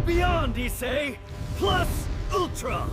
beyond, Issei! Plus Ultra!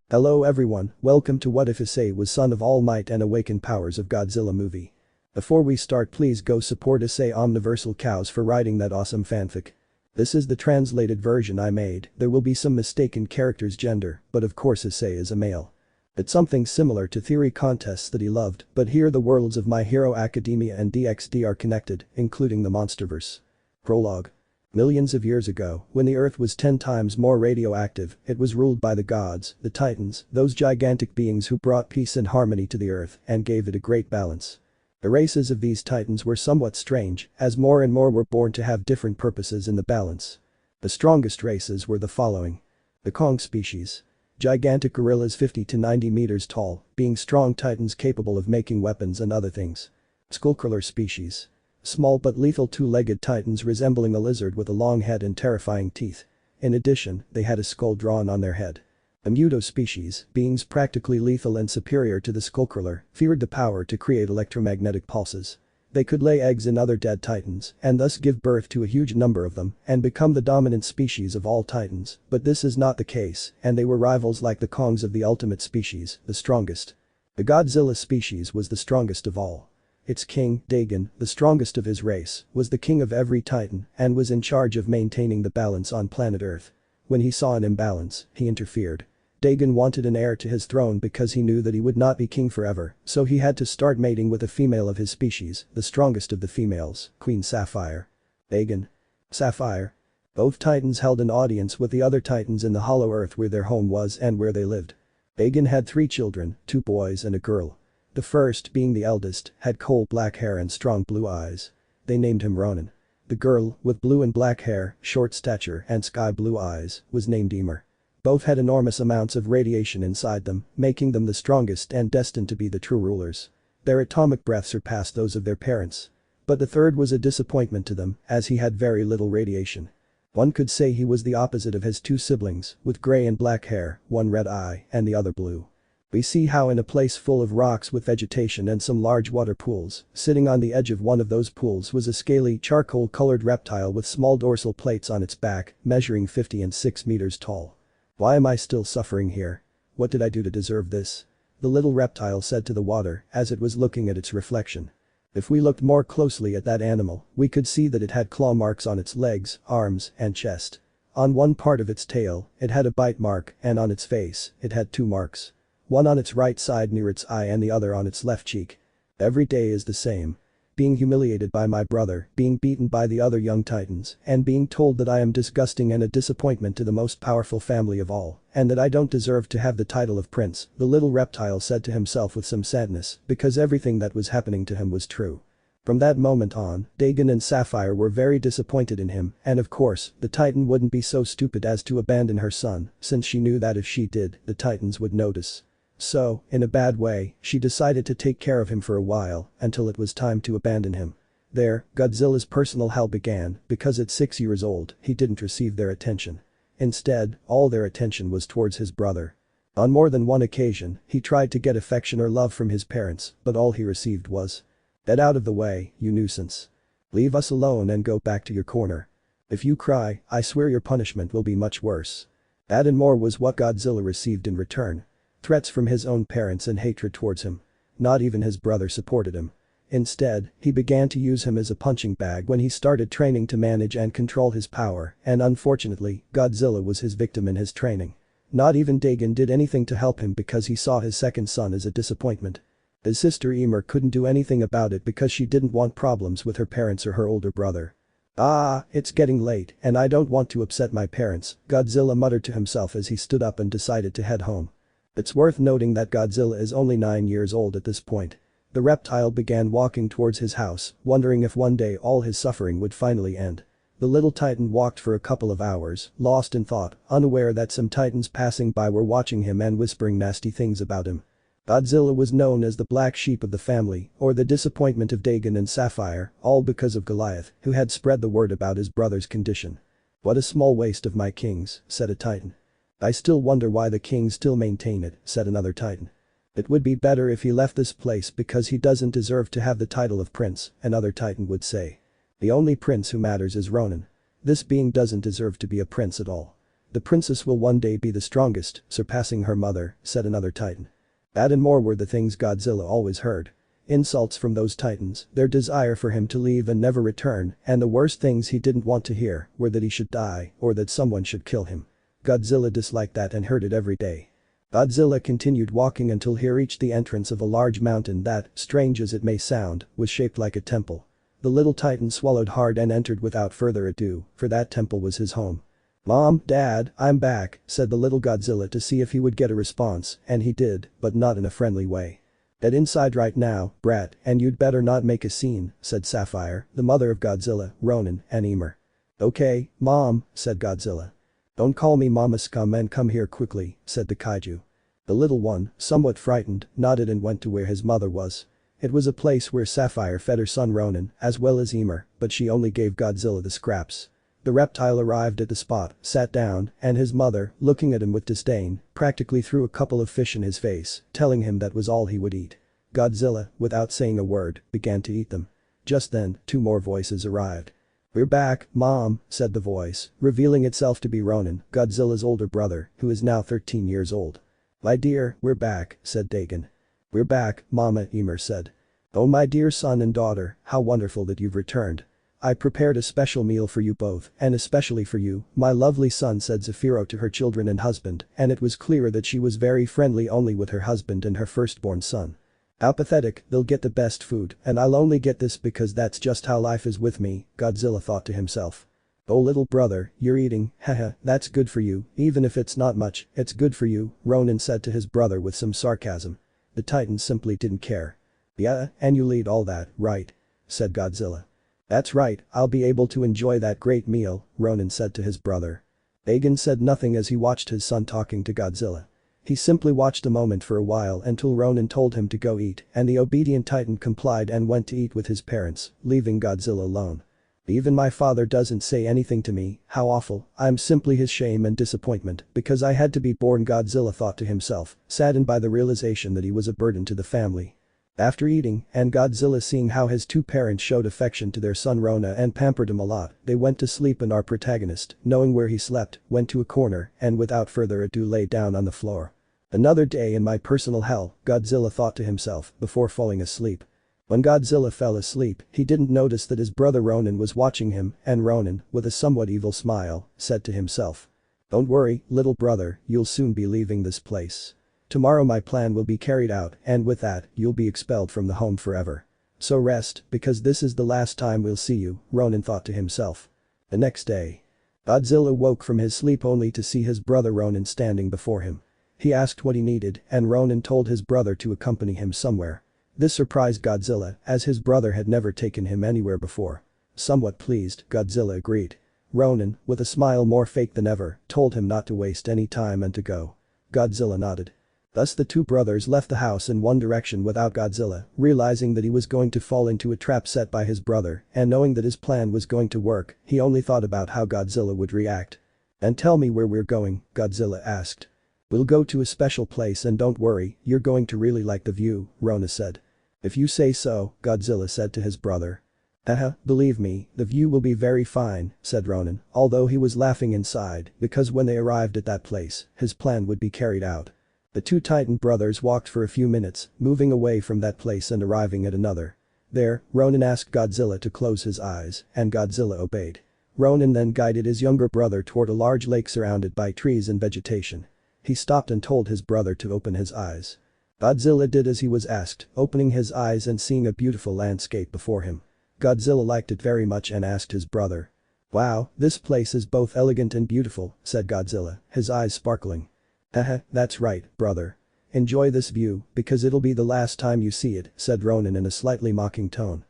Hello everyone, welcome to What If Issei Was Son of All Might and Awaken Powers of Godzilla movie. Before we start, please go support IsseiOmniversalCaos for writing that awesome fanfic. This is the translated version I made. There will be some mistaken character's gender, but of course Issei is a male. It's something similar to theory contests that he loved, but here the worlds of My Hero Academia and DxD are connected, including the Monsterverse. Prologue. Millions of years ago, when the Earth was 10 times more radioactive, it was ruled by the gods, the Titans, those gigantic beings who brought peace and harmony to the Earth and gave it a great balance. The races of these Titans were somewhat strange, as more and more were born to have different purposes in the balance. The strongest races were the following. The Kong species. Gigantic gorillas 50 to 90 meters tall, being strong Titans capable of making weapons and other things. Skullcrawler species. Small but lethal two-legged Titans resembling a lizard with a long head and terrifying teeth. In addition, they had a skull drawn on their head. The Hyoudou species, beings practically lethal and superior to the Skullcrawler, feared the power to create electromagnetic pulses. They could lay eggs in other dead Titans and thus give birth to a huge number of them and become the dominant species of all Titans, but this is not the case, and they were rivals like the Kongs of the ultimate species, the strongest. The Godzilla species was the strongest of all. Its king, Dagon, the strongest of his race, was the king of every Titan and was in charge of maintaining the balance on planet Earth. When he saw an imbalance, he interfered. Dagon wanted an heir to his throne because he knew that he would not be king forever, so he had to start mating with a female of his species, the strongest of the females, Queen Sapphire. Dagon. Sapphire. Both Titans held an audience with the other Titans in the Hollow Earth where their home was and where they lived. Dagon had 3 children, 2 boys and a girl. The first, being the eldest, had coal-black hair and strong blue eyes. They named him Ronin. The girl, with blue and black hair, short stature and sky-blue eyes, was named Ymir. Both had enormous amounts of radiation inside them, making them the strongest and destined to be the true rulers. Their atomic breath surpassed those of their parents. But the third was a disappointment to them, as he had very little radiation. One could say he was the opposite of his 2 siblings, with gray and black hair, one red eye and the other blue. We see how in a place full of rocks with vegetation and some large water pools, sitting on the edge of one of those pools was a scaly charcoal-colored reptile with small dorsal plates on its back, measuring 50 and 6 meters tall. Why am I still suffering here? What did I do to deserve this? The little reptile said to the water as it was looking at its reflection. If we looked more closely at that animal, we could see that it had claw marks on its legs, arms, and chest. On one part of its tail, it had a bite mark, and on its face, it had 2 marks. One on its right side near its eye and the other on its left cheek. Every day is the same. Being humiliated by my brother, being beaten by the other young Titans, and being told that I am disgusting and a disappointment to the most powerful family of all, and that I don't deserve to have the title of prince, the little reptile said to himself with some sadness, because everything that was happening to him was true. From that moment on, Dagon and Sapphire were very disappointed in him, and of course, the Titan wouldn't be so stupid as to abandon her son, since she knew that if she did, the Titans would notice. So, in a bad way, she decided to take care of him for a while, until it was time to abandon him. There, Godzilla's personal hell began, because at 6 years old, he didn't receive their attention. Instead, all their attention was towards his brother. On more than one occasion, he tried to get affection or love from his parents, but all he received was, "Get out of the way, you nuisance. Leave us alone and go back to your corner. If you cry, I swear your punishment will be much worse." That and more was what Godzilla received in return. Threats from his own parents and hatred towards him. Not even his brother supported him. Instead, he began to use him as a punching bag when he started training to manage and control his power, and unfortunately, Godzilla was his victim in his training. Not even Dagon did anything to help him because he saw his second son as a disappointment. His sister Ymir couldn't do anything about it because she didn't want problems with her parents or her older brother. "Ah, it's getting late, and I don't want to upset my parents," Godzilla muttered to himself as he stood up and decided to head home. It's worth noting that Godzilla is only 9 years old at this point. The reptile began walking towards his house, wondering if one day all his suffering would finally end. The little Titan walked for a couple of hours, lost in thought, unaware that some Titans passing by were watching him and whispering nasty things about him. Godzilla was known as the black sheep of the family, or the disappointment of Dagon and Sapphire, all because of Goliath, who had spread the word about his brother's condition. "What a small waste of my kings," said a Titan. "I still wonder why the kings still maintain it," said another Titan. "It would be better if he left this place because he doesn't deserve to have the title of prince," another Titan would say. "The only prince who matters is Ronin." This being doesn't deserve to be a prince at all. The princess will one day be the strongest, surpassing her mother, said another titan. That and more were the things Godzilla always heard. Insults from those titans, their desire for him to leave and never return, and the worst things he didn't want to hear were that he should die or that someone should kill him. Godzilla disliked that and heard it every day. Godzilla continued walking until he reached the entrance of a large mountain that, strange as it may sound, was shaped like a temple. The little titan swallowed hard and entered without further ado, for that temple was his home. "Mom, Dad, I'm back," said the little Godzilla to see if he would get a response, and he did, but not in a friendly way. "Get inside right now, brat, and you'd better not make a scene," said Sapphire, the mother of Godzilla, Ronin, and Ymir. "Okay, Mom," said Godzilla. "Don't call me Mama scum and come here quickly," said the kaiju. The little one, somewhat frightened, nodded and went to where his mother was. It was a place where Sapphire fed her son Ronin, as well as Ymir, but she only gave Godzilla the scraps. The reptile arrived at the spot, sat down, and his mother, looking at him with disdain, practically threw a couple of fish in his face, telling him that was all he would eat. Godzilla, without saying a word, began to eat them. Just then, two more voices arrived. "We're back, Mom," said the voice, revealing itself to be Ronin, Godzilla's older brother, who is now 13 years old. "My dear, we're back," said Dagon. "We're back, Mama," Ymir said. "Oh my dear son and daughter, how wonderful that you've returned. I prepared a special meal for you both, and especially for you, my lovely son," said Zephyro to her children and husband, and it was clear that she was very friendly only with her husband and her firstborn son. "How pathetic, they'll get the best food, and I'll only get this because that's just how life is with me," Godzilla thought to himself. "Oh little brother, you're eating, haha, that's good for you, even if it's not much, it's good for you," Ronin said to his brother with some sarcasm. The Titan simply didn't care. "Yeah, and you'll eat all that, right?" said Godzilla. "That's right, I'll be able to enjoy that great meal," Ronin said to his brother. Dagon said nothing as he watched his son talking to Godzilla. He simply watched a moment for a while until Ronin told him to go eat, and the obedient Titan complied and went to eat with his parents, leaving Godzilla alone. "Even my father doesn't say anything to me, how awful, I'm simply his shame and disappointment because I had to be born," Godzilla thought to himself, saddened by the realization that he was a burden to the family. After eating, and Godzilla seeing how his two parents showed affection to their son Rona and pampered him a lot, they went to sleep and our protagonist, knowing where he slept, went to a corner and without further ado lay down on the floor. "Another day in my personal hell," Godzilla thought to himself before falling asleep. When Godzilla fell asleep, he didn't notice that his brother Ronin was watching him, and Ronin, with a somewhat evil smile, said to himself, "Don't worry, little brother, you'll soon be leaving this place. Tomorrow my plan will be carried out, and with that, you'll be expelled from the home forever. So rest, because this is the last time we'll see you," Ronin thought to himself. The next day, Godzilla woke from his sleep only to see his brother Ronin standing before him. He asked what he needed, and Ronin told his brother to accompany him somewhere. This surprised Godzilla, as his brother had never taken him anywhere before. Somewhat pleased, Godzilla agreed. Ronin, with a smile more fake than ever, told him not to waste any time and to go. Godzilla nodded. Thus the two brothers left the house in one direction without Godzilla, realizing that he was going to fall into a trap set by his brother, and knowing that his plan was going to work, he only thought about how Godzilla would react. "And tell me where we're going," Godzilla asked. "We'll go to a special place and don't worry, you're going to really like the view," Rona said. "If you say so," Godzilla said to his brother. "Haha, believe me, the view will be very fine," said Ronin, although he was laughing inside because when they arrived at that place, his plan would be carried out. The two Titan brothers walked for a few minutes, moving away from that place and arriving at another. There, Ronin asked Godzilla to close his eyes, and Godzilla obeyed. Ronin then guided his younger brother toward a large lake surrounded by trees and vegetation. He stopped and told his brother to open his eyes. Godzilla did as he was asked, opening his eyes and seeing a beautiful landscape before him. Godzilla liked it very much and asked his brother. "Wow, this place is both elegant and beautiful," said Godzilla, his eyes sparkling. "Haha, that's right, brother. Enjoy this view, because it'll be the last time you see it," said Ronin in a slightly mocking tone.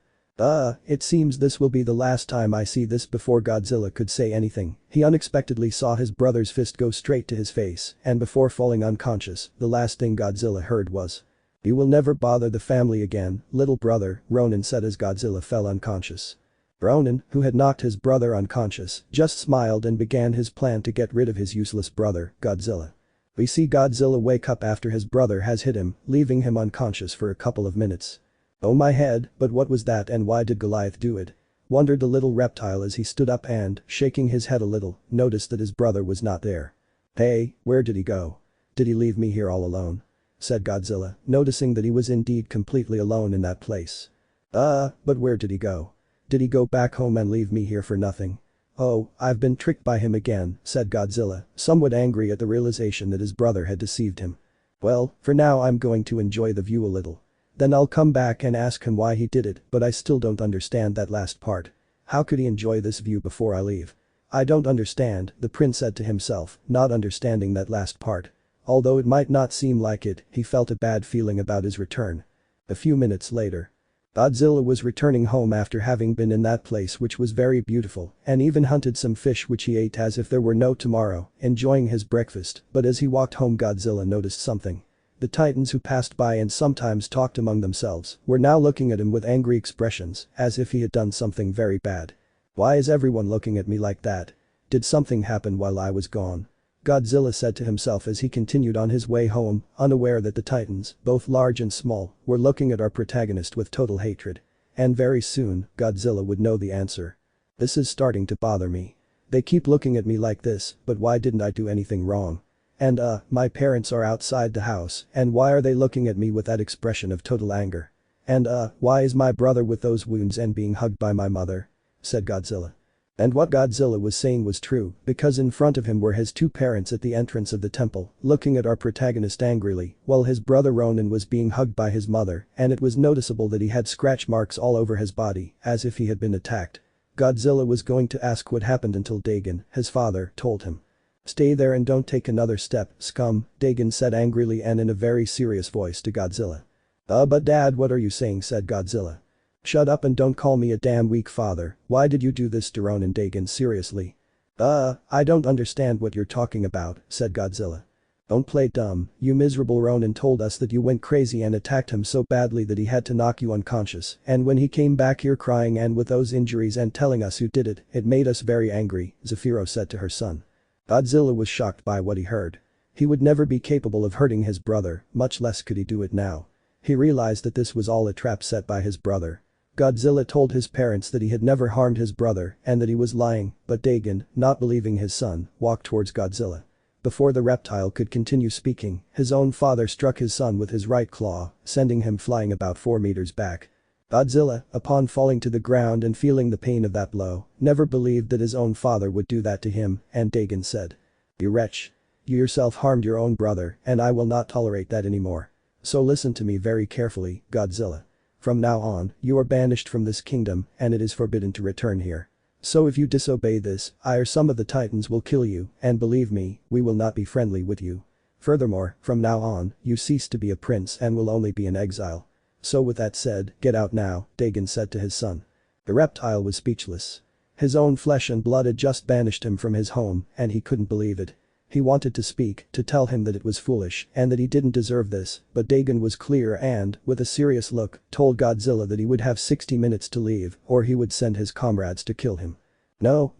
It seems this will be the last time I see this." Before Godzilla could say anything, he unexpectedly saw his brother's fist go straight to his face, and before falling unconscious, the last thing Godzilla heard was, "You will never bother the family again, little brother," Ronin said as Godzilla fell unconscious. Ronin, who had knocked his brother unconscious, just smiled and began his plan to get rid of his useless brother, Godzilla. We see Godzilla wake up after his brother has hit him, leaving him unconscious for a couple of minutes. "Oh my head, but what was that and why did Goliath do it?" wondered the little reptile as he stood up and, shaking his head a little, noticed that his brother was not there. "Hey, where did he go? Did he leave me here all alone?" said Godzilla, noticing that he was indeed completely alone in that place. But where did he go? Did he go back home and leave me here for nothing?" "Oh, I've been tricked by him again," said Godzilla, somewhat angry at the realization that his brother had deceived him. "Well, for now I'm going to enjoy the view a little. Then I'll come back and ask him why he did it, but I still don't understand that last part. How could he enjoy this view before I leave? I don't understand," the prince said to himself, not understanding that last part. Although it might not seem like it, he felt a bad feeling about his return. A few minutes later. Godzilla was returning home after having been in that place which was very beautiful and even hunted some fish which he ate as if there were no tomorrow, enjoying his breakfast, but as he walked home Godzilla noticed something. The titans who passed by and sometimes talked among themselves were now looking at him with angry expressions as if he had done something very bad. "Why is everyone looking at me like that? Did something happen while I was gone?" Godzilla said to himself as he continued on his way home, unaware that the titans, both large and small, were looking at our protagonist with total hatred. And very soon, Godzilla would know the answer. "This is starting to bother me. They keep looking at me like this, but why didn't I do anything wrong? And my parents are outside the house, and why are they looking at me with that expression of total anger? And why is my brother with those wounds and being hugged by my mother?" said Godzilla. And what Godzilla was saying was true, because in front of him were his two parents at the entrance of the temple, looking at our protagonist angrily, while his brother Ronin was being hugged by his mother, and it was noticeable that he had scratch marks all over his body, as if he had been attacked. Godzilla was going to ask what happened until Dagon, his father, told him. "Stay there and don't take another step, scum," Dagon said angrily and in a very serious voice to Godzilla. But dad, what are you saying?" said Godzilla. "Shut up and don't call me a damn weak father. Why did you do this to Ronin?" Dagon seriously. I don't understand what you're talking about," said Godzilla. "Don't play dumb, you miserable." Ronin told us that you went crazy and attacked him so badly that he had to knock you unconscious, and when he came back here crying and with those injuries and telling us who did it, it made us very angry," Zafiro said to her son. Godzilla was shocked by what he heard. He would never be capable of hurting his brother, much less could he do it now. He realized that this was all a trap set by his brother. Godzilla told his parents that he had never harmed his brother and that he was lying, but Dagon, not believing his son, walked towards Godzilla. Before the reptile could continue speaking, his own father struck his son with his right claw, sending him flying about 4 meters back. Godzilla, upon falling to the ground and feeling the pain of that blow, never believed that his own father would do that to him, and Dagon said. "You wretch. You yourself harmed your own brother, and I will not tolerate that anymore. So listen to me very carefully, Godzilla. From now on, you are banished from this kingdom, and it is forbidden to return here. So if you disobey this, I or some of the titans will kill you, and believe me, we will not be friendly with you. Furthermore, from now on, you cease to be a prince and will only be in exile. So with that said, get out now," Dagon said to his son. The reptile was speechless. His own flesh and blood had just banished him from his home, and he couldn't believe it. He wanted to speak, to tell him that it was foolish and that he didn't deserve this, but Dagon was clear and, with a serious look, told Godzilla that he would have 60 minutes to leave or he would send his comrades to kill him. No,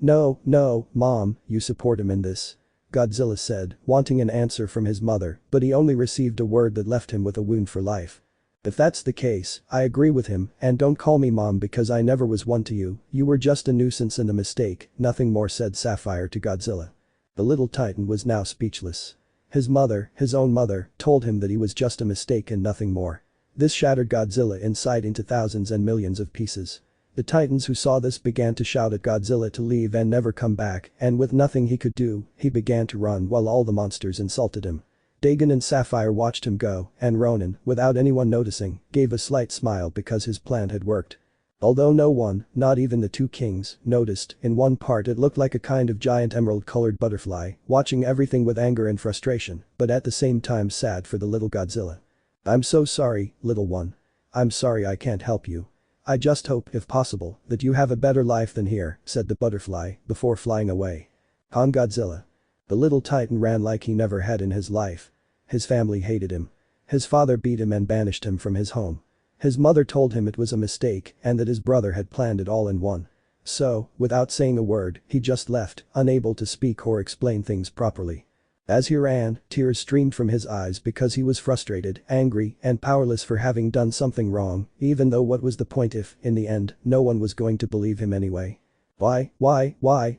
Mom, you support him in this," Godzilla said, wanting an answer from his mother, but he only received a word that left him with a wound for life. "If that's the case, I agree with him, and don't call me Mom because I never was one to you, you were just a nuisance and a mistake, nothing more," said Sapphire to Godzilla. The little titan was now speechless. His mother, his own mother, told him that he was just a mistake and nothing more. This shattered Godzilla inside into thousands and millions of pieces. The titans who saw this began to shout at Godzilla to leave and never come back, and with nothing he could do, he began to run while all the monsters insulted him. Dagon and Sapphire watched him go, and Ronin, without anyone noticing, gave a slight smile because his plan had worked. Although no one, not even the two kings, noticed, in one part it looked like a kind of giant emerald-colored butterfly, watching everything with anger and frustration, but at the same time sad for the little Godzilla. "I'm so sorry, little one. I'm sorry I can't help you. I just hope, if possible, that you have a better life than here," said the butterfly, before flying away. On Godzilla. The little titan ran like he never had in his life. His family hated him. His father beat him and banished him from his home. His mother told him it was a mistake and that his brother had planned it all in one. So, without saying a word, he just left, unable to speak or explain things properly. As he ran, tears streamed from his eyes because he was frustrated, angry, and powerless for having done something wrong, even though what was the point if, in the end, no one was going to believe him anyway. Why,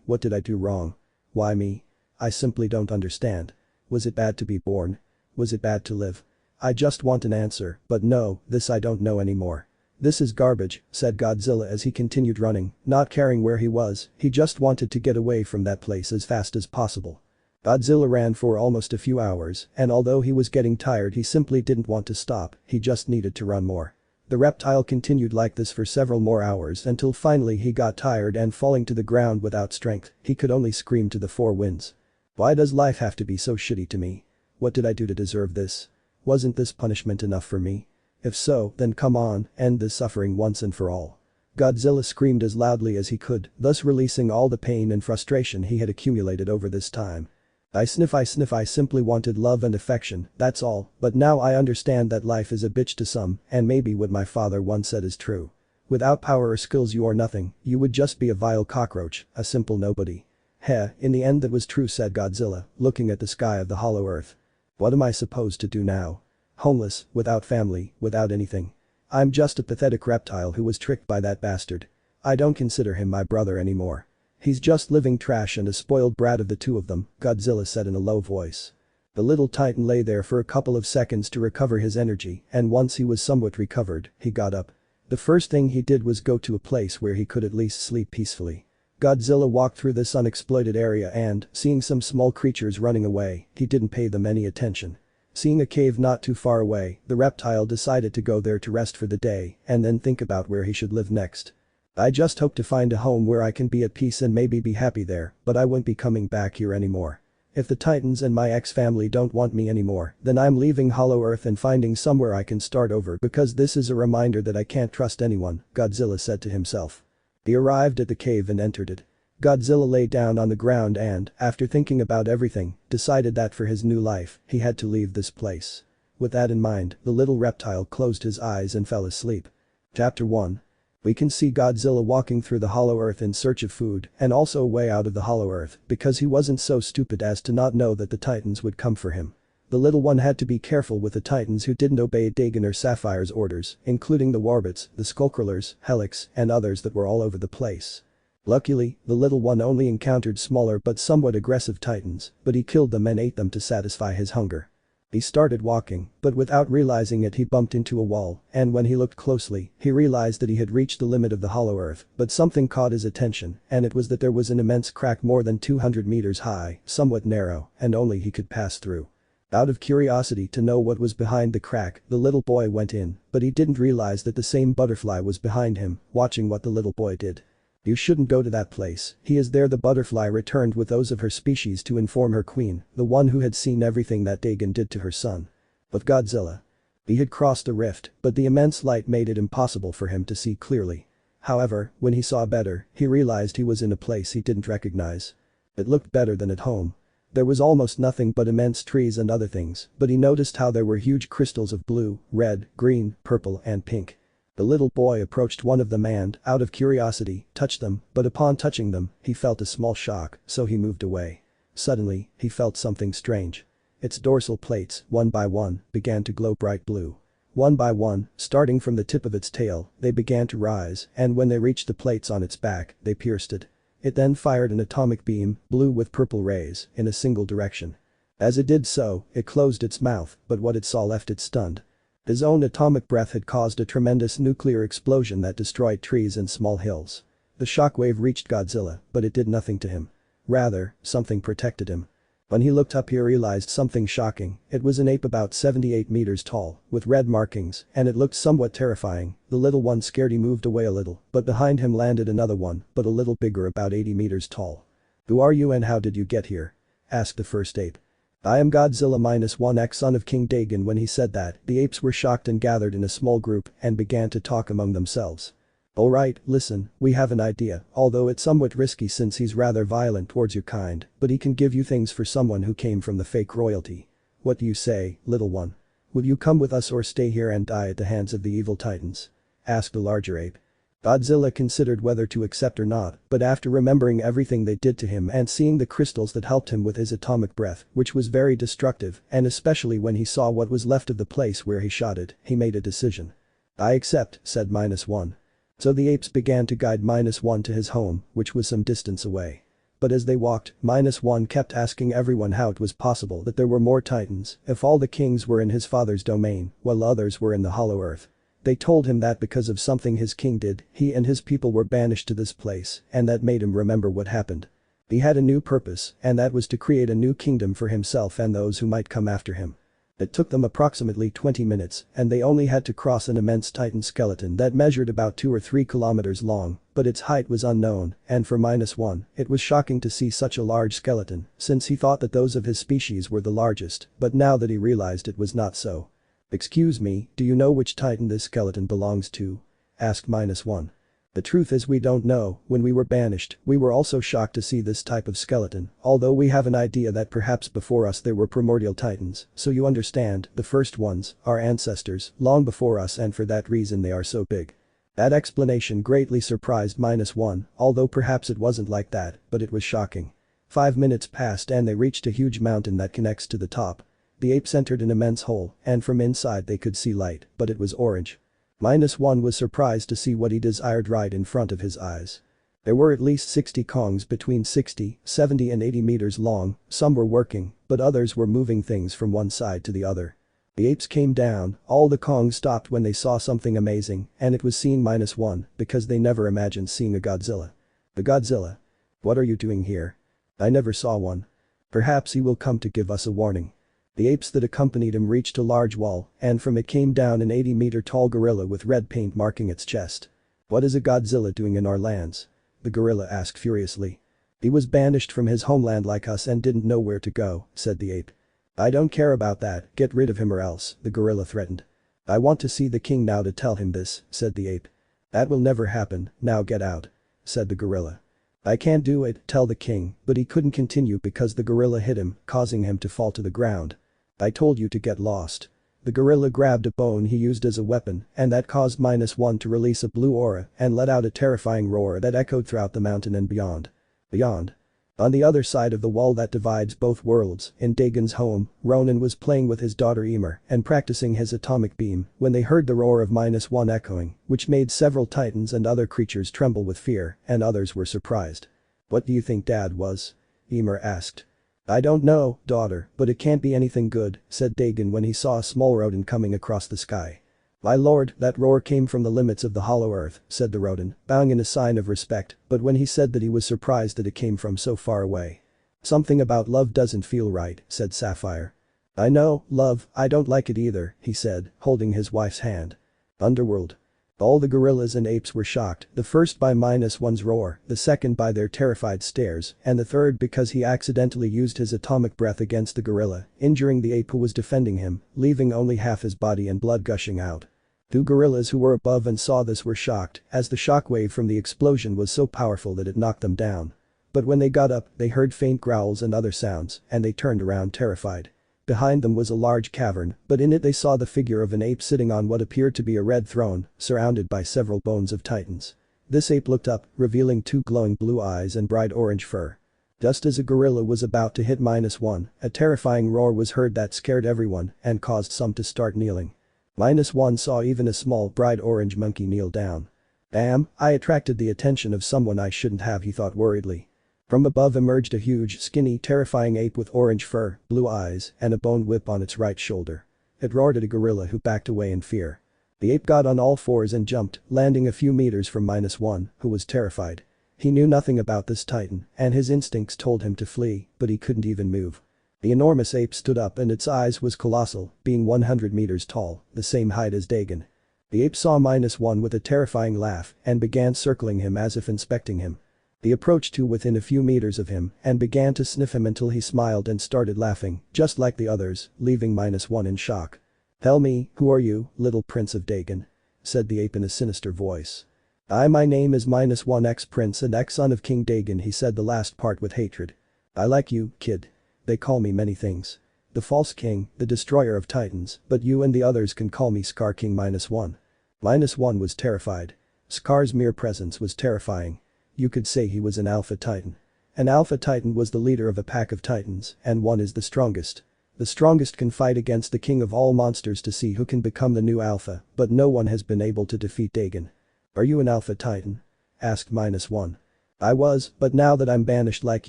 what did I do wrong? Why me? I simply don't understand. Was it bad to be born? Was it bad to live? I just want an answer, but no, this I don't know anymore. This is garbage, said Godzilla as he continued running, not caring where he was, he just wanted to get away from that place as fast as possible. Godzilla ran for almost a few hours, and although he was getting tired he simply didn't want to stop, he just needed to run more. The reptile continued like this for several more hours until finally he got tired and falling to the ground without strength, he could only scream to the four winds. Why does life have to be so shitty to me? What did I do to deserve this? Wasn't this punishment enough for me? If so, then come on, end this suffering once and for all. Godzilla screamed as loudly as he could, thus releasing all the pain and frustration he had accumulated over this time. I simply wanted love and affection, that's all, but now I understand that life is a bitch to some, and maybe what my father once said is true. Without power or skills you are nothing, you would just be a vile cockroach, a simple nobody. Heh, in the end that was true, said Godzilla, looking at the sky of the hollow earth. What am I supposed to do now? Homeless, without family, without anything. I'm just a pathetic reptile who was tricked by that bastard. I don't consider him my brother anymore. He's just living trash and a spoiled brat of the two of them, Godzilla said in a low voice. The little titan lay there for a couple of seconds to recover his energy, and once he was somewhat recovered, he got up. The first thing he did was go to a place where he could at least sleep peacefully. Godzilla walked through this unexploited area and, seeing some small creatures running away, he didn't pay them any attention. Seeing a cave not too far away, the reptile decided to go there to rest for the day and then think about where he should live next. I just hope to find a home where I can be at peace and maybe be happy there, but I won't be coming back here anymore. If the Titans and my ex-family don't want me anymore, then I'm leaving Hollow Earth and finding somewhere I can start over because this is a reminder that I can't trust anyone, Godzilla said to himself. He arrived at the cave and entered it. Godzilla lay down on the ground and, after thinking about everything, decided that for his new life, he had to leave this place. With that in mind, the little reptile closed his eyes and fell asleep. Chapter 1. We can see Godzilla walking through the Hollow Earth in search of food and also a way out of the Hollow Earth because he wasn't so stupid as to not know that the Titans would come for him. The little one had to be careful with the Titans who didn't obey Dagon or Sapphire's orders, including the Warbits, the Skullcrawlers, Helix, and others that were all over the place. Luckily, the little one only encountered smaller but somewhat aggressive Titans, but he killed them and ate them to satisfy his hunger. He started walking, but without realizing it he bumped into a wall, and when he looked closely, he realized that he had reached the limit of the Hollow Earth, but something caught his attention, and it was that there was an immense crack more than 200 meters high, somewhat narrow, and only he could pass through. Out of curiosity to know what was behind the crack, the little boy went in, but he didn't realize that the same butterfly was behind him, watching what the little boy did. You shouldn't go to that place, he is there. The butterfly returned with those of her species to inform her queen, the one who had seen everything that Dagon did to her son. But Godzilla. He had crossed the rift, but the immense light made it impossible for him to see clearly. However, when he saw better, he realized he was in a place he didn't recognize. It looked better than at home. There was almost nothing but immense trees and other things, but he noticed how there were huge crystals of blue, red, green, purple, and pink. The little boy approached one of them and, out of curiosity, touched them, but upon touching them, he felt a small shock, so he moved away. Suddenly, he felt something strange. Its dorsal plates, one by one, began to glow bright blue. One by one, starting from the tip of its tail, they began to rise, and when they reached the plates on its back, they pierced it. It then fired an atomic beam, blue with purple rays, in a single direction. As it did so, it closed its mouth, but what it saw left it stunned. His own atomic breath had caused a tremendous nuclear explosion that destroyed trees and small hills. The shockwave reached Godzilla, but it did nothing to him. Rather, something protected him. When he looked up he realized something shocking. It was an ape about 78 meters tall, with red markings, and it looked somewhat terrifying. The little one scared he moved away a little, but behind him landed another one, but a little bigger, about 80 meters tall. "Who are you and how did you get here?" asked the first ape. "I am Godzilla -1X, son of King Dagon." When he said that, the apes were shocked and gathered in a small group and began to talk among themselves. "Alright, listen, we have an idea, although it's somewhat risky since he's rather violent towards your kind, but he can give you things for someone who came from the fake royalty. What do you say, little one? Will you come with us or stay here and die at the hands of the evil titans?" asked the larger ape. Godzilla considered whether to accept or not, but after remembering everything they did to him and seeing the crystals that helped him with his atomic breath, which was very destructive, and especially when he saw what was left of the place where he shot it, he made a decision. "I accept," said -1. So the apes began to guide -1 to his home, which was some distance away. But as they walked, -1 kept asking everyone how it was possible that there were more titans if all the kings were in his father's domain, while others were in the hollow earth. They told him that because of something his king did, he and his people were banished to this place, and that made him remember what happened. He had a new purpose, and that was to create a new kingdom for himself and those who might come after him. It took them approximately 20 minutes, and they only had to cross an immense titan skeleton that measured about 2 or 3 kilometers long, but its height was unknown, and for -1, it was shocking to see such a large skeleton, since he thought that those of his species were the largest, but now that he realized it was not so. "Excuse me, do you know which titan this skeleton belongs to?" asked -1. "The truth is we don't know. When we were banished, we were also shocked to see this type of skeleton, although we have an idea that perhaps before us there were primordial titans, so you understand, the first ones, our ancestors, long before us, and for that reason they are so big." That explanation greatly surprised -1, although perhaps it wasn't like that, but it was shocking. 5 minutes passed and they reached a huge mountain that connects to the top. The apes entered an immense hole, and from inside they could see light, but it was orange. -1 was surprised to see what he desired right in front of his eyes. There were at least 60 Kongs between 60, 70 and 80 meters long, some were working, but others were moving things from one side to the other. The apes came down, all the Kongs stopped when they saw something amazing, and it was scene -1, because they never imagined seeing a Godzilla. "The Godzilla? What are you doing here? I never saw one. Perhaps he will come to give us a warning." The apes that accompanied him reached a large wall, and from it came down an 80-meter-tall gorilla with red paint marking its chest. "What is a Godzilla doing in our lands?" the gorilla asked furiously. "He was banished from his homeland like us and didn't know where to go," said the ape. "I don't care about that, get rid of him or else," the gorilla threatened. "I want to see the king now to tell him this," said the ape. "That will never happen, now get out," said the gorilla. "I can't do it, tell the king," but he couldn't continue because the gorilla hit him, causing him to fall to the ground. "I told you to get lost." The gorilla grabbed a bone he used as a weapon, and that caused -1 to release a blue aura and let out a terrifying roar that echoed throughout the mountain and beyond. Beyond. On the other side of the wall that divides both worlds, in Dagon's home, Ronan was playing with his daughter Ymir and practicing his atomic beam when they heard the roar of -1 echoing, which made several titans and other creatures tremble with fear, and others were surprised. "What do you think Dad was?" Ymir asked. "I don't know, daughter, but it can't be anything good," said Dagon when he saw a small rodent coming across the sky. "My lord, that roar came from the limits of the hollow earth," said the rodent, bowing in a sign of respect, but when he said that he was surprised that it came from so far away. "Something about love doesn't feel right," said Sapphire. "I know, love, I don't like it either," he said, holding his wife's hand. Underworld. All the gorillas and apes were shocked, the first by -1's roar, the second by their terrified stares, and the third because he accidentally used his atomic breath against the gorilla, injuring the ape who was defending him, leaving only half his body and blood gushing out. 2 gorillas who were above and saw this were shocked, as the shockwave from the explosion was so powerful that it knocked them down. But when they got up, they heard faint growls and other sounds, and they turned around terrified. Behind them was a large cavern, but in it they saw the figure of an ape sitting on what appeared to be a red throne, surrounded by several bones of titans. This ape looked up, revealing 2 glowing blue eyes and bright orange fur. Just as a gorilla was about to hit -1, a terrifying roar was heard that scared everyone and caused some to start kneeling. -1 saw even a small bright orange monkey kneel down. "Damn, I attracted the attention of someone I shouldn't have," he thought worriedly. From above emerged a huge, skinny, terrifying ape with orange fur, blue eyes, and a bone whip on its right shoulder. It roared at a gorilla who backed away in fear. The ape got on all fours and jumped, landing a few meters from -1, who was terrified. He knew nothing about this titan, and his instincts told him to flee, but he couldn't even move. The enormous ape stood up and its size was colossal, being 100 meters tall, the same height as Dagon. The ape saw -1 with a terrifying laugh and began circling him as if inspecting him. He approached to within a few meters of him and began to sniff him until he smiled and started laughing, just like the others, leaving -1 in shock. "Tell me, who are you, little prince of Dagon?" said the ape in a sinister voice. My name is -1 ex-prince and ex-son of King Dagon," he said the last part with hatred. "I like you, kid. They call me many things. The false king, the destroyer of titans, but you and the others can call me Scar King -1. -1 was terrified. Scar's mere presence was terrifying. You could say he was an Alpha Titan. An Alpha Titan was the leader of a pack of Titans, and one is the strongest. The strongest can fight against the king of all monsters to see who can become the new Alpha, but no one has been able to defeat Dagon. Are you an Alpha Titan? Asked -1. I was, but now that I'm banished like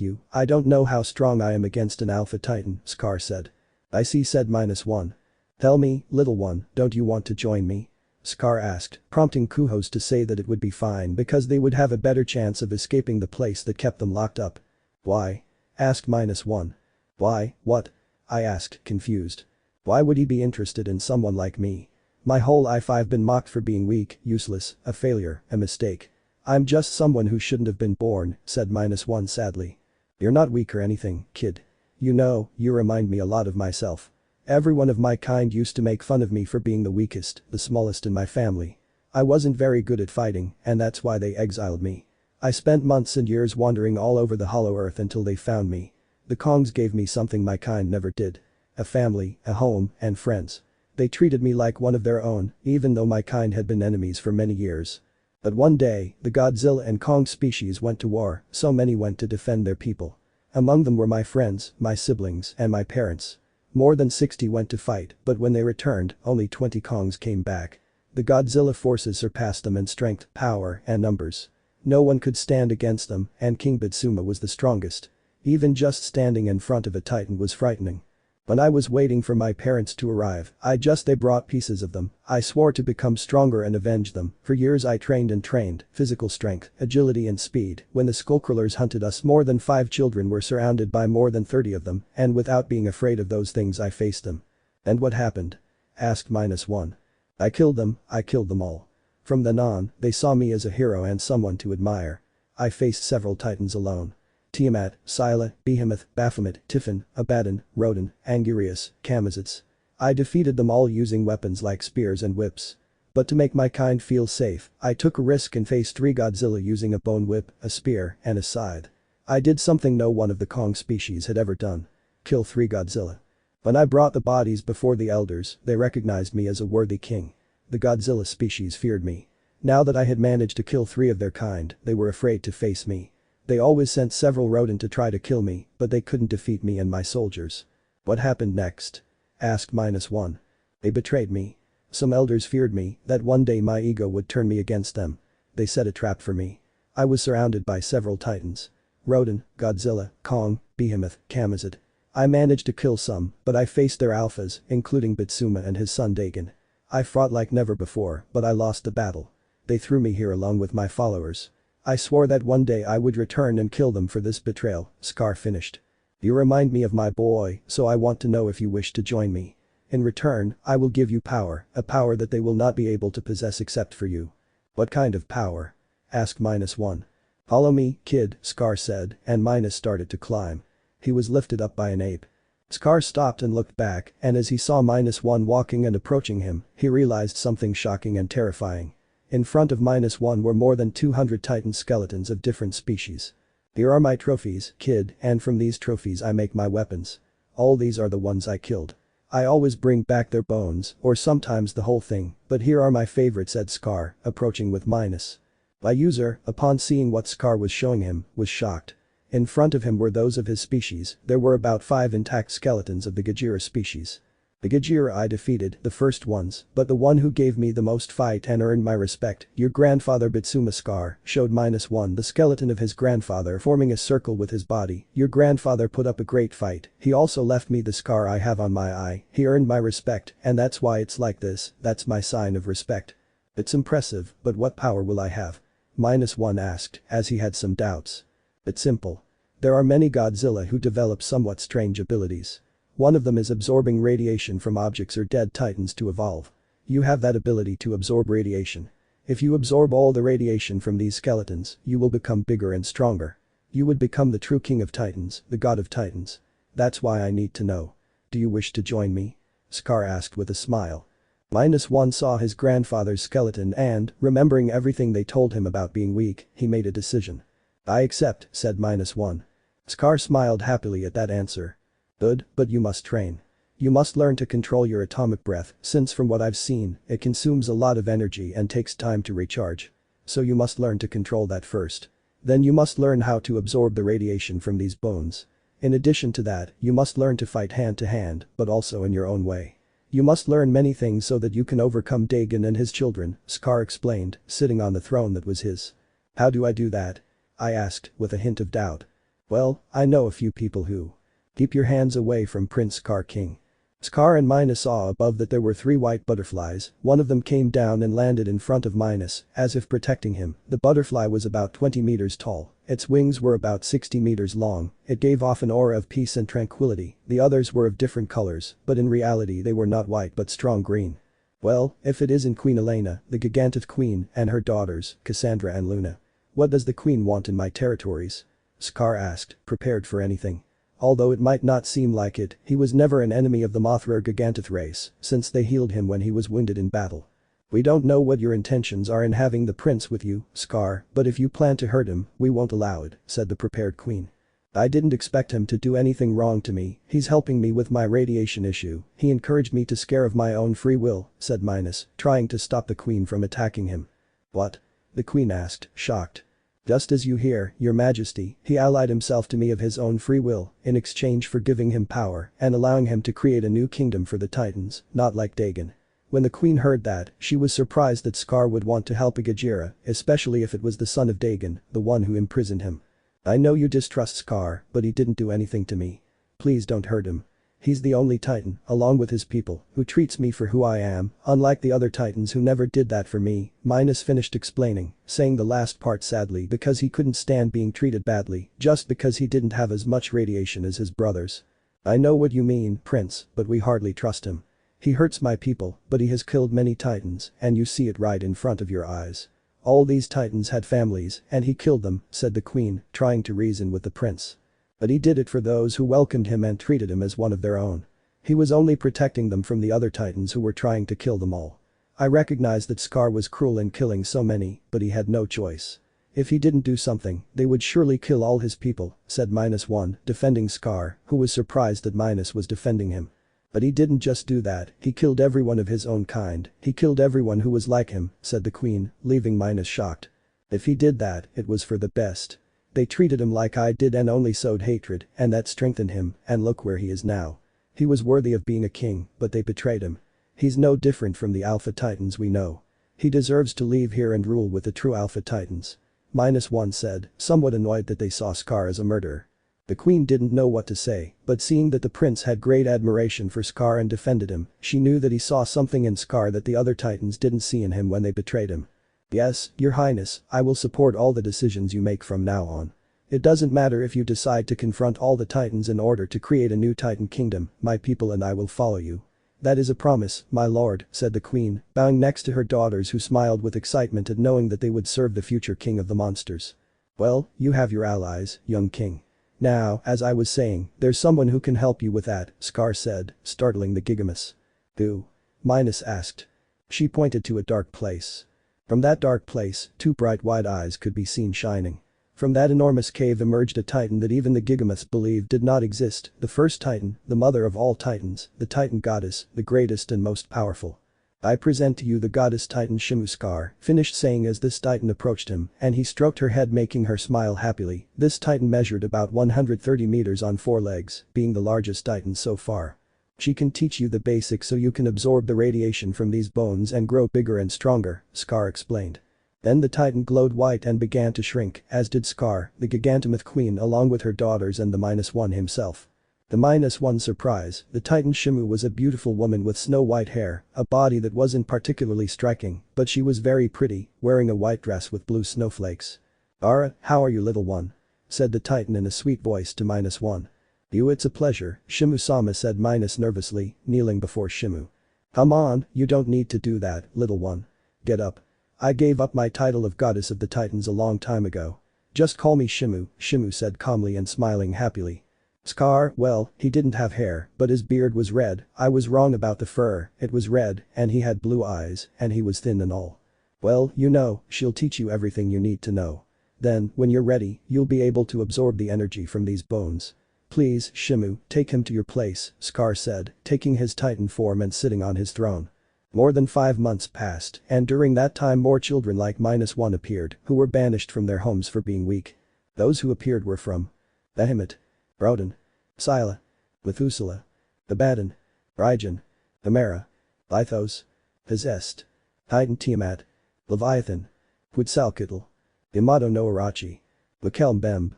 you, I don't know how strong I am against an Alpha Titan, Scar said. I see, said -1. Tell me, little one, don't you want to join me? Scar asked, prompting Kuoh to say that it would be fine because they would have a better chance of escaping the place that kept them locked up. Why? Asked -1. Why, what? I asked, confused. Why would he be interested in someone like me? My whole life I've been mocked for being weak, useless, a failure, a mistake. I'm just someone who shouldn't have been born, said -1 sadly. You're not weak or anything, kid. You know, you remind me a lot of myself. Everyone of my kind used to make fun of me for being the weakest, the smallest in my family. I wasn't very good at fighting, and that's why they exiled me. I spent months and years wandering all over the hollow earth until they found me. The Kongs gave me something my kind never did. A family, a home, and friends. They treated me like one of their own, even though my kind had been enemies for many years. But one day, the Godzilla and Kong species went to war, so many went to defend their people. Among them were my friends, my siblings, and my parents. More than 60 went to fight, but when they returned, only 20 Kongs came back. The Godzilla forces surpassed them in strength, power, and numbers. No one could stand against them, and King Bitsuma was the strongest. Even just standing in front of a Titan was frightening. When I was waiting for my parents to arrive, they brought pieces of them. I swore to become stronger and avenge them. For years I trained and trained, physical strength, agility and speed. When the Skullcrawlers hunted us, more than 5 children were surrounded by more than 30 of them, and without being afraid of those things I faced them. And what happened? Asked -1. I killed them all. From then on, they saw me as a hero and someone to admire. I faced several Titans alone. Tiamat, Scylla, Behemoth, Baphomet, Typhon, Abaddon, Rodan, Angurius, Camazotz. I defeated them all using weapons like spears and whips. But to make my kind feel safe, I took a risk and faced 3 Godzilla using a bone whip, a spear, and a scythe. I did something no one of the Kong species had ever done. Kill 3 Godzilla. When I brought the bodies before the elders, they recognized me as a worthy king. The Godzilla species feared me. Now that I had managed to kill 3 of their kind, they were afraid to face me. They always sent several Rodan to try to kill me, but they couldn't defeat me and my soldiers. What happened next? Asked -1. They betrayed me. Some elders feared me, that one day my ego would turn me against them. They set a trap for me. I was surrounded by several Titans. Rodan, Godzilla, Kong, Behemoth, Camazotz. I managed to kill some, but I faced their alphas, including Bitsuma and his son Dagon. I fought like never before, but I lost the battle. They threw me here along with my followers. I swore that one day I would return and kill them for this betrayal, Scar finished. You remind me of my boy, so I want to know if you wish to join me. In return, I will give you power, a power that they will not be able to possess except for you. What kind of power? Asked -1. Follow me, kid, Scar said, and Minus started to climb. He was lifted up by an ape. Scar stopped and looked back, and as he saw -1 walking and approaching him, he realized something shocking and terrifying. In front of -1 were more than 200 Titan skeletons of different species. Here are my trophies, kid, and from these trophies I make my weapons. All these are the ones I killed. I always bring back their bones, or sometimes the whole thing, but here are my favorites, said Scar, approaching with Minus. My user, upon seeing what Scar was showing him, was shocked. In front of him were those of his species. There were about 5 intact skeletons of the Gajira species. The Gajira I defeated, the first ones, but the one who gave me the most fight and earned my respect, your grandfather Bitsuma. Scar showed -1 the skeleton of his grandfather forming a circle with his body. Your grandfather put up a great fight. He also left me the scar I have on my eye. He earned my respect, and that's why it's like this. That's my sign of respect. It's impressive, but what power will I have? -1 asked, as he had some doubts. It's simple. There are many Godzilla who develop somewhat strange abilities. One of them is absorbing radiation from objects or dead Titans to evolve. You have that ability to absorb radiation. If you absorb all the radiation from these skeletons, you will become bigger and stronger. You would become the true king of Titans, the god of Titans. That's why I need to know. Do you wish to join me? Scar asked with a smile. -1 saw his grandfather's skeleton and, remembering everything they told him about being weak, he made a decision. I accept, said -1. Scar smiled happily at that answer. Good, but you must train. You must learn to control your atomic breath, since from what I've seen, it consumes a lot of energy and takes time to recharge. So you must learn to control that first. Then you must learn how to absorb the radiation from these bones. In addition to that, you must learn to fight hand to hand, but also in your own way. You must learn many things so that you can overcome Dagon and his children, Scar explained, sitting on the throne that was his. How do I do that? I asked, with a hint of doubt. Well, I know a few people who. Keep your hands away from Prince Scar King. Scar and Minus saw above that there were 3 white butterflies, one of them came down and landed in front of Minus, as if protecting him. The butterfly was about 20 meters tall, its wings were about 60 meters long, it gave off an aura of peace and tranquility, the others were of different colors, but in reality they were not white but strong green. Well, if it isn't Queen Elena, the Gigantith Queen, and her daughters, Cassandra and Luna. What does the Queen want in my territories? Scar asked, prepared for anything. Although it might not seem like it, he was never an enemy of the Mothra Gigantith race, since they healed him when he was wounded in battle. We don't know what your intentions are in having the prince with you, Scar, but if you plan to hurt him, we won't allow it, said the prepared queen. I didn't expect him to do anything wrong to me, he's helping me with my radiation issue, he encouraged me to scare of my own free will, said Minus, trying to stop the queen from attacking him. What? The queen asked, shocked. Just as you hear, your majesty, he allied himself to me of his own free will, in exchange for giving him power and allowing him to create a new kingdom for the Titans, not like Dagon. When the queen heard that, she was surprised that Scar would want to help Gajira, especially if it was the son of Dagon, the one who imprisoned him. I know you distrust Scar, but he didn't do anything to me. Please don't hurt him. He's the only Titan, along with his people, who treats me for who I am, unlike the other Titans who never did that for me, Minus finished explaining, saying the last part sadly because he couldn't stand being treated badly, just because he didn't have as much radiation as his brothers. I know what you mean, Prince, but we hardly trust him. He hurts my people, but he has killed many Titans, and you see it right in front of your eyes. All these Titans had families, and he killed them, said the queen, trying to reason with the prince. But he did it for those who welcomed him and treated him as one of their own. He was only protecting them from the other Titans who were trying to kill them all. I recognize that Scar was cruel in killing so many, but he had no choice. If he didn't do something, they would surely kill all his people, said -1, defending Scar, who was surprised that Minus was defending him. But he didn't just do that, he killed everyone of his own kind, he killed everyone who was like him, said the queen, leaving Minus shocked. If he did that, it was for the best. They treated him like I did and only sowed hatred, and that strengthened him, and look where he is now. He was worthy of being a king, but they betrayed him. He's no different from the Alpha Titans we know. He deserves to leave here and rule with the true Alpha Titans. -1 said, somewhat annoyed that they saw Scar as a murderer. The queen didn't know what to say, but seeing that the prince had great admiration for Scar and defended him, she knew that he saw something in Scar that the other Titans didn't see in him when they betrayed him. Yes, your highness, I will support all the decisions you make from now on. It doesn't matter if you decide to confront all the Titans in order to create a new Titan kingdom, my people and I will follow you. That is a promise, my lord, said the queen, bowing next to her daughters who smiled with excitement at knowing that they would serve the future king of the monsters. Well, you have your allies, young king. Now, as I was saying, there's someone who can help you with that, Scar said, startling the Gigamus. Who? Minus asked. She pointed to a dark place. From that dark place, 2 bright wide eyes could be seen shining. From that enormous cave emerged a Titan that even the Gigamuths believed did not exist, the first Titan, the mother of all Titans, the Titan goddess, the greatest and most powerful. I present to you the goddess Titan Shimu, Scar finished saying as this Titan approached him, and he stroked her head making her smile happily. This Titan measured about 130 meters on 4 legs, being the largest Titan so far. She can teach you the basics so you can absorb the radiation from these bones and grow bigger and stronger, Scar explained. Then the Titan glowed white and began to shrink, as did Scar, the Gigantomyth queen along with her daughters and the -1 himself. The -1 surprise, the Titan Shimu was a beautiful woman with snow-white hair, a body that wasn't particularly striking, but she was very pretty, wearing a white dress with blue snowflakes. Ara, how are you little one? Said the Titan in a sweet voice to -1. You, it's a pleasure, Shimu-sama said Minus nervously, kneeling before Shimu. Come on, you don't need to do that, little one. Get up. I gave up my title of goddess of the Titans a long time ago. Just call me Shimu, Shimu said calmly and smiling happily. Scar, well, he didn't have hair, but his beard was red, I was wrong about the fur, it was red, and he had blue eyes, and he was thin and all. Well, you know, she'll teach you everything you need to know. Then, when you're ready, you'll be able to absorb the energy from these bones. Please, Shimu, take him to your place, Scar said, taking his Titan form and sitting on his throne. More than 5 months passed, and during that time more children like -1 appeared, who were banished from their homes for being weak. Those who appeared were from Behemoth, Broden, Scylla, Methuselah, Abaddon, Rygen, Amara, Lithos, Possessed, Titan Tiamat, Leviathan, Quetzalcoatl, Yamato no Arachi, Lakelm Bemb,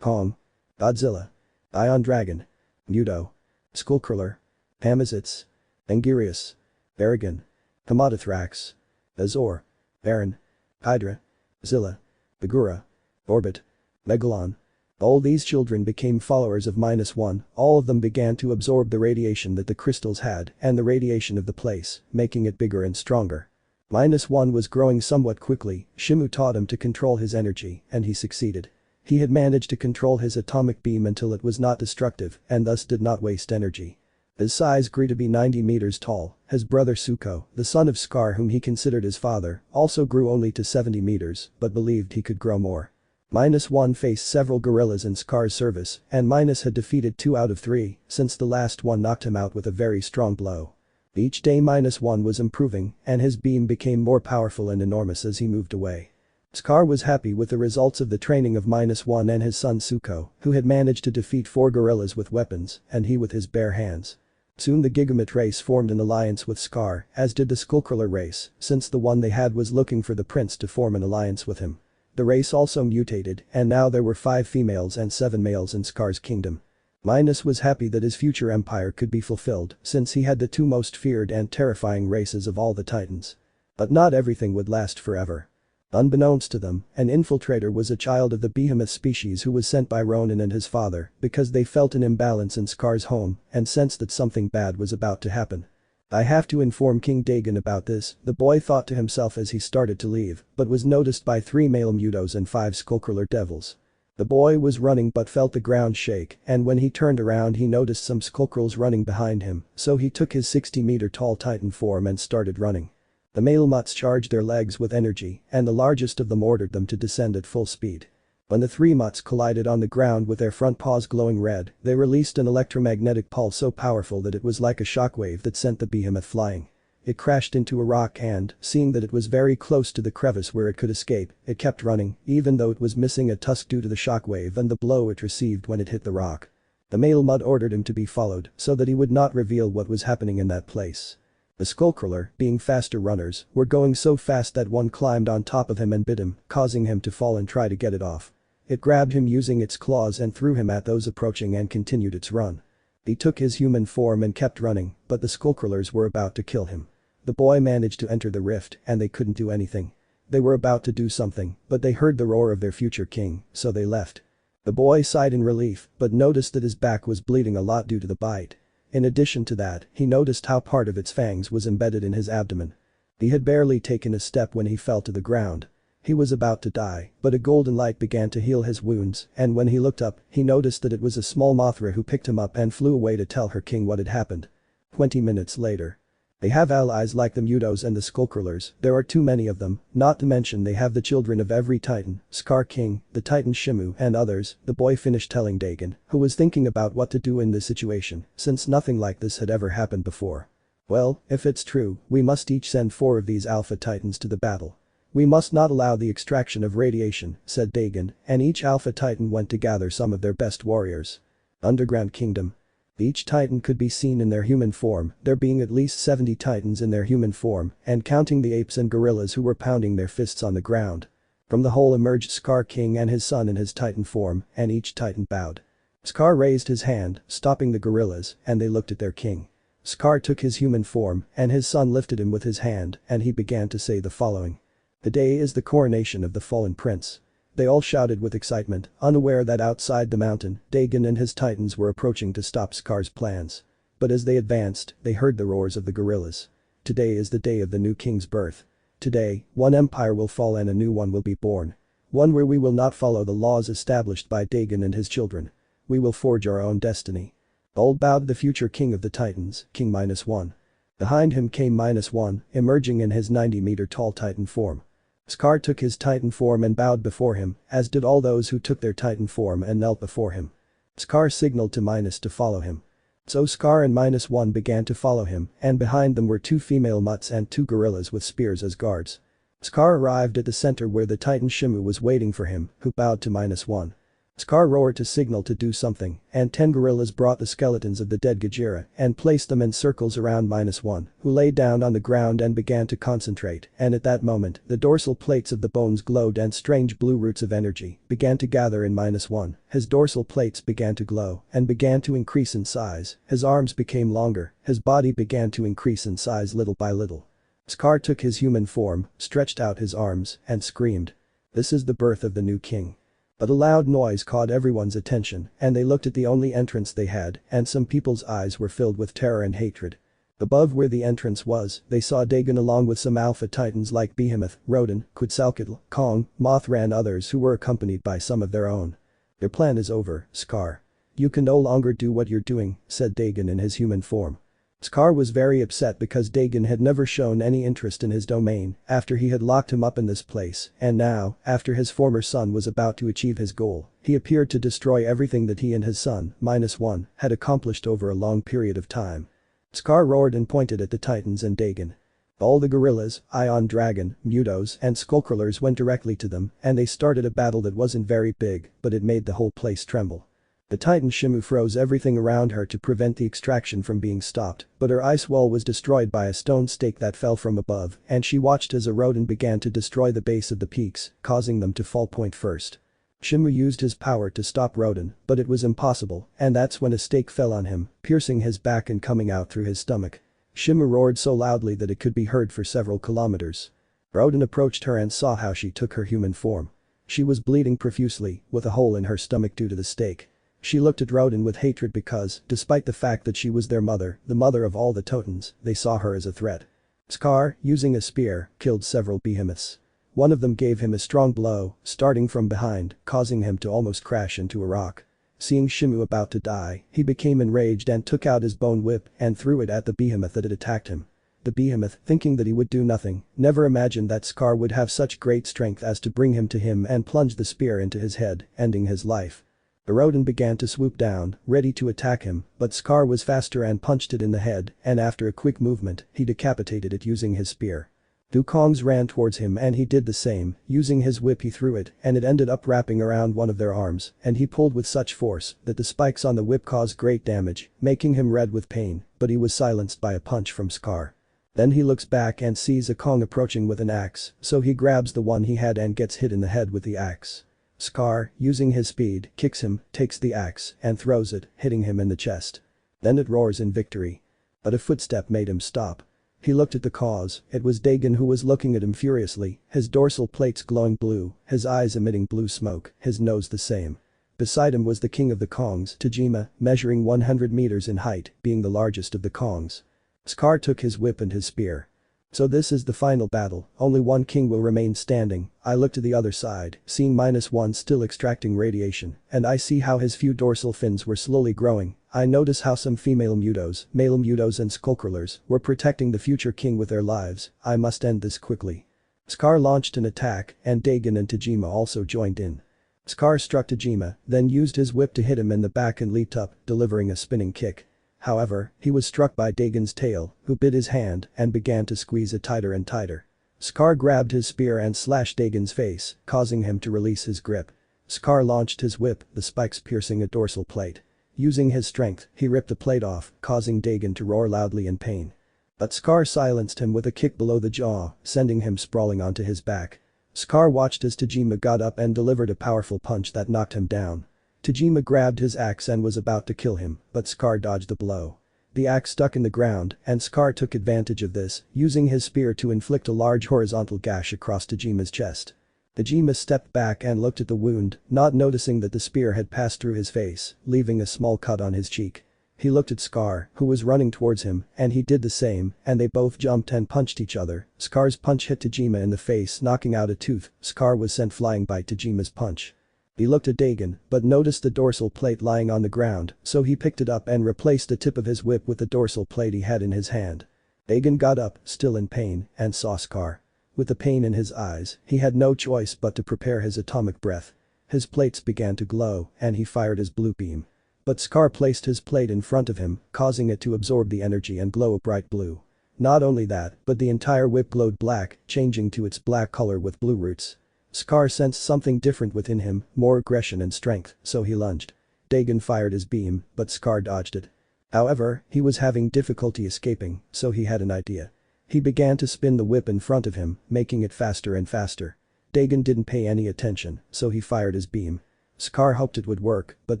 Kong, Godzilla, Ion Dragon, Hyoudou, Skullcrawler, Hamazitz, Angirius, Berrigan, Kamadathrax, Azor, Baron, Hydra, Zilla, Bagura, Orbit, Megalon. All these children became followers of -1, all of them began to absorb the radiation that the crystals had and the radiation of the place, making it bigger and stronger. -1 was growing somewhat quickly, Shimu taught him to control his energy, and he succeeded. He had managed to control his atomic beam until it was not destructive and thus did not waste energy. His size grew to be 90 meters tall. His brother Sukkot, the son of Scar whom he considered his father, also grew only to 70 meters, but believed he could grow more. -1 faced several gorillas in Scar's service, and Minus had defeated 2 out of 3, since the last one knocked him out with a very strong blow. Each day -1 was improving, and his beam became more powerful and enormous as he moved away. Scar was happy with the results of the training of -1 and his son Sukkot, who had managed to defeat 4 gorillas with weapons, and he with his bare hands. Soon the Gigamet race formed an alliance with Scar, as did the Skullcrawler race, since the one they had was looking for the prince to form an alliance with him. The race also mutated, and now there were 5 females and 7 males in Scar's kingdom. Minus was happy that his future empire could be fulfilled, since he had the 2 most feared and terrifying races of all the titans. But not everything would last forever. Unbeknownst to them, an infiltrator was a child of the behemoth species who was sent by Ronan and his father because they felt an imbalance in Scar's home and sensed that something bad was about to happen. I have to inform King Dagon about this, the boy thought to himself as he started to leave, but was noticed by 3 male Mudos and 5 Skullcrawler devils. The boy was running but felt the ground shake, and when he turned around he noticed some Skullcrawlers running behind him, so he took his 60-meter-tall Titan form and started running. The male mutts charged their legs with energy, and the largest of them ordered them to descend at full speed. When the 3 mutts collided on the ground with their front paws glowing red, they released an electromagnetic pulse so powerful that it was like a shockwave that sent the behemoth flying. It crashed into a rock and, seeing that it was very close to the crevice where it could escape, it kept running, even though it was missing a tusk due to the shockwave and the blow it received when it hit the rock. The male mud ordered him to be followed so that he would not reveal what was happening in that place. The Skullcrawler, being faster runners, were going so fast that one climbed on top of him and bit him, causing him to fall and try to get it off. It grabbed him using its claws and threw him at those approaching and continued its run. He took his human form and kept running, but the Skullcrawlers were about to kill him. The boy managed to enter the rift and they couldn't do anything. They were about to do something, but they heard the roar of their future king, so they left. The boy sighed in relief, but noticed that his back was bleeding a lot due to the bite. In addition to that, he noticed how part of its fangs was embedded in his abdomen. He had barely taken a step when he fell to the ground. He was about to die, but a golden light began to heal his wounds, and when he looked up, he noticed that it was a small Mothra who picked him up and flew away to tell her king what had happened. 20 minutes later. They have allies like the Mudos and the Skullcrawlers, there are too many of them, not to mention they have the children of every Titan, Scar King, the Titan Shimu and others, the boy finished telling Dagon, who was thinking about what to do in this situation, since nothing like this had ever happened before. Well, if it's true, we must each send 4 of these Alpha Titans to the battle. We must not allow the extraction of radiation, said Dagon, and each Alpha Titan went to gather some of their best warriors. Underground Kingdom. Each Titan could be seen in their human form, there being at least 70 Titans in their human form, and counting the apes and gorillas who were pounding their fists on the ground. From the hole emerged Scar King and his son in his Titan form, and each Titan bowed. Scar raised his hand, stopping the gorillas, and they looked at their king. Scar took his human form, and his son lifted him with his hand, and he began to say the following. Today is the coronation of the fallen prince. They all shouted with excitement, unaware that outside the mountain, Dagon and his titans were approaching to stop Scar's plans. But as they advanced, they heard the roars of the gorillas. Today is the day of the new king's birth. Today, one empire will fall and a new one will be born. One where we will not follow the laws established by Dagon and his children. We will forge our own destiny. All bowed the future king of the titans, King -1. Behind him came -1, emerging in his 90-meter-tall titan form. Scar took his Titan form and bowed before him, as did all those who took their Titan form and knelt before him. Scar signaled to Minus to follow him. So Scar and -1 began to follow him, and behind them were 2 female mutts and 2 gorillas with spears as guards. Scar arrived at the center where the Titan Shimu was waiting for him, who bowed to -1. Scar roared to signal to do something, and 10 gorillas brought the skeletons of the dead Gojira and placed them in circles around -1, who lay down on the ground and began to concentrate, and at that moment, the dorsal plates of the bones glowed and strange blue roots of energy began to gather in -1. His dorsal plates began to glow and began to increase in size, his arms became longer, his body began to increase in size little by little. Scar took his human form, stretched out his arms, and screamed. This is the birth of the new king. But a loud noise caught everyone's attention, and they looked at the only entrance they had, and some people's eyes were filled with terror and hatred. Above where the entrance was, they saw Dagon along with some alpha titans like Behemoth, Rodan, Quetzalcoatl, Kong, Mothra and others who were accompanied by some of their own. Their plan is over, Scar. You can no longer do what you're doing, said Dagon in his human form. Scar was very upset because Dagon had never shown any interest in his domain after he had locked him up in this place, and now, after his former son was about to achieve his goal, he appeared to destroy everything that he and his son, -1, had accomplished over a long period of time. Scar roared and pointed at the Titans and Dagon. All the gorillas, Ion Dragon, Mutos and Skullcrawlers went directly to them, and they started a battle that wasn't very big, but it made the whole place tremble. The Titan Shimu froze everything around her to prevent the extraction from being stopped, but her ice wall was destroyed by a stone stake that fell from above, and she watched as a rodent began to destroy the base of the peaks, causing them to fall point first. Shimu used his power to stop Rodan, but it was impossible, and that's when a stake fell on him, piercing his back and coming out through his stomach. Shimu roared so loudly that it could be heard for several kilometers. Rodan approached her and saw how she took her human form. She was bleeding profusely, with a hole in her stomach due to the stake. She looked at Rodan with hatred because, despite the fact that she was their mother, the mother of all the Totans, they saw her as a threat. Scar, using a spear, killed several behemoths. One of them gave him a strong blow, starting from behind, causing him to almost crash into a rock. Seeing Shimu about to die, he became enraged and took out his bone whip and threw it at the behemoth that had attacked him. The behemoth, thinking that he would do nothing, never imagined that Scar would have such great strength as to bring him to him and plunge the spear into his head, ending his life. The rodent began to swoop down, ready to attack him, but Scar was faster and punched it in the head, and after a quick movement, he decapitated it using his spear. Dukongs ran towards him and he did the same, using his whip he threw it and it ended up wrapping around one of their arms, and he pulled with such force that the spikes on the whip caused great damage, making him red with pain, but he was silenced by a punch from Scar. Then he looks back and sees a Kong approaching with an axe, so he grabs the one he had and gets hit in the head with the axe. Scar, using his speed, kicks him, takes the axe, and throws it, hitting him in the chest. Then it roars in victory. But a footstep made him stop. He looked at the cause, it was Dagon who was looking at him furiously, his dorsal plates glowing blue, his eyes emitting blue smoke, his nose the same. Beside him was the king of the Kongs, Tajima, measuring 100 meters in height, being the largest of the Kongs. Scar took his whip and his spear. So this is the final battle, only one king will remain standing. I look to the other side, seeing -1 still extracting radiation, and I see how his few dorsal fins were slowly growing. I notice how some female Mutos, male Mutos and Skullcrawlers were protecting the future king with their lives. I must end this quickly. Scar launched an attack, and Dagon and Tajima also joined in. Scar struck Tajima, then used his whip to hit him in the back and leaped up, delivering a spinning kick. However, he was struck by Dagon's tail, who bit his hand and began to squeeze it tighter and tighter. Scar grabbed his spear and slashed Dagon's face, causing him to release his grip. Scar launched his whip, the spikes piercing a dorsal plate. Using his strength, he ripped the plate off, causing Dagon to roar loudly in pain. But Scar silenced him with a kick below the jaw, sending him sprawling onto his back. Scar watched as Tajima got up and delivered a powerful punch that knocked him down. Tajima grabbed his axe and was about to kill him, but Scar dodged the blow. The axe stuck in the ground, and Scar took advantage of this, using his spear to inflict a large horizontal gash across Tajima's chest. Tajima stepped back and looked at the wound, not noticing that the spear had passed through his face, leaving a small cut on his cheek. He looked at Scar, who was running towards him, and he did the same, and they both jumped and punched each other. Scar's punch hit Tajima in the face, knocking out a tooth. Scar was sent flying by Tajima's punch. He looked at Dagon, but noticed the dorsal plate lying on the ground, so he picked it up and replaced the tip of his whip with the dorsal plate he had in his hand. Dagon got up, still in pain, and saw Scar. With the pain in his eyes, he had no choice but to prepare his atomic breath. His plates began to glow, and he fired his blue beam. But Scar placed his plate in front of him, causing it to absorb the energy and glow a bright blue. Not only that, but the entire whip glowed black, changing to its black color with blue roots. Scar sensed something different within him, more aggression and strength, so he lunged. Dagon fired his beam, but Scar dodged it. However, he was having difficulty escaping, so he had an idea. He began to spin the whip in front of him, making it faster and faster. Dagon didn't pay any attention, so he fired his beam. Scar hoped it would work, but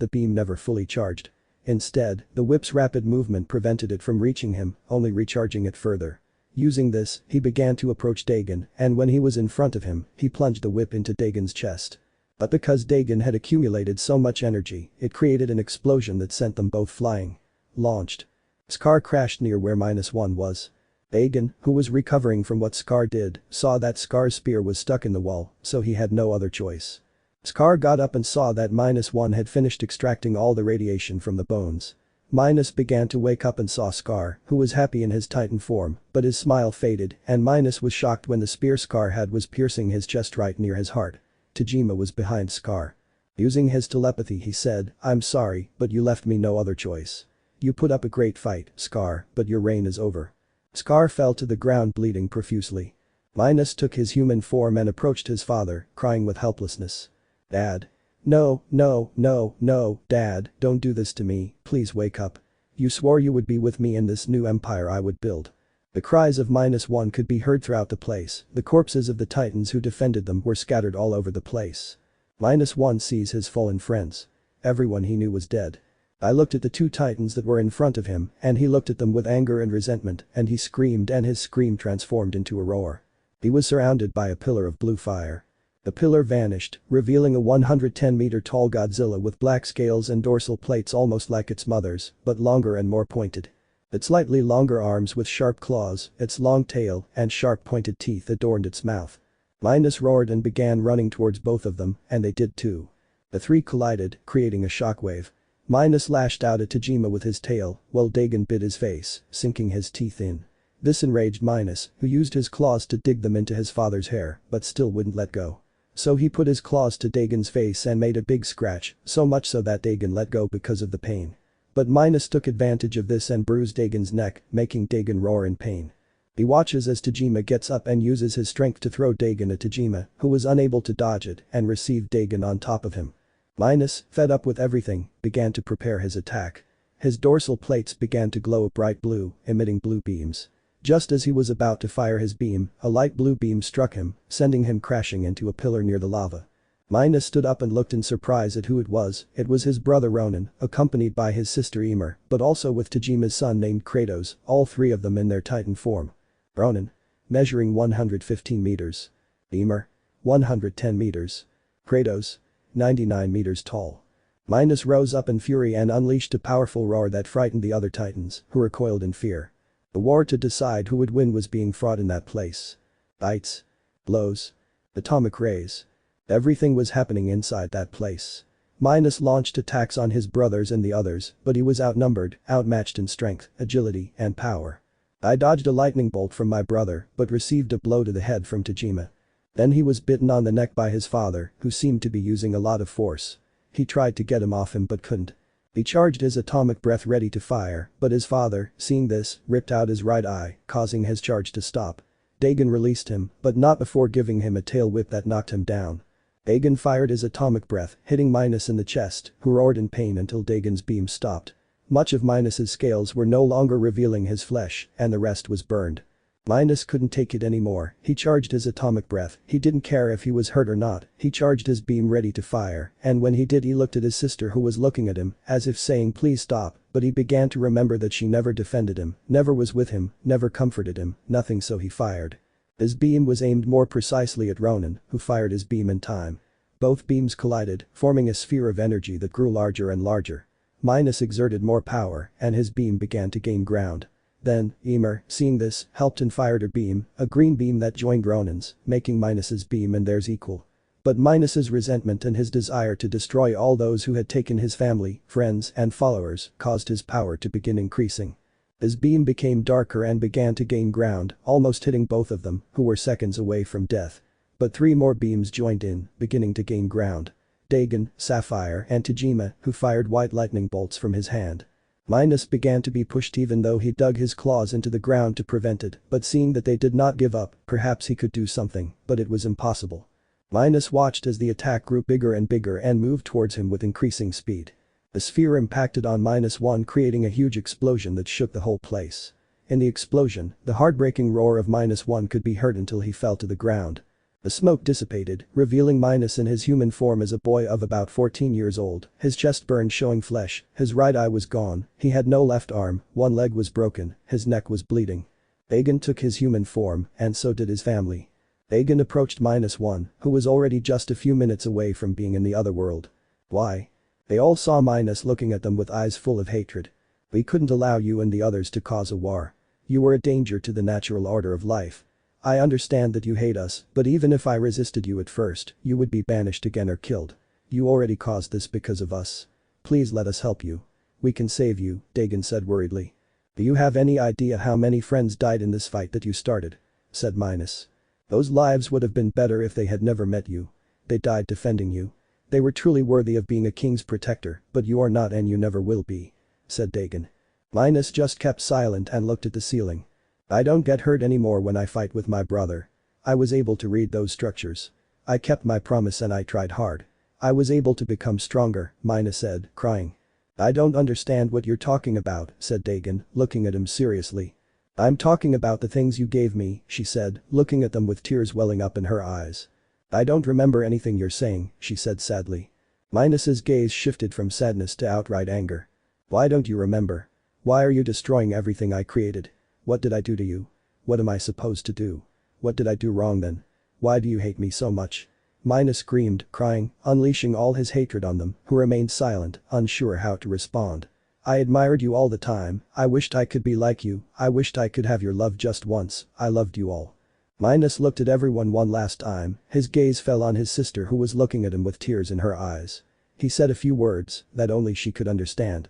the beam never fully charged. Instead, the whip's rapid movement prevented it from reaching him, only recharging it further. Using this, he began to approach Dagon, and when he was in front of him, he plunged the whip into Dagon's chest. But because Dagon had accumulated so much energy, it created an explosion that sent them both flying. Launched. Scar crashed near where -1 was. Dagon, who was recovering from what Scar did, saw that Scar's spear was stuck in the wall, so he had no other choice. Scar got up and saw that -1 had finished extracting all the radiation from the bones. Minus began to wake up and saw Scar, who was happy in his Titan form, but his smile faded, and Minus was shocked when the spear Scar had was piercing his chest right near his heart. Tajima was behind Scar. Using his telepathy he said, "I'm sorry, but you left me no other choice. You put up a great fight, Scar, but your reign is over." Scar fell to the ground bleeding profusely. Minus took his human form and approached his father, crying with helplessness. "Dad. No, no, no, no, Dad, don't do this to me, please wake up. You swore you would be with me in this new empire I would build." The cries of -1 could be heard throughout the place, the corpses of the titans who defended them were scattered all over the place. -1 sees his fallen friends. Everyone he knew was dead. I looked at the two titans that were in front of him, and he looked at them with anger and resentment, and he screamed and his scream transformed into a roar. He was surrounded by a pillar of blue fire. The pillar vanished, revealing a 110-meter-tall Godzilla with black scales and dorsal plates almost like its mother's, but longer and more pointed. Its slightly longer arms with sharp claws, its long tail, and sharp pointed teeth adorned its mouth. Minus roared and began running towards both of them, and they did too. The three collided, creating a shockwave. Minus lashed out at Tajima with his tail, while Dagon bit his face, sinking his teeth in. This enraged Minus, who used his claws to dig them into his father's hair, but still wouldn't let go. So he put his claws to Dagon's face and made a big scratch, so much so that Dagon let go because of the pain. But Minus took advantage of this and bruised Dagon's neck, making Dagon roar in pain. He watches as Tajima gets up and uses his strength to throw Dagon at Tajima, who was unable to dodge it and received Dagon on top of him. Minus, fed up with everything, began to prepare his attack. His dorsal plates began to glow a bright blue, emitting blue beams. Just as he was about to fire his beam, a light blue beam struck him, sending him crashing into a pillar near the lava. Minus stood up and looked in surprise at who it was his brother Ronan, accompanied by his sister Emer, but also with Tajima's son named Kratos, all three of them in their Titan form. Ronan. Measuring 115 meters. Emer. 110 meters. Kratos. 99 meters tall. Minus rose up in fury and unleashed a powerful roar that frightened the other Titans, who recoiled in fear. The war to decide who would win was being fought in that place. Bites. Blows. Atomic rays. Everything was happening inside that place. Minus launched attacks on his brothers and the others, but he was outnumbered, outmatched in strength, agility, and power. I dodged a lightning bolt from my brother, but received a blow to the head from Tajima. Then he was bitten on the neck by his father, who seemed to be using a lot of force. He tried to get him off him but couldn't. He charged his atomic breath ready to fire, but his father, seeing this, ripped out his right eye, causing his charge to stop. Dagon released him, but not before giving him a tail whip that knocked him down. Dagon fired his atomic breath, hitting Minus in the chest, who roared in pain until Dagon's beam stopped. Much of Minus's scales were no longer revealing his flesh, and the rest was burned. Minus couldn't take it anymore, he charged his atomic breath, he didn't care if he was hurt or not, he charged his beam ready to fire, and when he did he looked at his sister who was looking at him, as if saying please stop, but he began to remember that she never defended him, never was with him, never comforted him, nothing, so he fired. His beam was aimed more precisely at Ronan, who fired his beam in time. Both beams collided, forming a sphere of energy that grew larger and larger. Minus exerted more power, and his beam began to gain ground. Then, Emer, seeing this, helped and fired her beam, a green beam that joined Ronan's, making Minus's beam and theirs equal. But Minus's resentment and his desire to destroy all those who had taken his family, friends, and followers caused his power to begin increasing. His beam became darker and began to gain ground, almost hitting both of them, who were seconds away from death. But three more beams joined in, beginning to gain ground. Dagon, Sapphire and Tajima, who fired white lightning bolts from his hand. Minus began to be pushed even though he dug his claws into the ground to prevent it, but seeing that they did not give up, perhaps he could do something, but it was impossible. Minus watched as the attack grew bigger and moved towards him with increasing speed. The sphere impacted on -1, creating a huge explosion that shook the whole place. In the explosion, the heartbreaking roar of -1 could be heard until he fell to the ground. The smoke dissipated, revealing Minus in his human form as a boy of about 14 years old, his chest burned showing flesh, his right eye was gone, he had no left arm, one leg was broken, his neck was bleeding. Aegon took his human form, and so did his family. Aegon approached -1, who was already just a few minutes away from being in the other world. Why? They all saw Minus looking at them with eyes full of hatred. We couldn't allow you and the others to cause a war. You were a danger to the natural order of life. I understand that you hate us, but even if I resisted you at first, you would be banished again or killed. You already caused this because of us. Please let us help you. We can save you, Dagon said worriedly. Do you have any idea how many friends died in this fight that you started? Said Minus. Those lives would have been better if they had never met you. They died defending you. They were truly worthy of being a king's protector, but you are not and you never will be. Said Dagon. Minus just kept silent and looked at the ceiling. I don't get hurt anymore when I fight with my brother. I was able to read those structures. I kept my promise and I tried hard. I was able to become stronger, Minus said, crying. I don't understand what you're talking about, said Dagon, looking at him seriously. I'm talking about the things you gave me, she said, looking at them with tears welling up in her eyes. I don't remember anything you're saying, she said sadly. Minus's gaze shifted from sadness to outright anger. Why don't you remember? Why are you destroying everything I created? What did I do to you? What am I supposed to do? What did I do wrong then? Why do you hate me so much? Minus screamed, crying, unleashing all his hatred on them, who remained silent, unsure how to respond. I admired you all the time, I wished I could be like you, I wished I could have your love just once, I loved you all. Minus looked at everyone one last time, his gaze fell on his sister who was looking at him with tears in her eyes. He said a few words that only she could understand.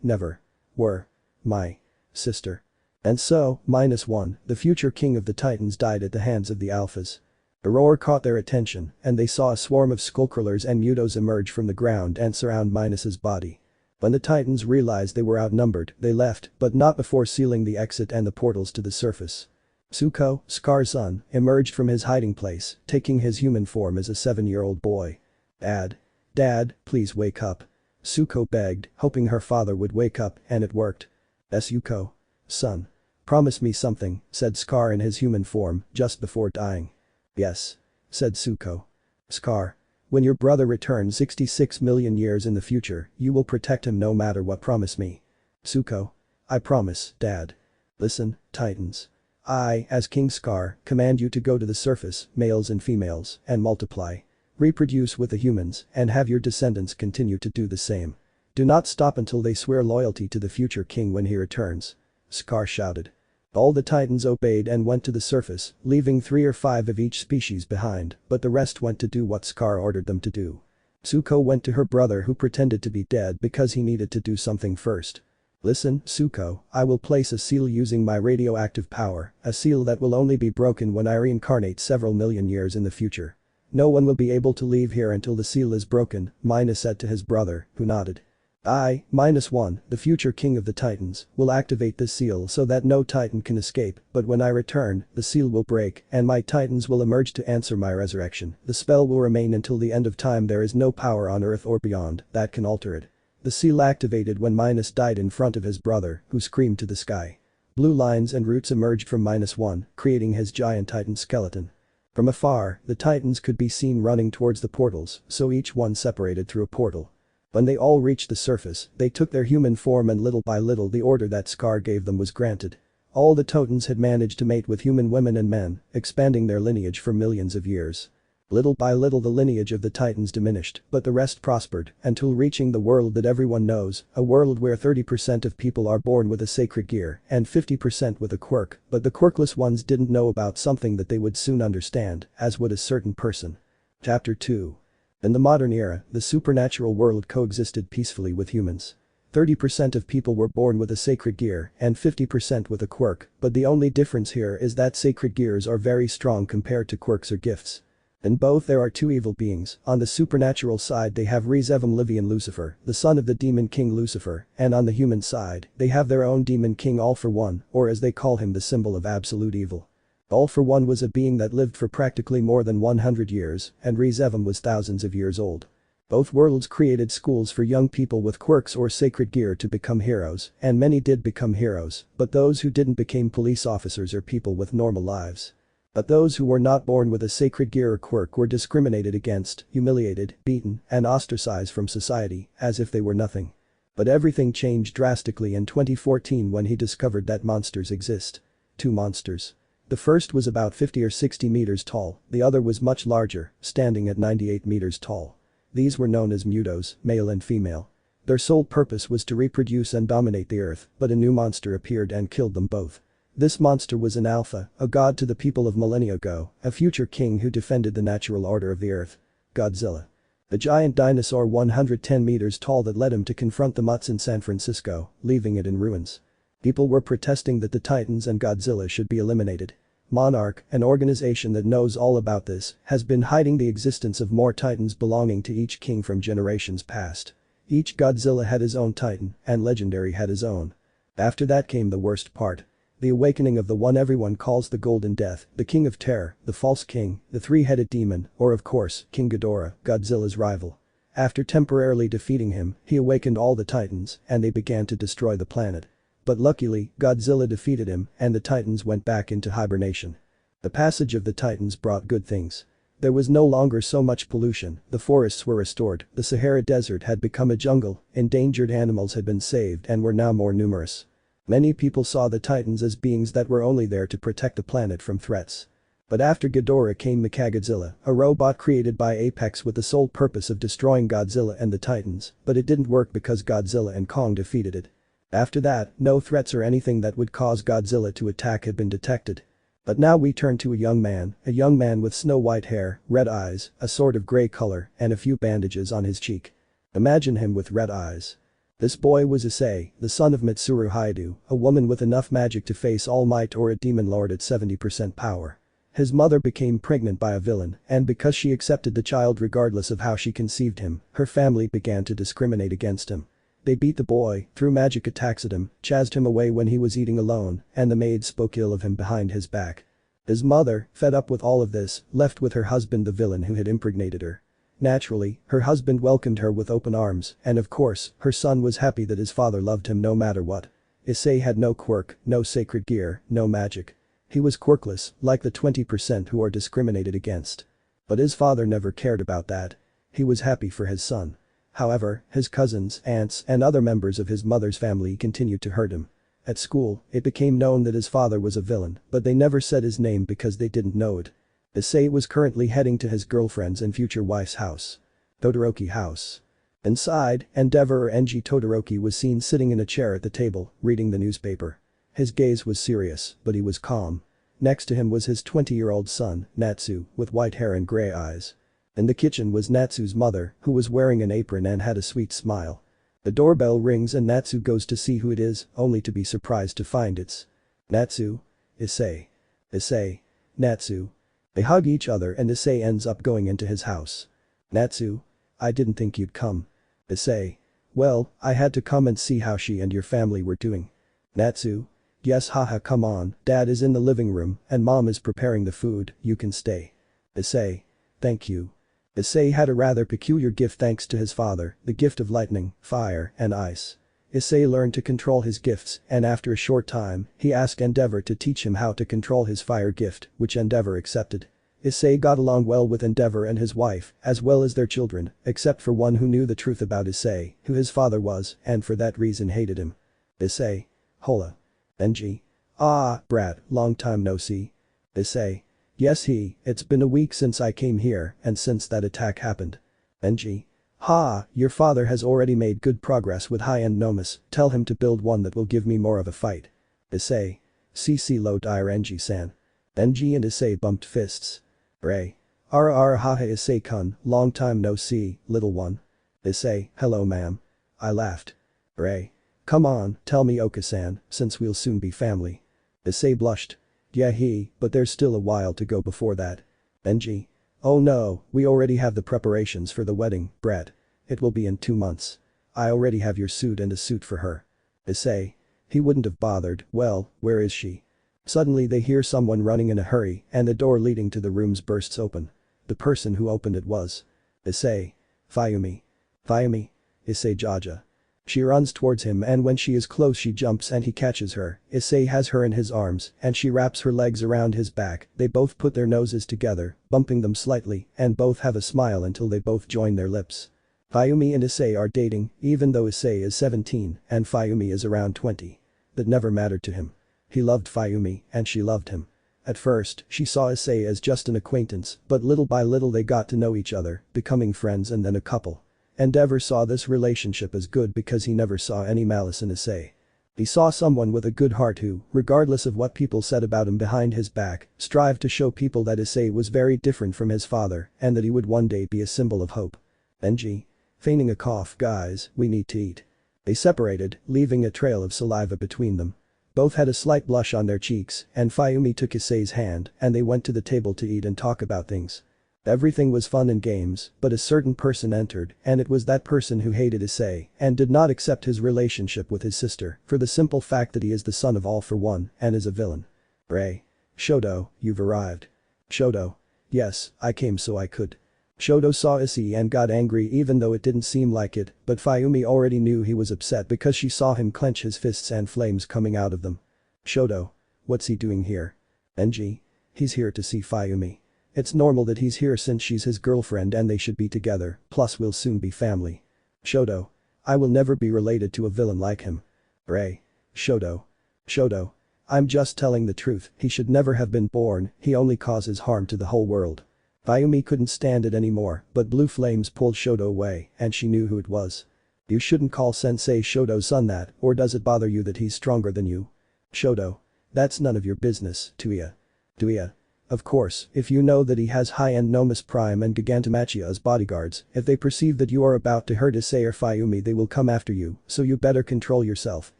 Never. Were. My. Sister. And so, -1, the future king of the Titans died at the hands of the Alphas. A roar caught their attention, and they saw a swarm of skullcrawlers and Hyoudous emerge from the ground and surround Minus's body. When the Titans realized they were outnumbered, they left, but not before sealing the exit and the portals to the surface. Kuoh, Scar's son, emerged from his hiding place, taking his human form as a 7-year-old boy. Dad, please wake up. Kuoh begged, hoping her father would wake up, and it worked. Kuoh. Son. Promise me something, said Scar in his human form, just before dying. Yes. Said Kuoh. Scar. When your brother returns 66 million years in the future, you will protect him no matter what. Promise me. Kuoh. I promise, Dad. Listen, Titans. I, as King Scar, command you to go to the surface, males and females, and multiply. Reproduce with the humans, and have your descendants continue to do the same. Do not stop until they swear loyalty to the future king when he returns. Scar shouted. All the Titans obeyed and went to the surface, leaving 3 or 5 of each species behind, but the rest went to do what Scar ordered them to do. Kuoh went to her brother who pretended to be dead because he needed to do something first. Listen, Kuoh, I will place a seal using my radioactive power, a seal that will only be broken when I reincarnate several million years in the future. No one will be able to leave here until the seal is broken, Minus said to his brother, who nodded. I, -1, the future king of the Titans, will activate this seal so that no Titan can escape, but when I return, the seal will break and my Titans will emerge to answer my resurrection. The spell will remain until the end of time. There is no power on Earth or beyond that can alter it. The seal activated when Minus died in front of his brother, who screamed to the sky. Blue lines and roots emerged from -1, creating his giant Titan skeleton. From afar, the Titans could be seen running towards the portals, so each one separated through a portal. When they all reached the surface, they took their human form and little by little the order that Scar gave them was granted. All the Titans had managed to mate with human women and men, expanding their lineage for millions of years. Little by little the lineage of the Titans diminished, but the rest prospered, until reaching the world that everyone knows, a world where 30% of people are born with a sacred gear and 50% with a quirk, but the quirkless ones didn't know about something that they would soon understand, as would a certain person. Chapter 2. In the modern era, the supernatural world coexisted peacefully with humans. 30% of people were born with a sacred gear and 50% with a quirk, but the only difference here is that sacred gears are very strong compared to quirks or gifts. In both there are two evil beings, on the supernatural side they have Rias Lucifer, the son of the demon king Lucifer, and on the human side, they have their own demon king All for One, or as they call him the symbol of absolute evil. All for One was a being that lived for practically more than 100 years, and Rias was thousands of years old. Both worlds created schools for young people with quirks or sacred gear to become heroes, and many did become heroes, but those who didn't became police officers or people with normal lives. But those who were not born with a sacred gear or quirk were discriminated against, humiliated, beaten, and ostracized from society, as if they were nothing. But everything changed drastically in 2014 when he discovered that monsters exist. Two monsters. The first was about 50 or 60 meters tall, the other was much larger, standing at 98 meters tall. These were known as Hyoudous, male and female. Their sole purpose was to reproduce and dominate the earth, but a new monster appeared and killed them both. This monster was an alpha, a god to the people of millennia ago, a future king who defended the natural order of the earth. Godzilla. The giant dinosaur 110 meters tall that led him to confront the Mutts in San Francisco, leaving it in ruins. People were protesting that the Titans and Godzilla should be eliminated. Monarch, an organization that knows all about this, has been hiding the existence of more Titans belonging to each king from generations past. Each Godzilla had his own Titan, and Legendary had his own. After that came the worst part. The awakening of the one everyone calls the Golden Death, the King of Terror, the False King, the three-headed demon, or of course, King Ghidorah, Godzilla's rival. After temporarily defeating him, he awakened all the Titans, and they began to destroy the planet. But luckily, Godzilla defeated him, and the Titans went back into hibernation. The passage of the Titans brought good things. There was no longer so much pollution, the forests were restored, the Sahara Desert had become a jungle, endangered animals had been saved and were now more numerous. Many people saw the Titans as beings that were only there to protect the planet from threats. But after Ghidorah came Mechagodzilla, a robot created by Apex with the sole purpose of destroying Godzilla and the Titans, but it didn't work because Godzilla and Kong defeated it. After that, no threats or anything that would cause Godzilla to attack had been detected. But now we turn to a young man with snow-white hair, red eyes, a sort of grey color, and a few bandages on his cheek. Imagine him with red eyes. This boy was Issei, the son of Mitsuru Hyoudou, a woman with enough magic to face All Might or a demon lord at 70% power. His mother became pregnant by a villain, and because she accepted the child regardless of how she conceived him, her family began to discriminate against him. They beat the boy, threw magic attacks at him, chased him away when he was eating alone, and the maid spoke ill of him behind his back. His mother, fed up with all of this, left with her husband the villain who had impregnated her. Naturally, her husband welcomed her with open arms, and of course, her son was happy that his father loved him no matter what. Issei had no quirk, no sacred gear, no magic. He was quirkless, like the 20% who are discriminated against. But his father never cared about that. He was happy for his son. However, his cousins, aunts, and other members of his mother's family continued to hurt him. At school, it became known that his father was a villain, but they never said his name because they didn't know it. Issei was currently heading to his girlfriend's and future wife's house. Todoroki house. Inside, Endeavor or NG Todoroki was seen sitting in a chair at the table, reading the newspaper. His gaze was serious, but he was calm. Next to him was his 20-year-old son, Natsu, with white hair and gray eyes. In the kitchen was Natsu's mother, who was wearing an apron and had a sweet smile. The doorbell rings and Natsu goes to see who it is, only to be surprised to find it's Natsu. Issei. Issei. Natsu. They hug each other and Issei ends up going into his house. Natsu. I didn't think you'd come. Issei. Well, I had to come and see how she and your family were doing. Natsu. Yes, haha, come on, dad is in the living room and mom is preparing the food, you can stay. Issei. Thank you. Issei had a rather peculiar gift thanks to his father, the gift of lightning, fire, and ice. Issei learned to control his gifts and after a short time, he asked Endeavor to teach him how to control his fire gift, which Endeavor accepted. Issei got along well with Endeavor and his wife, as well as their children, except for one who knew the truth about Issei, who his father was, and for that reason hated him. Issei. Hola. NG. Ah, brat, long time no see. Issei. Yes it's been a week since I came here and since that attack happened. NG. Ha, your father has already made good progress with high-end Nomus, tell him to build one that will give me more of a fight. Issei. CC lo dire NG-san. NG and Issei bumped fists. Ray. Ara haha Issei-kun, long time no see, little one. Issei, hello ma'am. I laughed. Ray. Come on, tell me Oka-san, since we'll soon be family. Issei blushed. Yeah but there's still a while to go before that. NG. Oh no, we already have the preparations for the wedding, Brett. It will be in 2 months. I already have your suit and a suit for her. Issei. He wouldn't have bothered, well, where is she? Suddenly they hear someone running in a hurry and the door leading to the rooms bursts open. The person who opened it was Issei. Fayumi. Fayumi. Issei Jaja. She runs towards him and when she is close she jumps and he catches her. Issei has her in his arms and she wraps her legs around his back. They both put their noses together, bumping them slightly, and both have a smile until they both join their lips. Fayumi and Issei are dating, even though Issei is 17 and Fayumi is around 20. That never mattered to him. He loved Fayumi and she loved him. At first, she saw Issei as just an acquaintance, but little by little they got to know each other, becoming friends and then a couple. Endeavor saw this relationship as good because he never saw any malice in Issei. He saw someone with a good heart who, regardless of what people said about him behind his back, strived to show people that Issei was very different from his father and that he would one day be a symbol of hope. NG. Feigning a cough, guys, we need to eat. They separated, leaving a trail of saliva between them. Both had a slight blush on their cheeks and Fayumi took Issei's hand and they went to the table to eat and talk about things. Everything was fun and games, but a certain person entered and it was that person who hated Issei and did not accept his relationship with his sister for the simple fact that he is the son of All for One and is a villain. Ray. Hyoudou, you've arrived. Hyoudou. Yes, I came so I could. Hyoudou saw Issei and got angry even though it didn't seem like it, but Fayumi already knew he was upset because she saw him clench his fists and flames coming out of them. Hyoudou. What's he doing here? NG. He's here to see Fayumi. It's normal that he's here since she's his girlfriend and they should be together, plus we'll soon be family. Hyoudou. I will never be related to a villain like him. Ray. Hyoudou. Hyoudou. I'm just telling the truth, he should never have been born, he only causes harm to the whole world. Fayumi couldn't stand it anymore, but blue flames pulled Hyoudou away and she knew who it was. You shouldn't call Sensei Hyoudou's son that, or does it bother you that he's stronger than you? Hyoudou. That's none of your business, Tuya. Tuya. Of course, if you know that he has high-end Nomus Prime and Gigantomachia as bodyguards, if they perceive that you are about to hurt Issei or Fayumi they will come after you, so you better control yourself.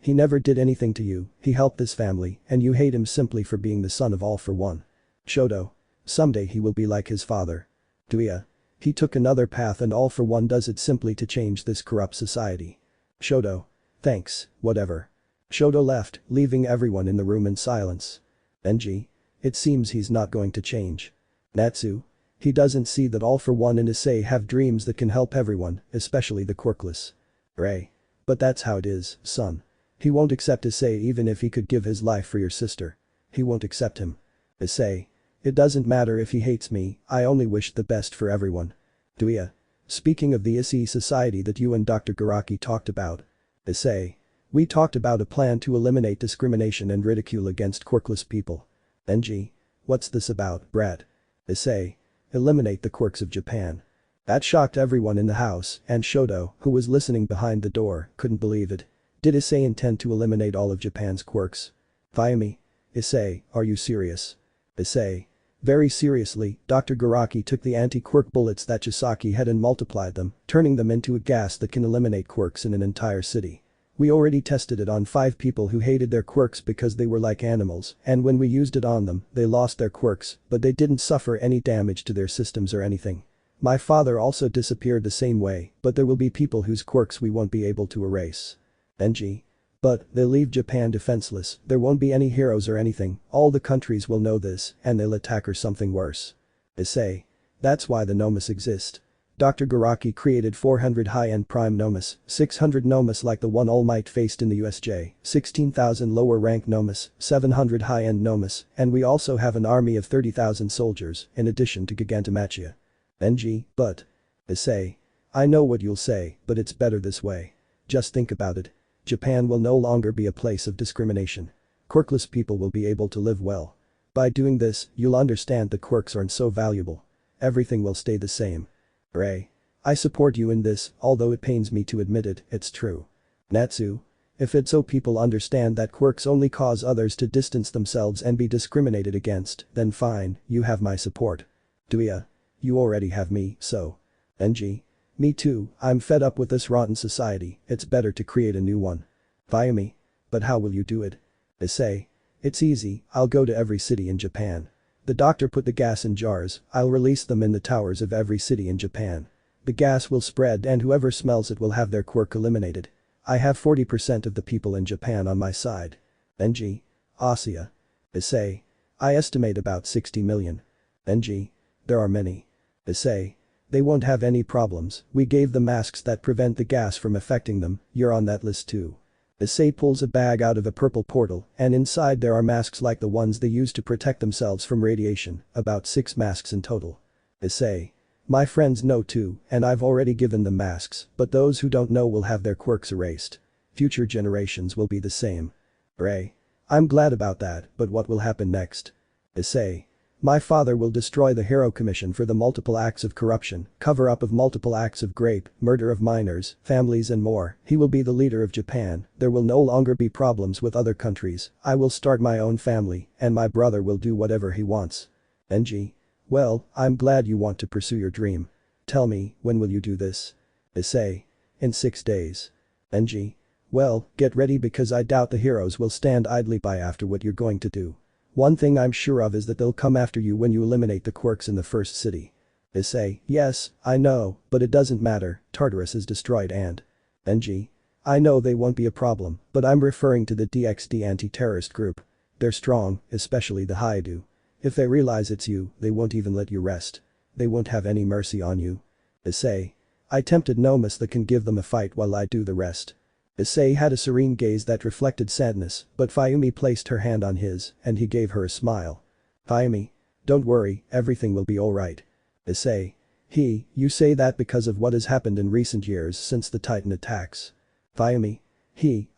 He never did anything to you, he helped this family, and you hate him simply for being the son of All for One. Hyoudou. Someday he will be like his father. Tuya. He took another path and All for One does it simply to change this corrupt society. Hyoudou. Thanks, whatever. Hyoudou left, leaving everyone in the room in silence. NG. It seems he's not going to change. Natsu. He doesn't see that All for One and Issei have dreams that can help everyone, especially the quirkless. Ray. But that's how it is, son. He won't accept Issei even if he could give his life for your sister. He won't accept him. Issei. It doesn't matter if he hates me, I only wish the best for everyone. Tuya. Speaking of the Issei society that you and Dr. Garaki talked about. Issei. We talked about a plan to eliminate discrimination and ridicule against quirkless people. NG. What's this about, Brad? Issei. Eliminate the quirks of Japan. That shocked everyone in the house and Hyoudou, who was listening behind the door, couldn't believe it. Did Issei intend to eliminate all of Japan's quirks? Fayumi. Issei, are you serious? Issei. Very seriously, Dr. Garaki took the anti-quirk bullets that Chisaki had and multiplied them, turning them into a gas that can eliminate quirks in an entire city. We already tested it on 5 people who hated their quirks because they were like animals, and when we used it on them, they lost their quirks, but they didn't suffer any damage to their systems or anything. My father also disappeared the same way, but there will be people whose quirks we won't be able to erase. NG. But, they'll leave Japan defenseless, there won't be any heroes or anything, all the countries will know this, and they'll attack or something worse. Issei. That's why the Nomus exist. Dr. Garaki created 400 high-end prime Nomus, 600 Nomus like the one All Might faced in the USJ, 16,000 lower-rank Nomus, 700 high-end Nomus, and we also have an army of 30,000 soldiers, in addition to Gigantomachia. NG, but. Issei. I know what you'll say, but it's better this way. Just think about it. Japan will no longer be a place of discrimination. Quirkless people will be able to live well. By doing this, you'll understand that quirks aren't so valuable. Everything will stay the same. Ray. I support you in this, although it pains me to admit it, it's true. Natsu. If it's so people understand that quirks only cause others to distance themselves and be discriminated against, then fine, you have my support. Tuya. You already have me, so. NG. Me too, I'm fed up with this rotten society, it's better to create a new one. Fayumi. But how will you do it? Issei. It's easy, I'll go to every city in Japan. The doctor put the gas in jars, I'll release them in the towers of every city in Japan. The gas will spread and whoever smells it will have their quirk eliminated. I have 40% of the people in Japan on my side. NG. Asia. Issei. I estimate about 60 million. NG. There are many. Issei. They won't have any problems, we gave them masks that prevent the gas from affecting them, you're on that list too. Issei pulls a bag out of a purple portal and inside there are masks like the ones they use to protect themselves from radiation, about 6 masks in total. Issei. My friends know too, and I've already given them masks, but those who don't know will have their quirks erased. Future generations will be the same. Ray. I'm glad about that, but what will happen next? Issei. My father will destroy the Hero Commission for the multiple acts of corruption, cover-up of multiple acts of rape, murder of minors, families and more. He will be the leader of Japan, there will no longer be problems with other countries, I will start my own family, and my brother will do whatever he wants. NG. Well, I'm glad you want to pursue your dream. Tell me, when will you do this? Issei. In 6 days. NG. Well, get ready because I doubt the heroes will stand idly by after what you're going to do. One thing I'm sure of is that they'll come after you when you eliminate the quirks in the first city. Issei. Yes, I know, but it doesn't matter, Tartarus is destroyed and. NG. I know they won't be a problem, but I'm referring to the DxD anti-terrorist group. They're strong, especially the Hyoudou. If they realize it's you, they won't even let you rest. They won't have any mercy on you. Issei. I tempted Nomus that can give them a fight while I do the rest. Issei had a serene gaze that reflected sadness, but Fayumi placed her hand on his, and he gave her a smile. Fayumi. Don't worry, everything will be alright. Issei. You say that because of what has happened in recent years since the Titan attacks. Fayumi.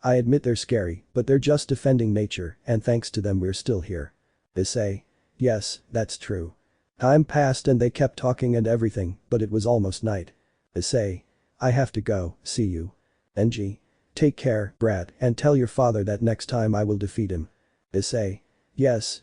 I admit they're scary, but they're just defending nature, and thanks to them we're still here. Issei. Yes, that's true. Time passed and they kept talking and everything, but it was almost night. Issei. I have to go, see you. NG. Take care, brat, and tell your father that next time I will defeat him. Issei. Yes,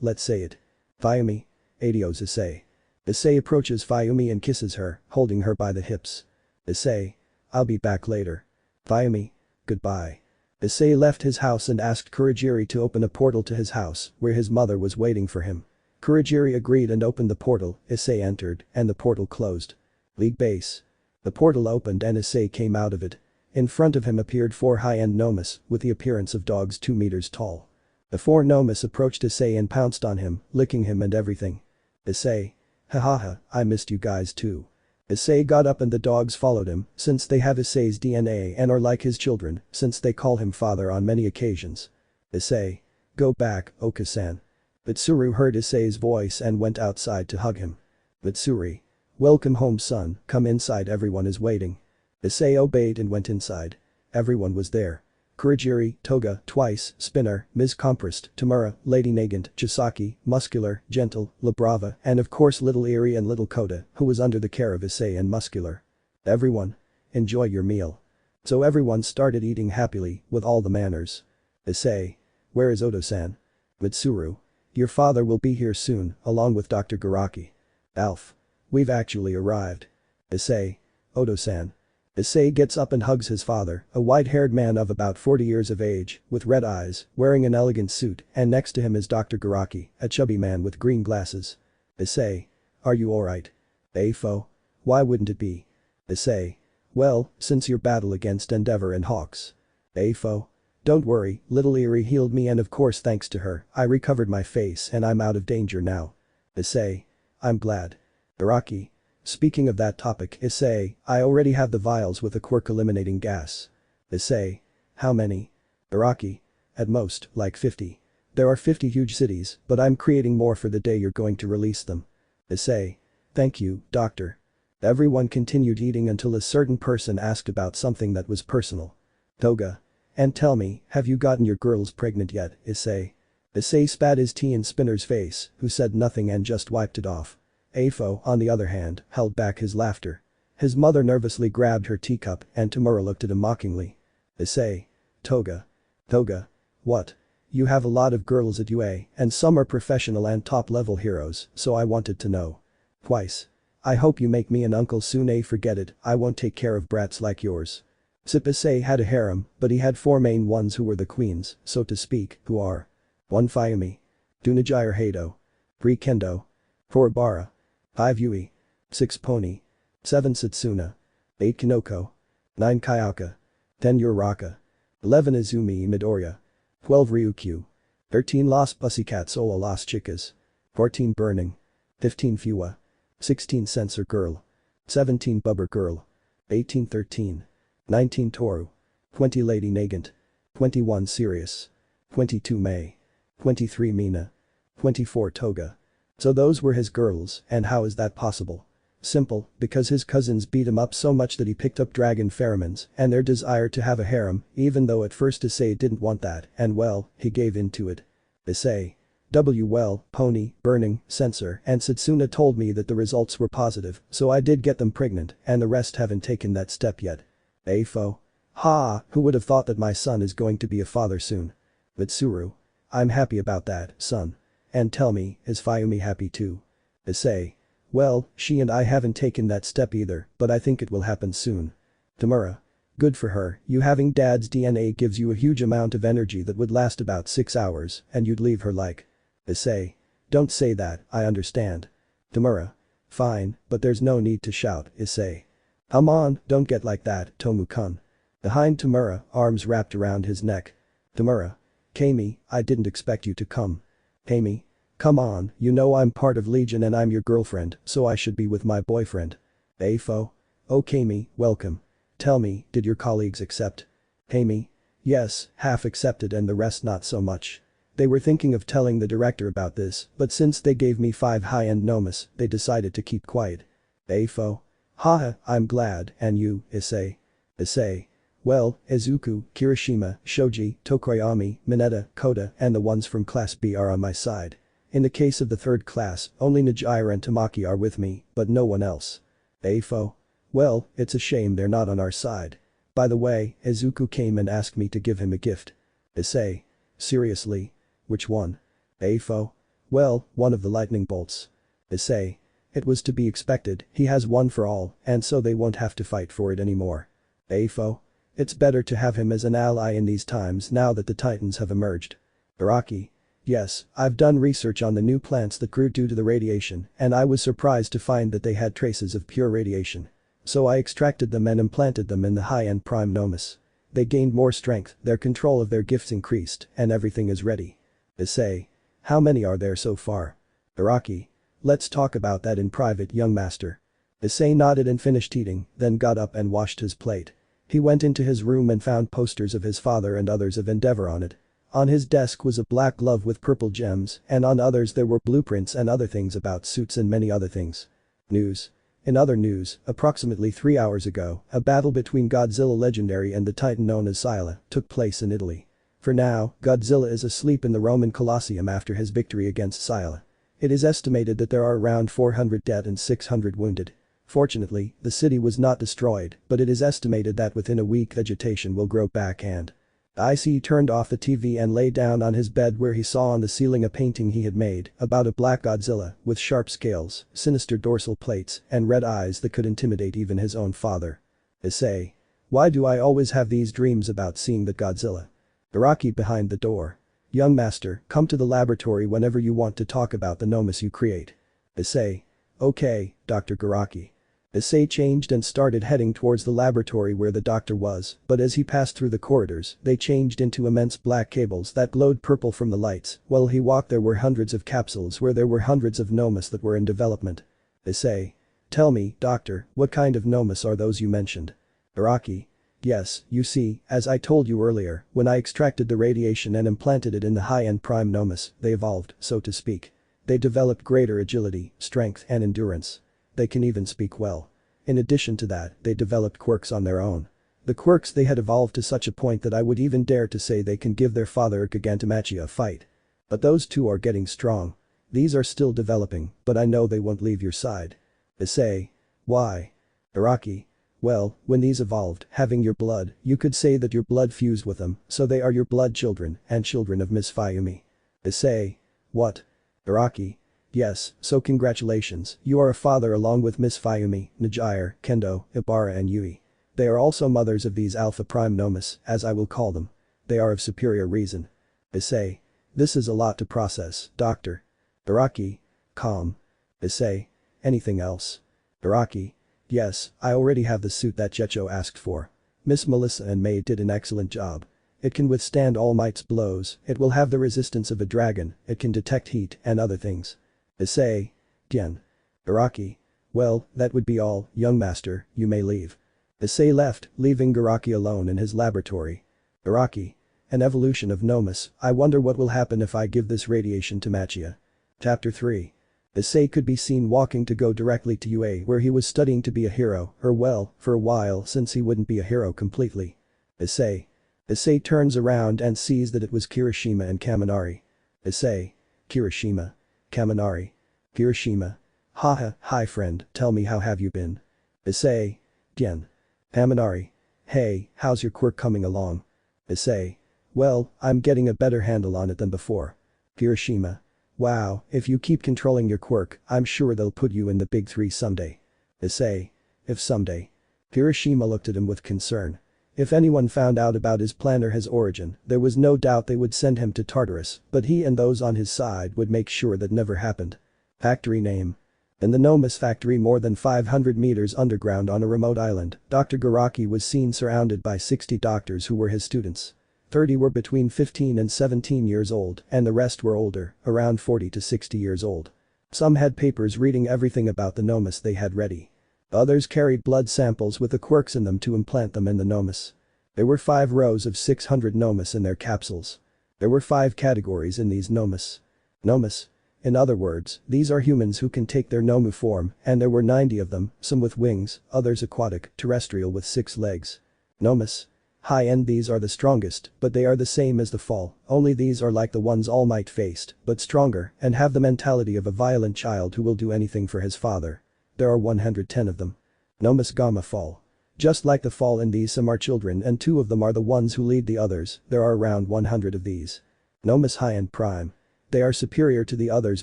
let's say it. Fayumi. Adios Issei. Issei approaches Fayumi and kisses her, holding her by the hips. Issei. I'll be back later. Fayumi. Goodbye. Issei left his house and asked Kurogiri to open a portal to his house, where his mother was waiting for him. Kurogiri agreed and opened the portal, Issei entered, and the portal closed. League base. The portal opened and Issei came out of it. In front of him appeared 4 high-end Nomus, with the appearance of dogs 2 meters tall. The 4 Nomus approached Issei and pounced on him, licking him and everything. Issei. Hahaha, I missed you guys too. Issei got up and the dogs followed him, since they have Issei's DNA and are like his children, since they call him father on many occasions. Issei. Go back, Oka-san. Mitsuru heard Issei's voice and went outside to hug him. Mitsuri. Welcome home son, come inside everyone is waiting. Issei obeyed and went inside. Everyone was there. Kurogiri, Toga, Twice, Spinner, Ms. Compressed, Tamura, Lady Nagant, Chisaki, Muscular, Gentle, Labrava, and of course Little Eerie and Little Koda, who was under the care of Issei and Muscular. Everyone. Enjoy your meal. So everyone started eating happily, with all the manners. Issei. Where is Odo-san? Mitsuru. Your father will be here soon, along with Dr. Garaki. Alf. We've actually arrived. Issei. Odo-san. Issei gets up and hugs his father, a white-haired man of about 40 years of age, with red eyes, wearing an elegant suit, and next to him is Dr. Garaki, a chubby man with green glasses. Issei. Are you alright? Afo. Why wouldn't it be? Issei. Well, since your battle against Endeavor and Hawks. Afo. Don't worry, Little Eerie healed me and of course thanks to her, I recovered my face and I'm out of danger now. Issei. I'm glad. Garaki. Speaking of that topic, Issei, I already have the vials with the quirk eliminating gas. Issei. How many? Garaki. At most, like 50. There are 50 huge cities, but I'm creating more for the day you're going to release them. Issei. Thank you, doctor. Everyone continued eating until a certain person asked about something that was personal. Toga. And tell me, have you gotten your girls pregnant yet, Issei? Issei spat his tea in Spinner's face, who said nothing and just wiped it off. Afo, on the other hand, held back his laughter. His mother nervously grabbed her teacup and Tamura looked at him mockingly. Issei. Toga. Toga. What? You have a lot of girls at UA, and some are professional and top-level heroes, so I wanted to know. Twice. I hope you make me an uncle soon. Forget it, I won't take care of brats like yours. Issei had a harem, but he had 4 main ones who were the queens, so to speak, who are 1 Fayumi. 2 Nijire Hado. 3 Kendo. 4 Bara. 5 Yui. 6 Pony. 7 Satsuna. 8 Kinoko. 9 Kayaka. 10 Uraraka. 11 Izumi Midoriya. 12 Ryukyu. 13 Las Pussycats Ola Las Chicas. 14 Burning. 15 Fua. 16 Censor Girl. 17 Bubber Girl. 18 13. 19 Toru. 20 Lady Nagant. 21 Sirius. 22 May. 23 Mina. 24 Toga. So those were his girls, and how is that possible? Simple, because his cousins beat him up so much that he picked up dragon pheromones and their desire to have a harem, even though at first Issei didn't want that, and well, he gave in to it. Issei. Well, Pony, Burning, Censor, and Satsuna told me that the results were positive, so I did get them pregnant, and the rest haven't taken that step yet. Afo. Ha, who would have thought that my son is going to be a father soon? Mitsuru. I'm happy about that, son. And tell me, is Fayumi happy too? Issei. Well, she and I haven't taken that step either, but I think it will happen soon. Tamura. Good for her, you having dad's DNA gives you a huge amount of energy that would last about 6 hours, and you'd leave her like. Issei. Don't say that, I understand. Tamura. Fine, but there's no need to shout, Issei. Come on, don't get like that, Tomu-kun. Behind Tamura, arms wrapped around his neck. Tamura. Kami, I didn't expect you to come. Kami. Come on, you know I'm part of Legion and I'm your girlfriend, so I should be with my boyfriend. Afo. Oh Kami, welcome. Tell me, did your colleagues accept? Kami. Yes, half accepted and the rest not so much. They were thinking of telling the director about this, but since they gave me 5 high-end nomas, they decided to keep quiet. Afo. Haha, I'm glad, and you, Issei? Issei. Well, Izuku, Kirishima, Shoji, Tokoyami, Mineta, Koda, and the ones from Class B are on my side. In the case of the third class, only Najira and Tamaki are with me, but no one else. Afo. Well, it's a shame they're not on our side. By the way, Izuku came and asked me to give him a gift. Issei. Seriously? Which one? Afo. Well, one of the lightning bolts. Issei. It was to be expected, he has one for all, and so they won't have to fight for it anymore. Afo. It's better to have him as an ally in these times now that the Titans have emerged. Araki. Yes, I've done research on the new plants that grew due to the radiation, and I was surprised to find that they had traces of pure radiation. So I extracted them and implanted them in the high-end prime nomas. They gained more strength, their control of their gifts increased, and everything is ready. Issei. How many are there so far? Araki. Let's talk about that in private, young master. Issei nodded and finished eating, then got up and washed his plate. He went into his room and found posters of his father and others of Endeavor on it. On his desk was a black glove with purple gems, and on others there were blueprints and other things about suits and many other things. News. In other news, approximately 3 hours ago, a battle between Godzilla Legendary and the Titan known as Scylla took place in Italy. For now, Godzilla is asleep in the Roman Colosseum after his victory against Scylla. It is estimated that there are around 400 dead and 600 wounded. Fortunately, the city was not destroyed, but it is estimated that within a week vegetation will grow back and Issei turned off the TV and lay down on his bed where he saw on the ceiling a painting he had made about a black Godzilla with sharp scales, sinister dorsal plates, and red eyes that could intimidate even his own father. Issei. Why do I always have these dreams about seeing that Godzilla? Araki behind the door. Young master, come to the laboratory whenever you want to talk about the nomas you create. Issei. Okay, Dr. Garaki. Issei changed and started heading towards the laboratory where the doctor was, but as he passed through the corridors, they changed into immense black cables that glowed purple from the lights. While he walked there were hundreds of capsules where there were hundreds of nomas that were in development. Issei. Tell me, doctor, what kind of nomas are those you mentioned? Araki. Yes, you see, as I told you earlier, when I extracted the radiation and implanted it in the high-end prime nomas, they evolved, so to speak. They developed greater agility, strength, and endurance. They can even speak well. In addition to that, they developed quirks on their own. The quirks they had evolved to such a point that I would even dare to say they can give their father Gigantomachia a fight. But those two are getting strong. These are still developing, but I know they won't leave your side. Issei. Why? Araki. Well, when these evolved, having your blood, you could say that your blood fused with them, so they are your blood children, and children of Miss Fayumi. Issei. What? Araki. Yes, so congratulations, you are a father along with Miss Fayumi, Najire, Kendo, Ibara and Yui. They are also mothers of these Alpha Prime Nomas, as I will call them. They are of superior reason. Issei. This is a lot to process, doctor. Araki. Calm. Issei. Anything else? Araki. Yes, I already have the suit that Jecho asked for. Miss Melissa and May did an excellent job. It can withstand All Might's blows, it will have the resistance of a dragon, it can detect heat and other things. Issei. Gen. Araki. Well, that would be all, young master, you may leave. Issei left, leaving Garaki alone in his laboratory. Araki. An evolution of Nomus, I wonder what will happen if I give this radiation to Machia. Chapter 3. Issei could be seen walking to go directly to UA where he was studying to be a hero, or well, for a while since he wouldn't be a hero completely. Issei. Issei turns around and sees that it was Kirishima and Kaminari. Issei. Kirishima. Kaminari. Kirishima. Haha, hi friend, tell me how have you been? Issei. Gen. Kaminari. Hey, how's your quirk coming along? Issei. Well, I'm getting a better handle on it than before. Kirishima. Wow, if you keep controlling your quirk, I'm sure they'll put you in the big three someday. Issei. If someday. Kirishima looked at him with concern. If anyone found out about his plan or his origin, there was no doubt they would send him to Tartarus, but he and those on his side would make sure that never happened. Factory name. In the Nomus factory more than 500 meters underground on a remote island, Dr. Garaki was seen surrounded by 60 doctors who were his students. 30 were between 15 and 17 years old, and the rest were older, around 40 to 60 years old. Some had papers reading everything about the Nomus they had ready. Others carried blood samples with the quirks in them to implant them in the Nomus. There were 5 rows of 600 Nomus in their capsules. There were 5 categories in these Nomus. Nomus. In other words, these are humans who can take their Nomu form, and there were 90 of them, some with wings, others aquatic, terrestrial with 6 legs. Nomus. High-end these are the strongest, but they are the same as the fall, only these are like the ones All Might faced, but stronger, and have the mentality of a violent child who will do anything for his father. There are 110 of them. Nomus Gamma Fall. Just like the fall in these some are children and 2 of them are the ones who lead the others, there are around 100 of these. Nomus High-end Prime. They are superior to the others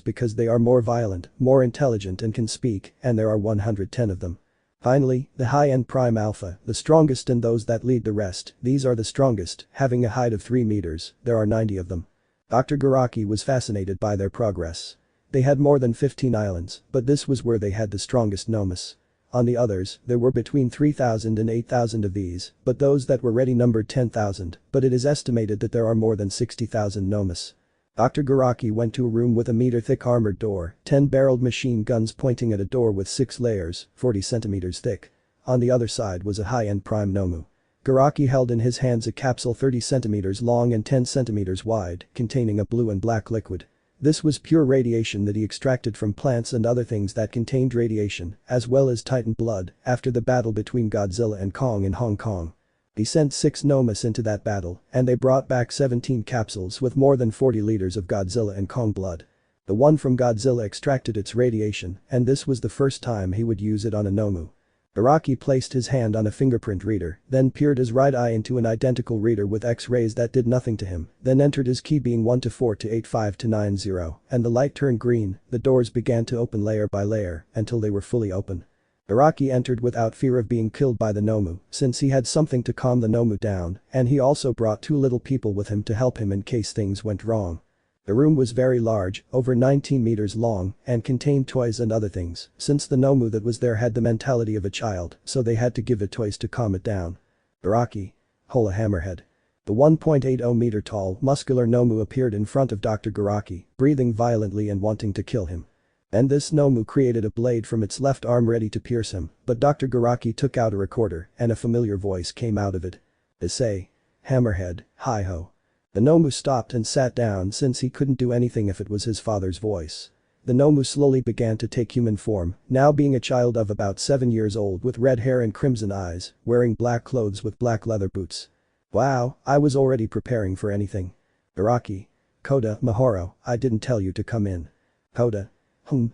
because they are more violent, more intelligent and can speak, and there are 110 of them. Finally, the high-end Prime Alpha, the strongest and those that lead the rest, these are the strongest, having a height of 3 meters, there are 90 of them. Dr. Garaki was fascinated by their progress. They had more than 15 islands, but this was where they had the strongest Nomus. On the others, there were between 3,000 and 8,000 of these, but those that were ready numbered 10,000, but it is estimated that there are more than 60,000 Nomus. Dr. Garaki went to a room with a meter-thick armored door, 10-barreled machine guns pointing at a door with 6 layers, 40 centimeters thick. On the other side was a high-end Prime Nomu. Garaki held in his hands a capsule 30 centimeters long and 10 centimeters wide, containing a blue and black liquid. This was pure radiation that he extracted from plants and other things that contained radiation, as well as Titan blood, after the battle between Godzilla and Kong in Hong Kong. He sent 6 Nomus into that battle, and they brought back 17 capsules with more than 40 liters of Godzilla and Kong blood. The one from Godzilla extracted its radiation, and this was the first time he would use it on a Nomu. Araki placed his hand on a fingerprint reader, then peered his right eye into an identical reader with X-rays that did nothing to him, then entered his key being 1 to 4 to 85 to 90, and the light turned green, the doors began to open layer by layer, until they were fully open. Araki entered without fear of being killed by the Nomu, since he had something to calm the Nomu down, and he also brought 2 little people with him to help him in case things went wrong. The room was very large, over 19 meters long, and contained toys and other things, since the Nomu that was there had the mentality of a child, so they had to give it toys to calm it down. Araki. Hola Hammerhead. The 1.80 meter tall, muscular Nomu appeared in front of Dr. Garaki, breathing violently and wanting to kill him. And this Nomu created a blade from its left arm ready to pierce him, but Dr. Garaki took out a recorder, and a familiar voice came out of it. Issei. Hammerhead, hi-ho. The Nomu stopped and sat down since he couldn't do anything if it was his father's voice. The Nomu slowly began to take human form, now being a child of about 7 years old with red hair and crimson eyes, wearing black clothes with black leather boots. Wow, I was already preparing for anything. Araki. Koda, Mahoro, I didn't tell you to come in. Koda.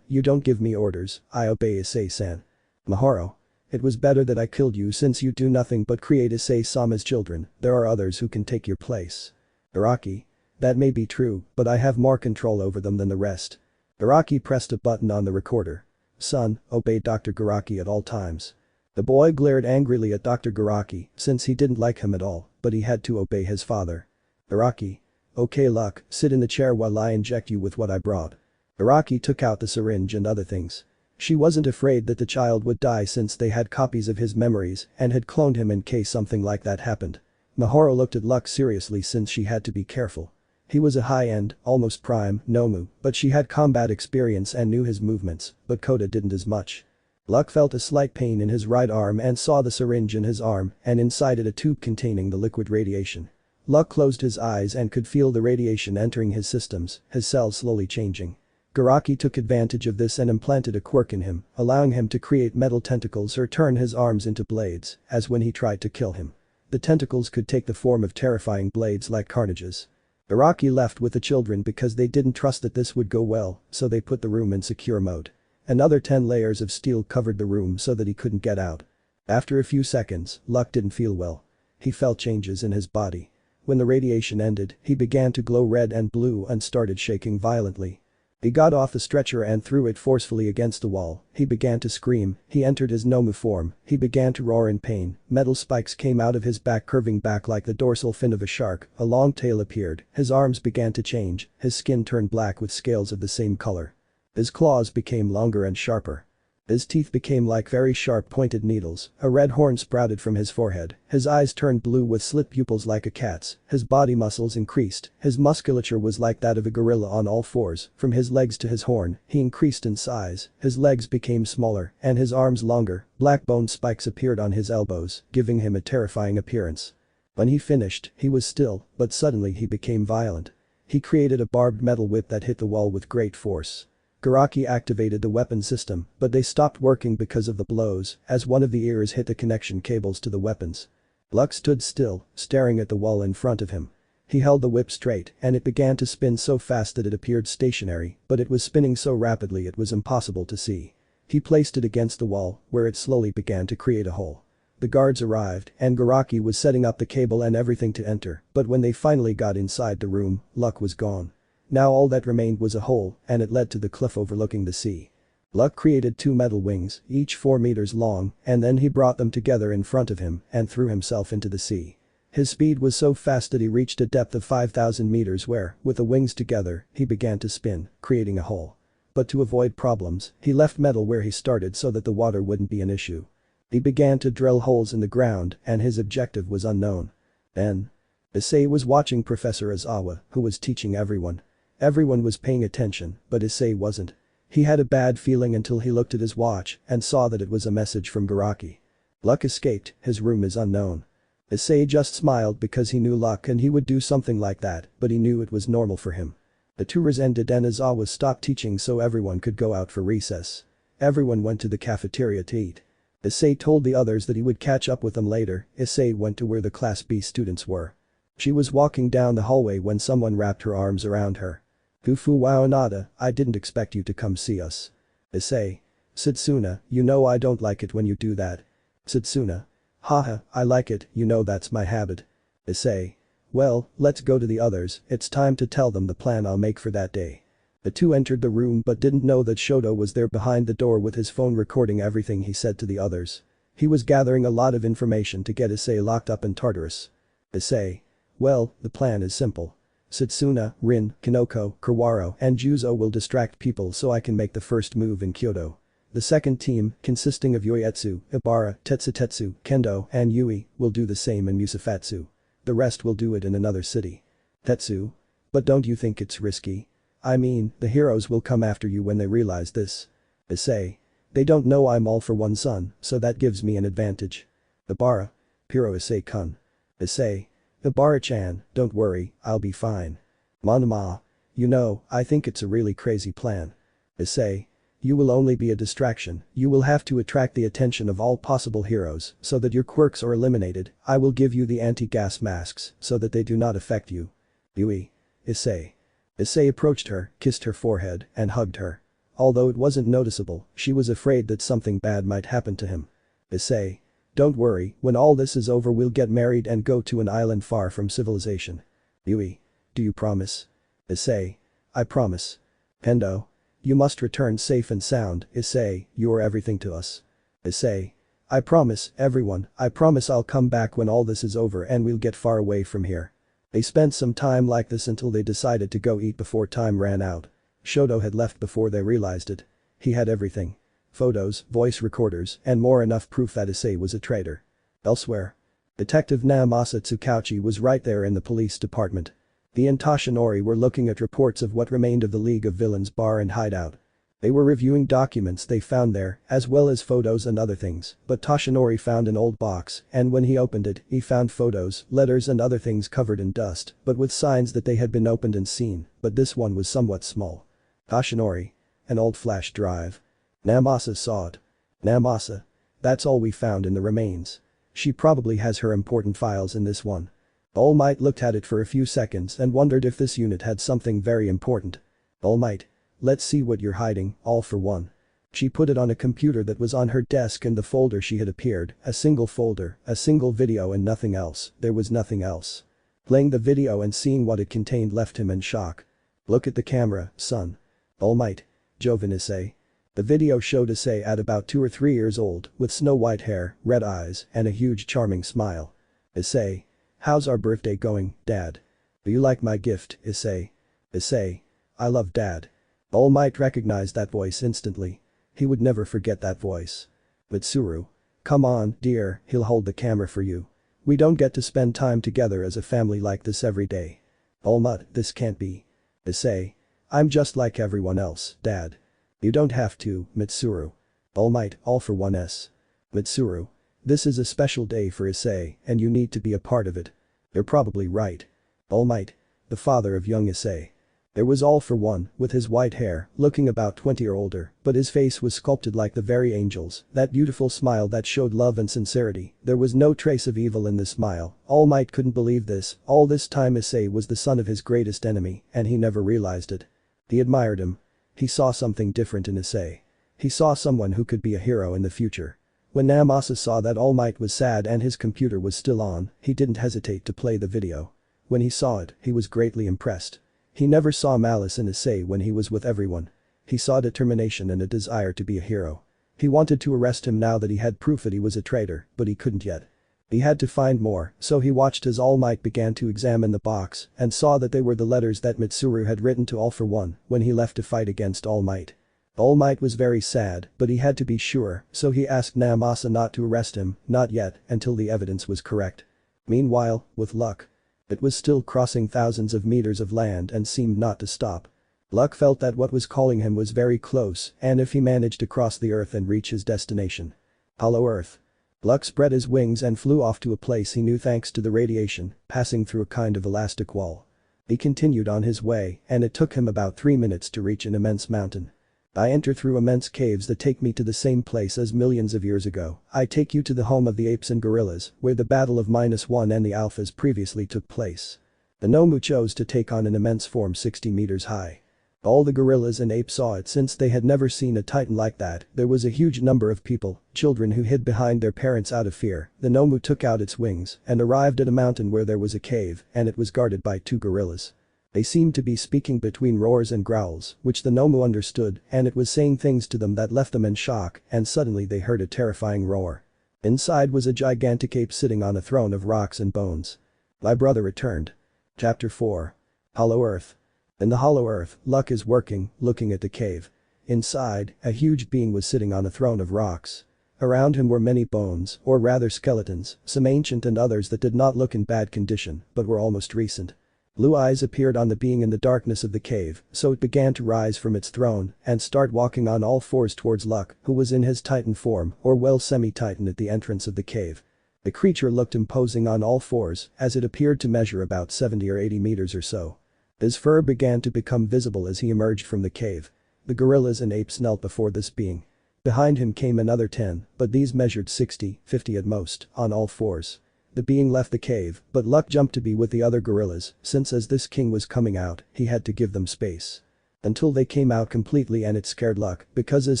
You don't give me orders, I obey Issei-san. Mahoro. It was better that I killed you since you do nothing but create Issei-sama's children, there are others who can take your place. Araki. That may be true, but I have more control over them than the rest. Araki pressed a button on the recorder. Son, obey Dr. Garaki at all times. The boy glared angrily at Dr. Garaki since he didn't like him at all, but he had to obey his father. Araki. Okay Luck, sit in the chair while I inject you with what I brought. Araki took out the syringe and other things. She wasn't afraid that the child would die since they had copies of his memories and had cloned him in case something like that happened. Mahoro looked at Luck seriously since she had to be careful. He was a high-end, almost prime, Nomu, but she had combat experience and knew his movements, but Kota didn't as much. Luck felt a slight pain in his right arm and saw the syringe in his arm and inside it a tube containing the liquid radiation. Luck closed his eyes and could feel the radiation entering his systems, his cells slowly changing. Garaki took advantage of this and implanted a quirk in him, allowing him to create metal tentacles or turn his arms into blades, as when he tried to kill him. The tentacles could take the form of terrifying blades like carnages. Araki left with the children because they didn't trust that this would go well, so they put the room in secure mode. Another 10 layers of steel covered the room so that he couldn't get out. After a few seconds, Luck didn't feel well. He felt changes in his body. When the radiation ended, he began to glow red and blue and started shaking violently. He got off the stretcher and threw it forcefully against the wall. He began to scream. He entered his Nomu form. He began to roar in pain. Metal spikes came out of his back, curving back like the dorsal fin of a shark. A long tail appeared. His arms began to change. His skin turned black with scales of the same color. His claws became longer and sharper. His teeth became like very sharp pointed needles. A red horn sprouted from his forehead. His eyes turned blue with slit pupils like a cat's. His body muscles increased. His musculature was like that of a gorilla on all fours. From his legs to his horn, he increased in size. His legs became smaller and his arms longer. Black bone spikes appeared on his elbows, giving him a terrifying appearance. When he finished, he was still, but suddenly he became violent. He created a barbed metal whip that hit the wall with great force. Garaki activated the weapon system, but they stopped working because of the blows, as one of the ears hit the connection cables to the weapons. Luck stood still, staring at the wall in front of him. He held the whip straight, and it began to spin so fast that it appeared stationary, but it was spinning so rapidly it was impossible to see. He placed it against the wall, where it slowly began to create a hole. The guards arrived, and Garaki was setting up the cable and everything to enter, but when they finally got inside the room, Luck was gone. Now all that remained was a hole, and it led to the cliff overlooking the sea. Luck created 2 metal wings, each 4 meters long, and then he brought them together in front of him and threw himself into the sea. His speed was so fast that he reached a depth of 5,000 meters where, with the wings together, he began to spin, creating a hole. But to avoid problems, he left metal where he started so that the water wouldn't be an issue. He began to drill holes in the ground, and his objective was unknown. Then, Issei was watching Professor Aizawa, who was teaching everyone. Everyone was paying attention, but Issei wasn't. He had a bad feeling until he looked at his watch and saw that it was a message from Garaki. Luck escaped, his room is unknown. Issei just smiled because he knew Luck and he would do something like that, but he knew it was normal for him. The tours ended and Aizawa stopped teaching so everyone could go out for recess. Everyone went to the cafeteria to eat. Issei told the others that he would catch up with them later. Issei went to where the Class B students were. She was walking down the hallway when someone wrapped her arms around her. Hufu wa nada, I didn't expect you to come see us. Issei. Setsuna, you know I don't like it when you do that. Setsuna. Haha, I like it, you know that's my habit. Issei. Well, let's go to the others, it's time to tell them the plan I'll make for that day. The two entered the room but didn't know that Shoto was there behind the door with his phone recording everything he said to the others. He was gathering a lot of information to get Issei locked up in Tartarus. Issei. Well, the plan is simple. Setsuna, Rin, Kinoko, Kawaro, and Juzo will distract people so I can make the first move in Kyoto. The second team, consisting of Yoietsu, Ibara, Tetsutetsu, Kendo, and Yui, will do the same in Musafatsu. The rest will do it in another city. Tetsu? But don't you think it's risky? I mean, the heroes will come after you when they realize this. Issei. They don't know I'm all for one son, so that gives me an advantage. Ibara. Piro Issei-kun. Issei. Ibara-chan, don't worry, I'll be fine. Monoma. You know, I think it's a really crazy plan. Issei. You will only be a distraction, you will have to attract the attention of all possible heroes so that your quirks are eliminated. I will give you the anti-gas masks so that they do not affect you. Yui. Issei. Issei approached her, kissed her forehead, and hugged her. Although it wasn't noticeable, she was afraid that something bad might happen to him. Issei. Don't worry, when all this is over we'll get married and go to an island far from civilization. Yui. Do you promise? Issei. I promise. Kendo. You must return safe and sound, Issei, you are everything to us. Issei. I promise, everyone, I promise I'll come back when all this is over and we'll get far away from here. They spent some time like this until they decided to go eat before time ran out. Hyoudou had left before they realized it. He had everything. Photos, voice recorders, and more, enough proof that Issei was a traitor. Elsewhere. Detective Naomasa Tsukauchi was right there in the police department. The Tashinori were looking at reports of what remained of the League of Villains bar and hideout. They were reviewing documents they found there, as well as photos and other things, but Tashinori found an old box, and when he opened it, he found photos, letters and other things covered in dust, but with signs that they had been opened and seen, but this one was somewhat small. Tashinori. An old flash drive. Naomasa saw it. Naomasa. That's all we found in the remains. She probably has her important files in this one. All Might looked at it for a few seconds and wondered if this unit had something very important. All Might. Let's see what you're hiding, all for one. She put it on a computer that was on her desk and the folder she had appeared, a single folder, a single video and nothing else, there was nothing else. Playing the video and seeing what it contained left him in shock. Look at the camera, son. All Might. Joven Issei. The video showed Issei at about 2 or 3 years old, with snow-white hair, red eyes, and a huge charming smile. Issei. How's our birthday going, Dad? Do you like my gift, Issei? Issei. I love Dad. All Might recognized that voice instantly. He would never forget that voice. Mitsuru. Come on, dear, he'll hold the camera for you. We don't get to spend time together as a family like this every day. All Might, this can't be. Issei. I'm just like everyone else, Dad. You don't have to, Mitsuru. All Might, all for one S. Mitsuru. This is a special day for Issei, and you need to be a part of it. You're probably right. All Might. The father of young Issei. There was all for one, with his white hair, looking about 20 or older, but his face was sculpted like the very angels, that beautiful smile that showed love and sincerity. There was no trace of evil in this smile. All Might couldn't believe this, all this time Issei was the son of his greatest enemy, and he never realized it. He admired him. He saw something different in Issei. He saw someone who could be a hero in the future. When Naomasa saw that All Might was sad and his computer was still on, he didn't hesitate to play the video. When he saw it, he was greatly impressed. He never saw malice in Issei when he was with everyone. He saw determination and a desire to be a hero. He wanted to arrest him now that he had proof that he was a traitor, but he couldn't yet. He had to find more, so he watched as All Might began to examine the box and saw that they were the letters that Mitsuru had written to All for One when he left to fight against All Might. All Might was very sad, but he had to be sure, so he asked Naomasa not to arrest him, not yet, until the evidence was correct. Meanwhile, with luck. It was still crossing thousands of meters of land and seemed not to stop. Luck felt that what was calling him was very close, and if he managed to cross the earth and reach his destination. Hollow Earth. Luck spread his wings and flew off to a place he knew thanks to the radiation, passing through a kind of elastic wall. He continued on his way, and it took him about 3 minutes to reach an immense mountain. I enter through immense caves that take me to the same place as millions of years ago. I take you to the home of the apes and gorillas, where the battle of -1 and the alphas previously took place. The Nomu chose to take on an immense form 60 meters high. All the gorillas and apes saw it since they had never seen a titan like that. There was a huge number of people, children who hid behind their parents out of fear. The Nomu took out its wings and arrived at a mountain where there was a cave and it was guarded by 2 gorillas. They seemed to be speaking between roars and growls, which the Nomu understood, and it was saying things to them that left them in shock, and suddenly they heard a terrifying roar. Inside was a gigantic ape sitting on a throne of rocks and bones. My brother returned. Chapter 4. Hollow Earth. In the Hollow Earth, Luck is working, looking at the cave. Inside, a huge being was sitting on a throne of rocks. Around him were many bones, or rather skeletons, some ancient and others that did not look in bad condition, but were almost recent. Blue eyes appeared on the being in the darkness of the cave, so it began to rise from its throne and start walking on all fours towards Luck, who was in his titan form, or well semi-titan at the entrance of the cave. The creature looked imposing on all fours, as it appeared to measure about 70 or 80 meters or so. His fur began to become visible as he emerged from the cave. The gorillas and apes knelt before this being. Behind him came another 10, but these measured 60, 50 at most, on all fours. The being left the cave, but Luck jumped to be with the other gorillas, since as this king was coming out, he had to give them space. Until they came out completely and it scared Luck, because as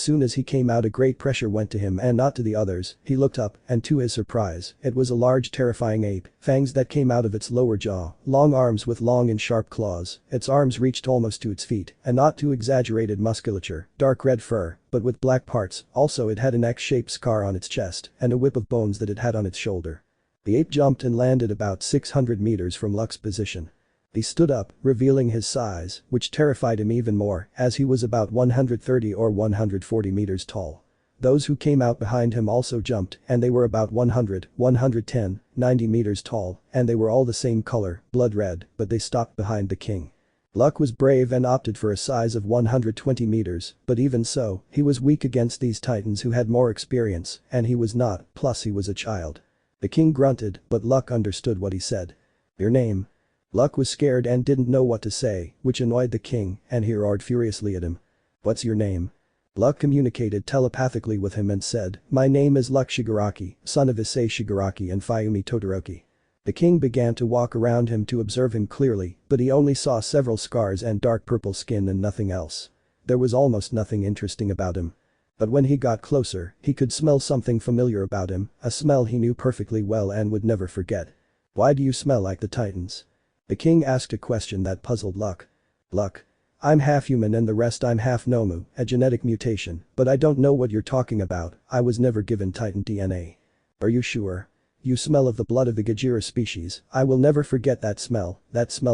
soon as he came out a great pressure went to him and not to the others. He looked up, and to his surprise, it was a large terrifying ape, fangs that came out of its lower jaw, long arms with long and sharp claws, its arms reached almost to its feet, a not too exaggerated musculature, dark red fur, but with black parts. Also it had an X-shaped scar on its chest, and a whip of bones that it had on its shoulder. The ape jumped and landed about 600 meters from Luck's position. He stood up, revealing his size, which terrified him even more, as he was about 130 or 140 meters tall. Those who came out behind him also jumped, and they were about 100, 110, 90 meters tall, and they were all the same color, blood red, but they stopped behind the king. Luck was brave and opted for a size of 120 meters, but even so, he was weak against these titans who had more experience, and he was not, plus he was a child. The king grunted, but Luck understood what he said. Your name? Luck was scared and didn't know what to say, which annoyed the king, and he roared furiously at him. What's your name? Luck communicated telepathically with him and said, my name is Luck Shigaraki, son of Issei Shigaraki and Fuyumi Todoroki. The king began to walk around him to observe him clearly, but he only saw several scars and dark purple skin and nothing else. There was almost nothing interesting about him. But when he got closer, he could smell something familiar about him, a smell he knew perfectly well and would never forget. Why do you smell like the titans? The king asked a question that puzzled Luck. Luck. I'm half human and the rest I'm half Nomu, a genetic mutation, but I don't know what you're talking about, I was never given titan DNA. Are you sure? You smell of the blood of the Gajira species, I will never forget that smell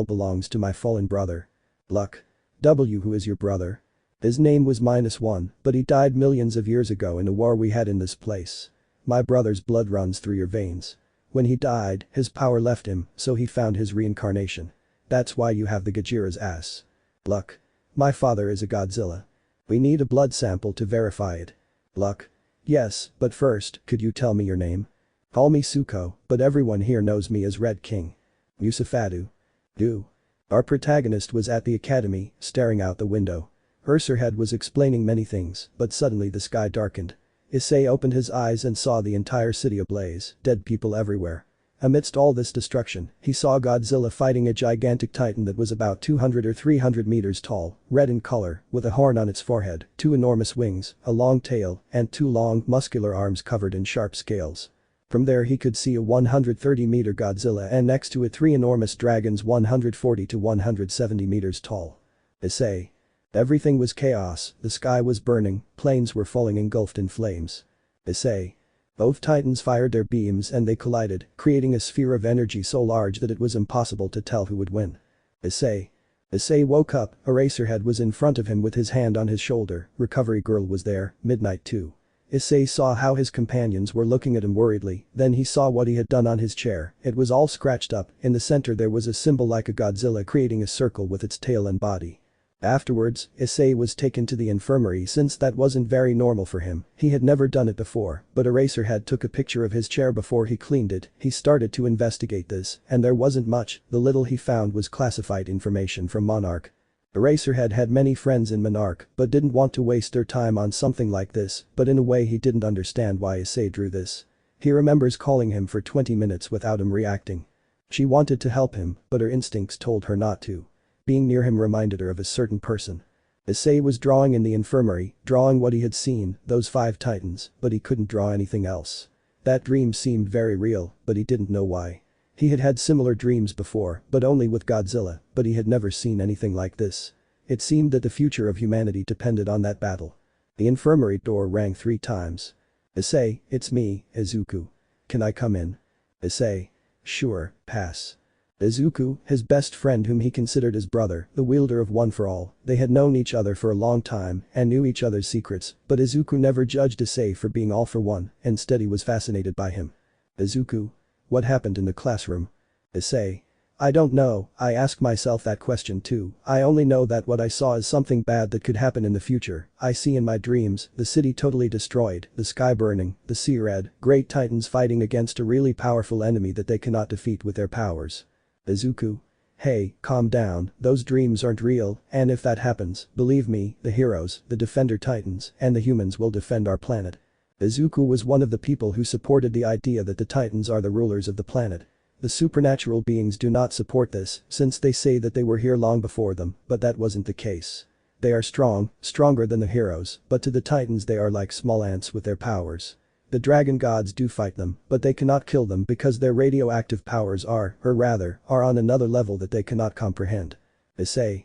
belongs to my fallen brother. Luck. Who is your brother? His name was -1, but he died millions of years ago in a war we had in this place. My brother's blood runs through your veins. When he died, his power left him, so he found his reincarnation. That's why you have the Gajira's ass. Luck. My father is a Godzilla. We need a blood sample to verify it. Luck. Yes, but first, could you tell me your name? Call me Suko, but everyone here knows me as Red King. Musafadu. Do. Our protagonist was at the academy, staring out the window. Urserhead was explaining many things, but suddenly the sky darkened. Issei opened his eyes and saw the entire city ablaze, dead people everywhere. Amidst all this destruction, he saw Godzilla fighting a gigantic titan that was about 200 or 300 meters tall, red in color, with a horn on its forehead, 2 enormous wings, a long tail, and 2 long, muscular arms covered in sharp scales. From there he could see a 130-meter Godzilla and next to it 3 enormous dragons 140 to 170 meters tall. Issei. Everything was chaos, the sky was burning, planes were falling engulfed in flames. Issei. Both titans fired their beams and they collided, creating a sphere of energy so large that it was impossible to tell who would win. Issei. Issei woke up, Eraserhead was in front of him with his hand on his shoulder, Recovery Girl was there, Midnight too. Issei saw how his companions were looking at him worriedly, then he saw what he had done on his chair, it was all scratched up, in the center there was a symbol like a Godzilla creating a circle with its tail and body. Afterwards, Issei was taken to the infirmary since that wasn't very normal for him, he had never done it before, but Eraserhead took a picture of his chair before he cleaned it, he started to investigate this, and there wasn't much, the little he found was classified information from Monarch. Eraserhead had many friends in Monarch, but didn't want to waste their time on something like this, but in a way he didn't understand why Issei drew this. He remembers calling him for 20 minutes without him reacting. She wanted to help him, but her instincts told her not to. Being near him reminded her of a certain person. Issei was drawing in the infirmary, drawing what he had seen, those 5 titans, but he couldn't draw anything else. That dream seemed very real, but he didn't know why. He had had similar dreams before, but only with Godzilla, but he had never seen anything like this. It seemed that the future of humanity depended on that battle. The infirmary door rang 3 times. Issei, it's me, Izuku. Can I come in? Issei. Sure, pass. Izuku, his best friend whom he considered his brother, the wielder of One for All, they had known each other for a long time and knew each other's secrets, but Izuku never judged Issei for being all for one, instead he was fascinated by him. Izuku. What happened in the classroom? Issei. I don't know, I ask myself that question too, I only know that what I saw is something bad that could happen in the future, I see in my dreams, the city totally destroyed, the sky burning, the sea red, great titans fighting against a really powerful enemy that they cannot defeat with their powers. Izuku. Hey, calm down, those dreams aren't real, and if that happens, believe me, the heroes, the defender titans, and the humans will defend our planet. Izuku was one of the people who supported the idea that the titans are the rulers of the planet. The supernatural beings do not support this, since they say that they were here long before them, but that wasn't the case. They are strong, stronger than the heroes, but to the titans they are like small ants with their powers. The dragon gods do fight them, but they cannot kill them because their radioactive powers are on another level that they cannot comprehend. Issei.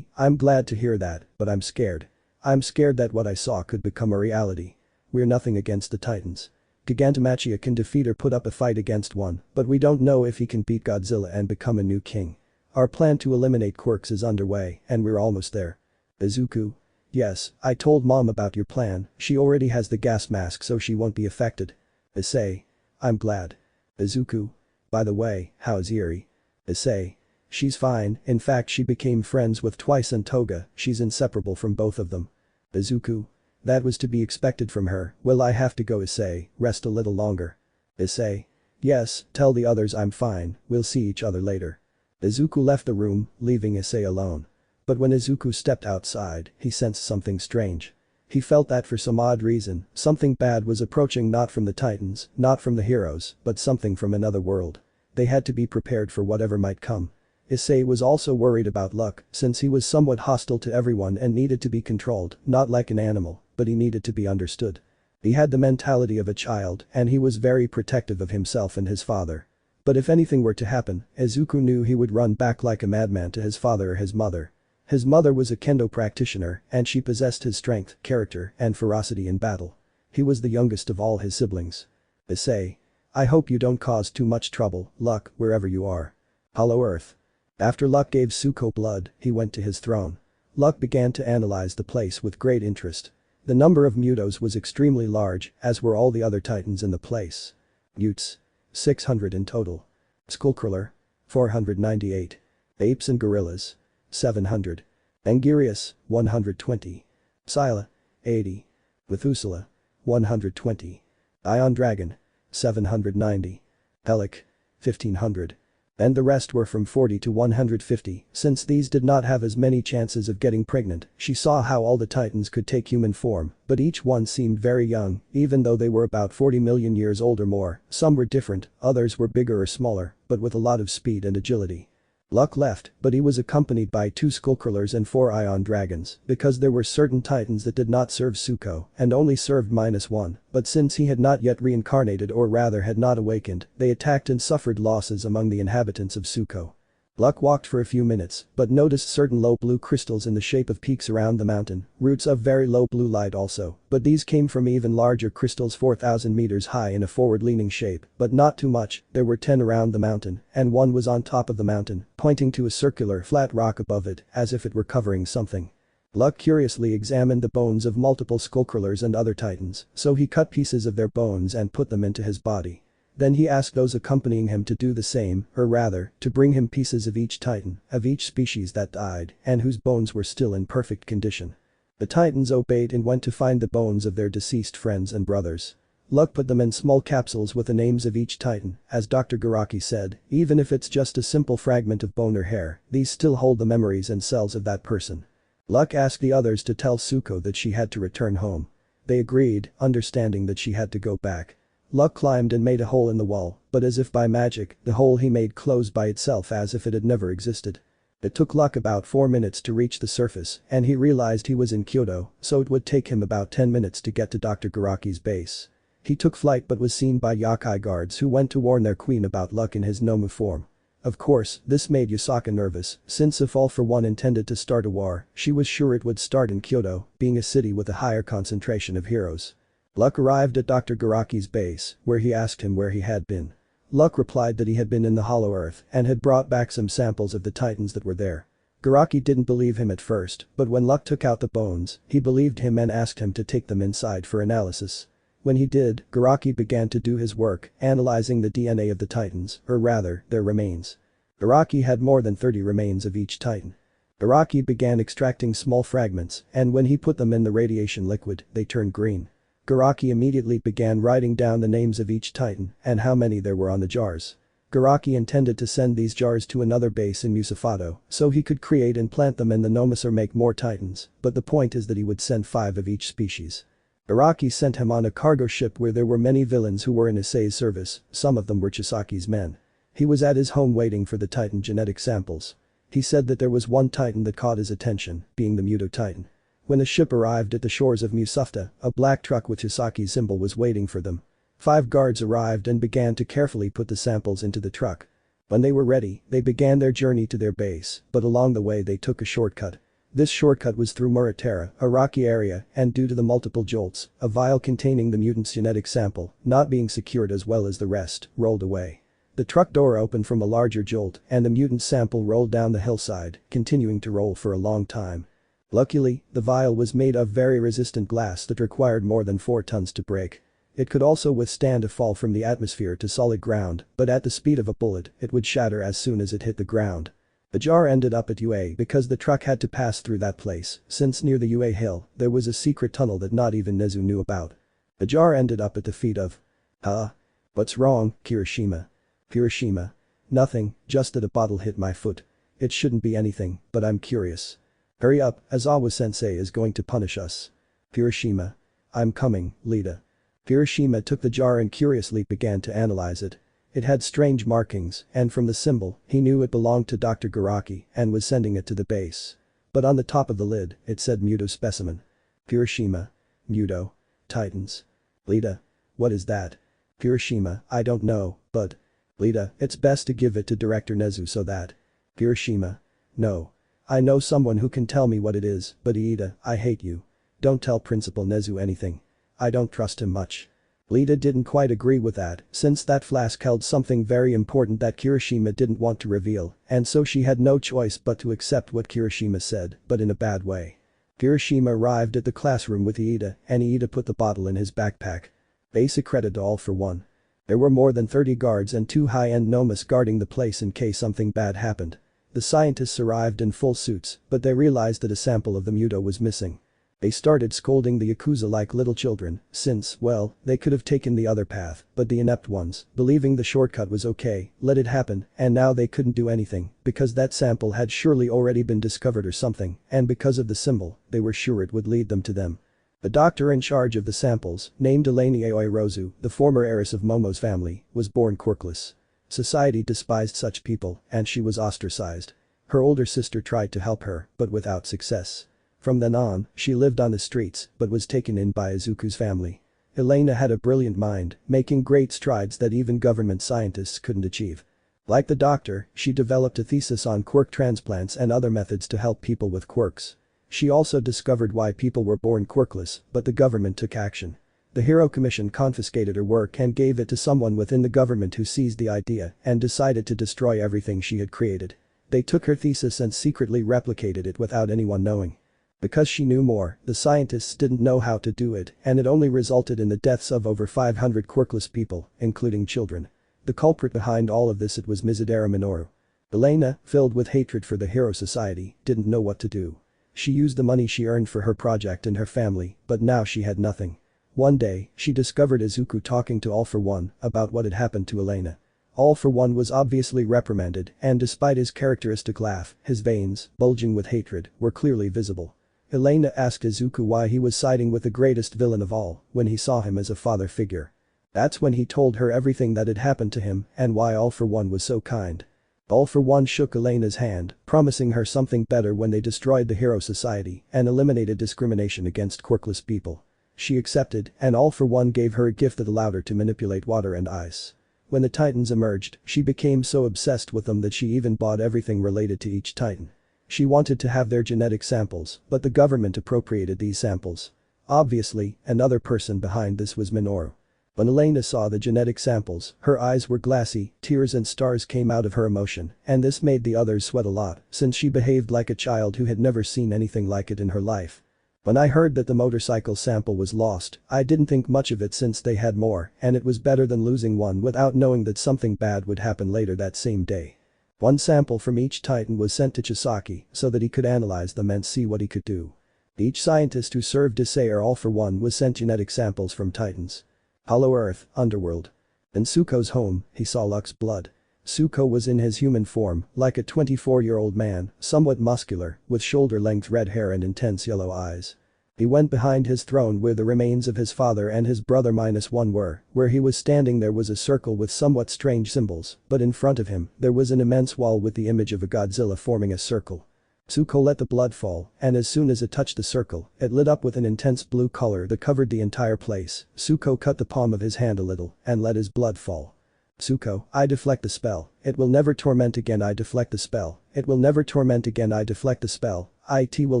I'm glad to hear that, but I'm scared. I'm scared that what I saw could become a reality. We're nothing against the titans. Gigantomachia can defeat or put up a fight against one, but we don't know if he can beat Godzilla and become a new king. Our plan to eliminate quirks is underway, and we're almost there. Izuku. Yes, I told mom about your plan, she already has the gas mask so she won't be affected. Issei. I'm glad. Izuku. By the way, how's Yuri? Issei. She's fine, in fact she became friends with Twice and Toga, she's inseparable from both of them. Izuku. That was to be expected from her, will I have to go Issei, rest a little longer. Issei. Yes, tell the others I'm fine, we'll see each other later. Izuku left the room, leaving Issei alone. But when Izuku stepped outside, he sensed something strange. He felt that for some odd reason, something bad was approaching not from the Titans, not from the heroes, but something from another world. They had to be prepared for whatever might come. Issei was also worried about Luck, since he was somewhat hostile to everyone and needed to be controlled, not like an animal, but he needed to be understood. He had the mentality of a child, and he was very protective of himself and his father. But if anything were to happen, Izuku knew he would run back like a madman to his father or his mother. His mother was a kendo practitioner, and she possessed his strength, character, and ferocity in battle. He was the youngest of all his siblings. Issei. I hope you don't cause too much trouble, Luck, wherever you are. Hollow Earth. After Luck gave Suko blood, he went to his throne. Luck began to analyze the place with great interest. The number of Mutos was extremely large, as were all the other titans in the place. Utes. 600 in total. Skullcrawler. 498. Apes and gorillas. 700. Angirius, 120. Scylla. 80. Methuselah. 120. Ion Dragon. 790. Helic. 1500. And the rest were from 40 to 150, since these did not have as many chances of getting pregnant. She saw how all the titans could take human form, but each one seemed very young, even though they were about 40 million years old or more. Some were different, others were bigger or smaller, but with a lot of speed and agility. Luck left, but he was accompanied by 2 Skullcrawlers and 4 Ion Dragons, because there were certain titans that did not serve Suko and only served -1, but since he had not yet reincarnated or rather had not awakened, they attacked and suffered losses among the inhabitants of Suko. Luck walked for a few minutes, but noticed certain low blue crystals in the shape of peaks around the mountain, roots of very low blue light also, but these came from even larger crystals 4,000 meters high in a forward-leaning shape, but not too much. There were 10 around the mountain, and one was on top of the mountain, pointing to a circular flat rock above it, as if it were covering something. Luck curiously examined the bones of multiple Skullcrawlers and other titans, so he cut pieces of their bones and put them into his body. Then he asked those accompanying him to do the same, or rather, to bring him pieces of each titan, of each species that died, and whose bones were still in perfect condition. The titans obeyed and went to find the bones of their deceased friends and brothers. Luck put them in small capsules with the names of each titan, as Dr. Garaki said, even if it's just a simple fragment of bone or hair, these still hold the memories and cells of that person. Luck asked the others to tell Suko that she had to return home. They agreed, understanding that she had to go back. Luck climbed and made a hole in the wall, but as if by magic, the hole he made closed by itself as if it had never existed. It took Luck about 4 minutes to reach the surface, and he realized he was in Kyoto, so it would take him about 10 minutes to get to Dr. Garaki's base. He took flight but was seen by Yakai guards who went to warn their queen about Luck in his Nomu form. Of course, this made Yusaka nervous, since if All for One intended to start a war, she was sure it would start in Kyoto, being a city with a higher concentration of heroes. Luck arrived at Dr. Garaki's base, where he asked him where he had been. Luck replied that he had been in the Hollow Earth and had brought back some samples of the titans that were there. Garaki didn't believe him at first, but when Luck took out the bones, he believed him and asked him to take them inside for analysis. When he did, Garaki began to do his work, analyzing the DNA of the titans, or rather, their remains. Garaki had more than 30 remains of each titan. Garaki began extracting small fragments, and when he put them in the radiation liquid, they turned green. Garaki immediately began writing down the names of each titan and how many there were on the jars. Garaki intended to send these jars to another base in Musafato so he could create and plant them in the Nomus or make more titans, but the point is that he would send 5 of each species. Garaki sent him on a cargo ship where there were many villains who were in Issei's service, some of them were Chisaki's men. He was at his home waiting for the titan genetic samples. He said that there was one titan that caught his attention, being the Muto titan. When the ship arrived at the shores of Musafta, a black truck with Chisaki's symbol was waiting for them. 5 guards arrived and began to carefully put the samples into the truck. When they were ready, they began their journey to their base, but along the way they took a shortcut. This shortcut was through Muratera, a rocky area, and due to the multiple jolts, a vial containing the mutant's genetic sample, not being secured as well as the rest, rolled away. The truck door opened from a larger jolt and the mutant sample rolled down the hillside, continuing to roll for a long time. Luckily, the vial was made of very resistant glass that required more than 4 tons to break. It could also withstand a fall from the atmosphere to solid ground, but at the speed of a bullet, it would shatter as soon as it hit the ground. The jar ended up at UA because the truck had to pass through that place, since near the UA hill, there was a secret tunnel that not even Nezu knew about. The jar ended up at the feet of. Huh? What's wrong, Kirishima? Kirishima. Nothing, just that a bottle hit my foot. It shouldn't be anything, but I'm curious. Hurry up, Aizawa-sensei is going to punish us. Kirishima. I'm coming, Lita. Kirishima took the jar and curiously began to analyze it. It had strange markings, and from the symbol, he knew it belonged to Dr. Garaki and was sending it to the base. But on the top of the lid, it said Muto specimen. Kirishima. Muto. Titans. Lita. What is that? Kirishima, I don't know, but. Lita, it's best to give it to Director Nezu so that. Kirishima. No. I know someone who can tell me what it is, but Iida, I hate you. Don't tell Principal Nezu anything. I don't trust him much. Lita didn't quite agree with that, since that flask held something very important that Kirishima didn't want to reveal, and so she had no choice but to accept what Kirishima said, but in a bad way. Kirishima arrived at the classroom with Iida, and Iida put the bottle in his backpack. Basic credit to all for one. There were more than 30 guards and 2 high-end nomas guarding the place in case something bad happened. The scientists arrived in full suits, but they realized that a sample of the Muto was missing. They started scolding the Yakuza like little children, since, well, they could have taken the other path, but the inept ones, believing the shortcut was okay, let it happen, and now they couldn't do anything, because that sample had surely already been discovered or something, and because of the symbol, they were sure it would lead them to them. The doctor in charge of the samples, named Eleni Aoirozu, the former heiress of Momo's family, was born quirkless. Society despised such people, and she was ostracized. Her older sister tried to help her, but without success. From then on, she lived on the streets, but was taken in by Izuku's family. Elena had a brilliant mind, making great strides that even government scientists couldn't achieve. Like the doctor, she developed a thesis on quirk transplants and other methods to help people with quirks. She also discovered why people were born quirkless, but the government took action. The Hero Commission confiscated her work and gave it to someone within the government who seized the idea and decided to destroy everything she had created. They took her thesis and secretly replicated it without anyone knowing. Because she knew more, the scientists didn't know how to do it, and it only resulted in the deaths of over 500 quirkless people, including children. The culprit behind all of this, it was Mizudera Minoru. Elena, filled with hatred for the Hero Society, didn't know what to do. She used the money she earned for her project and her family, but now she had nothing. One day, she discovered Izuku talking to All for One about what had happened to Elena. All for One was obviously reprimanded, and despite his characteristic laugh, his veins, bulging with hatred, were clearly visible. Elena asked Izuku why he was siding with the greatest villain of all, when he saw him as a father figure. That's when he told her everything that had happened to him and why All for One was so kind. All for One shook Elena's hand, promising her something better when they destroyed the Hero Society and eliminated discrimination against quirkless people. She accepted, and All for One gave her a gift that allowed her to manipulate water and ice. When the Titans emerged, she became so obsessed with them that she even bought everything related to each Titan. She wanted to have their genetic samples, but the government appropriated these samples. Obviously, another person behind this was Minoru. When Elena saw the genetic samples, her eyes were glassy, tears and stars came out of her emotion, and this made the others sweat a lot, since she behaved like a child who had never seen anything like it in her life. When I heard that the motorcycle sample was lost, I didn't think much of it since they had more, and it was better than losing one without knowing that something bad would happen later that same day. One sample from each Titan was sent to Chisaki so that he could analyze them and see what he could do. Each scientist who served Issei or All for One was sent genetic samples from Titans. Hollow Earth, Underworld. In Suko's home, he saw Luck's blood. Suko was in his human form, like a 24-year-old man, somewhat muscular, with shoulder-length red hair and intense yellow eyes. He went behind his throne where the remains of his father and his brother -1 were, where he was standing there was a circle with somewhat strange symbols, but in front of him, there was an immense wall with the image of a Godzilla forming a circle. Suko let the blood fall, and as soon as it touched the circle, it lit up with an intense blue color that covered the entire place. Suko cut the palm of his hand a little, and let his blood fall. Suko, I deflect the spell. It will never torment again. I deflect the spell. It will never torment again. I deflect the spell. It will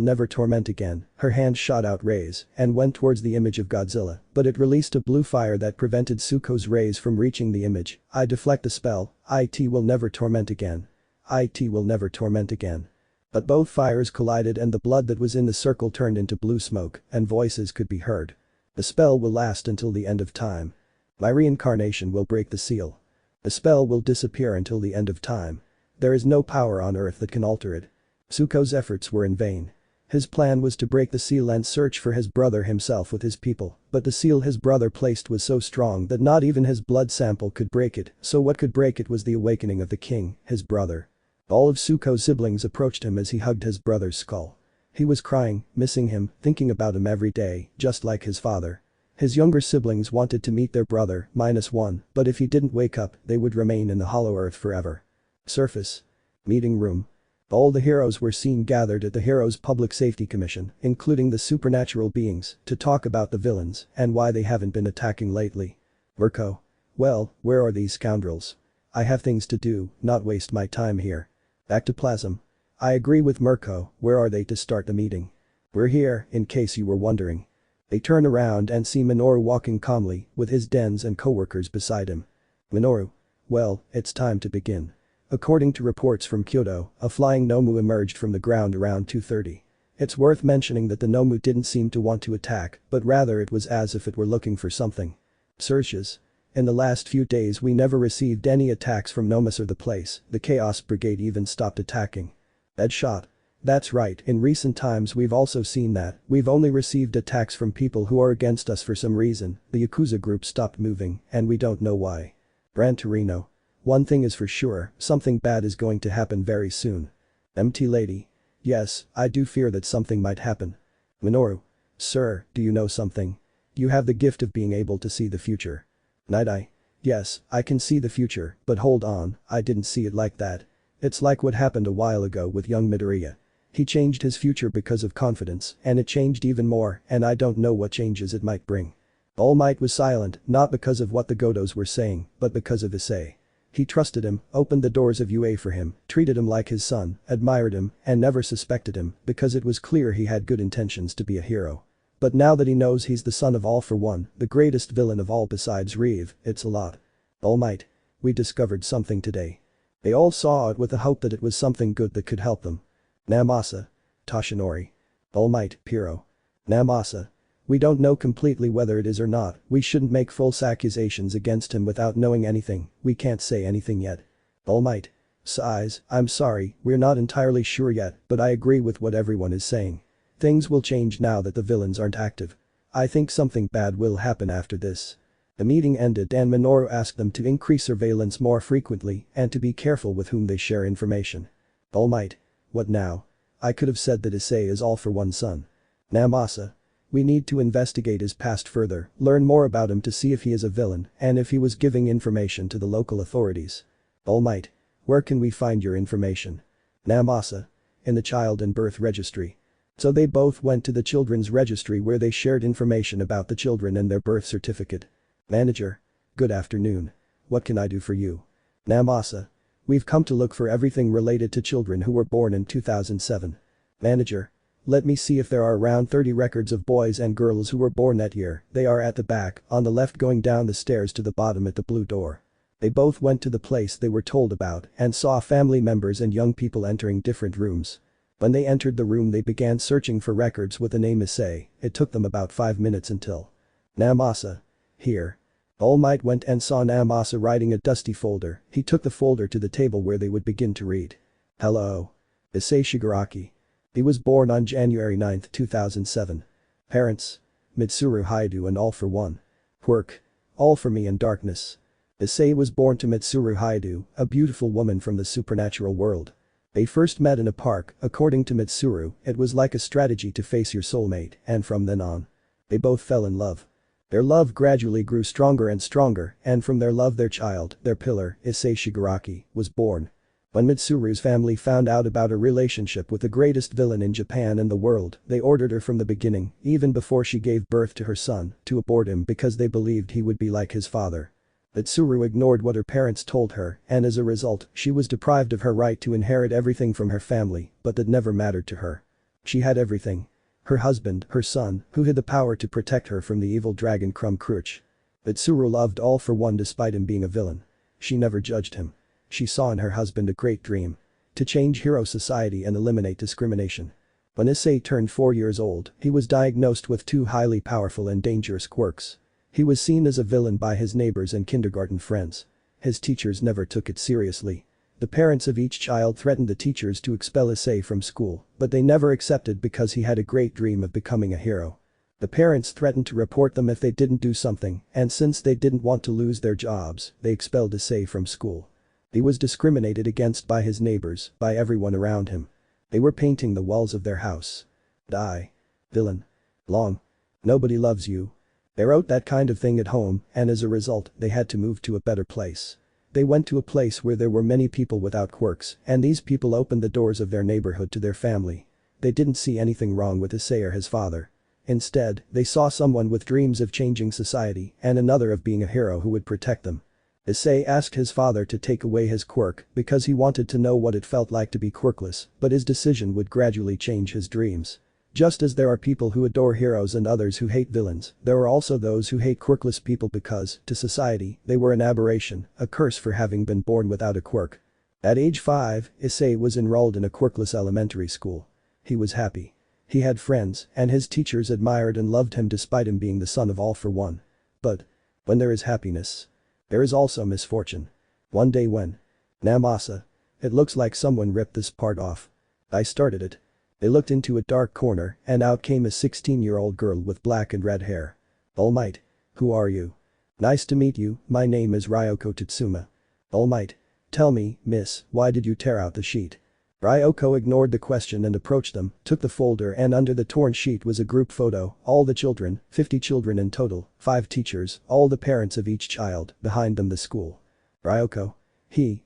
never torment again. Her hand shot out rays and went towards the image of Godzilla, but it released a blue fire that prevented Suko's rays from reaching the image. I deflect the spell. It will never torment again. It will never torment again. But both fires collided and the blood that was in the circle turned into blue smoke and voices could be heard. The spell will last until the end of time. My reincarnation will break the seal. The spell will disappear until the end of time. There is no power on earth that can alter it. Suko's efforts were in vain. His plan was to break the seal and search for his brother himself with his people, but the seal his brother placed was so strong that not even his blood sample could break it, so what could break it was the awakening of the king, his brother. All of Suko's siblings approached him as he hugged his brother's skull. He was crying, missing him, thinking about him every day, just like his father. His younger siblings wanted to meet their brother, -1, but if he didn't wake up, they would remain in the hollow earth forever. Surface. Meeting room. All the heroes were seen gathered at the Heroes Public Safety Commission, including the supernatural beings, to talk about the villains and why they haven't been attacking lately. Mirko. Well, where are these scoundrels? I have things to do, not waste my time here. Ectoplasm. I agree with Mirko, where are they to start the meeting? We're here, in case you were wondering. They turn around and see Minoru walking calmly, with his dens and co-workers beside him. Minoru. Well, it's time to begin. According to reports from Hyoudou, a flying Nomu emerged from the ground around 2:30. It's worth mentioning that the Nomu didn't seem to want to attack, but rather it was as if it were looking for something. Searches. In the last few days we never received any attacks from Nomus or the place, the Chaos Brigade even stopped attacking. Deadshot. That's right, in recent times we've also seen that, we've only received attacks from people who are against us for some reason, the Yakuza group stopped moving, and we don't know why. Gran Torino. One thing is for sure, something bad is going to happen very soon. MT Lady. Yes, I do fear that something might happen. Minoru. Sir, do you know something? You have the gift of being able to see the future. Night-Eye. Yes, I can see the future, but hold on, I didn't see it like that. It's like what happened a while ago with young Midoriya. He changed his future because of confidence, and it changed even more, and I don't know what changes it might bring. All Might was silent, not because of what the Godos were saying, but because of Issei. He trusted him, opened the doors of UA for him, treated him like his son, admired him, and never suspected him, because it was clear he had good intentions to be a hero. But now that he knows he's the son of All for One, the greatest villain of all besides Reeve, it's a lot. All Might. We discovered something today. They all saw it with the hope that it was something good that could help them. Namasa. Toshinori. All Might, Piro. Namasa. We don't know completely whether it is or not, we shouldn't make false accusations against him without knowing anything, we can't say anything yet. All Might. Sighs, I'm sorry, we're not entirely sure yet, but I agree with what everyone is saying. Things will change now that the villains aren't active. I think something bad will happen after this. The meeting ended and Minoru asked them to increase surveillance more frequently and to be careful with whom they share information. All Might. What now? I could have said that Issei is All for One's son. Namasa. We need to investigate his past further, learn more about him to see if he is a villain and if he was giving information to the local authorities. All Might. Where can we find your information? Namasa. In the Child and Birth Registry. So they both went to the Children's Registry where they shared information about the children and their birth certificate. Manager. Good afternoon. What can I do for you? Namasa. We've come to look for everything related to children who were born in 2007. Manager. Let me see if there are around 30 records of boys and girls who were born that year. They are at the back, on the left going down the stairs to the bottom at the blue door. They both went to the place they were told about and saw family members and young people entering different rooms. When they entered the room they began searching for records with the name Issei. It took them about 5 minutes until. Namasa. Here. All Might went and saw Namasa writing a dusty folder. He took the folder to the table where they would begin to read. Hello. Issei Shigaraki. He was born on January 9, 2007. Parents. Mitsuru Hyoudou and All for One. Work. All for Me and Darkness. Issei was born to Mitsuru Hyoudou, a beautiful woman from the supernatural world. They first met in a park, according to Mitsuru, it was like a strategy to face your soulmate, and from then on. They both fell in love. Their love gradually grew stronger and stronger, and from their love their child, their pillar, Issei Shigaraki, was born. When Mitsuru's family found out about her relationship with the greatest villain in Japan and the world, they ordered her from the beginning, even before she gave birth to her son, to abort him because they believed he would be like his father. Mitsuru ignored what her parents told her, and as a result, she was deprived of her right to inherit everything from her family, but that never mattered to her. She had everything. Her husband, her son, who had the power to protect her from the evil dragon Krumkruch. Mitsuru loved All for One despite him being a villain. She never judged him. She saw in her husband a great dream. To change hero society and eliminate discrimination. When Issei turned 4 years old, he was diagnosed with 2 highly powerful and dangerous quirks. He was seen as a villain by his neighbors and kindergarten friends. His teachers never took it seriously. The parents of each child threatened the teachers to expel Issei from school, but they never accepted because he had a great dream of becoming a hero. The parents threatened to report them if they didn't do something, and since they didn't want to lose their jobs, they expelled Issei from school. He was discriminated against by his neighbors, by everyone around him. They were painting the walls of their house. Die. Villain. Long. Nobody loves you. They wrote that kind of thing at home, and as a result, they had to move to a better place. They went to a place where there were many people without quirks, and these people opened the doors of their neighborhood to their family. They didn't see anything wrong with Issei or his father. Instead, they saw someone with dreams of changing society and another of being a hero who would protect them. Issei asked his father to take away his quirk because he wanted to know what it felt like to be quirkless, but his decision would gradually change his dreams. Just as there are people who adore heroes and others who hate villains, there are also those who hate quirkless people because, to society, they were an aberration, a curse for having been born without a quirk. At age 5, Issei was enrolled in a quirkless elementary school. He was happy. He had friends, and his teachers admired and loved him despite him being the son of All for One. But when there is happiness, there is also misfortune. One day when Namasa. It looks like someone ripped this part off. I started it. They looked into a dark corner, and out came a 16-year-old girl with black and red hair. All Might. Who are you? Nice to meet you, my name is Ryoko Tatsuma. All Might. Tell me, miss, why did you tear out the sheet? Ryoko ignored the question and approached them, took the folder, and under the torn sheet was a group photo, all the children, 50 children in total, 5 teachers, all the parents of each child, behind them the school. Ryoko.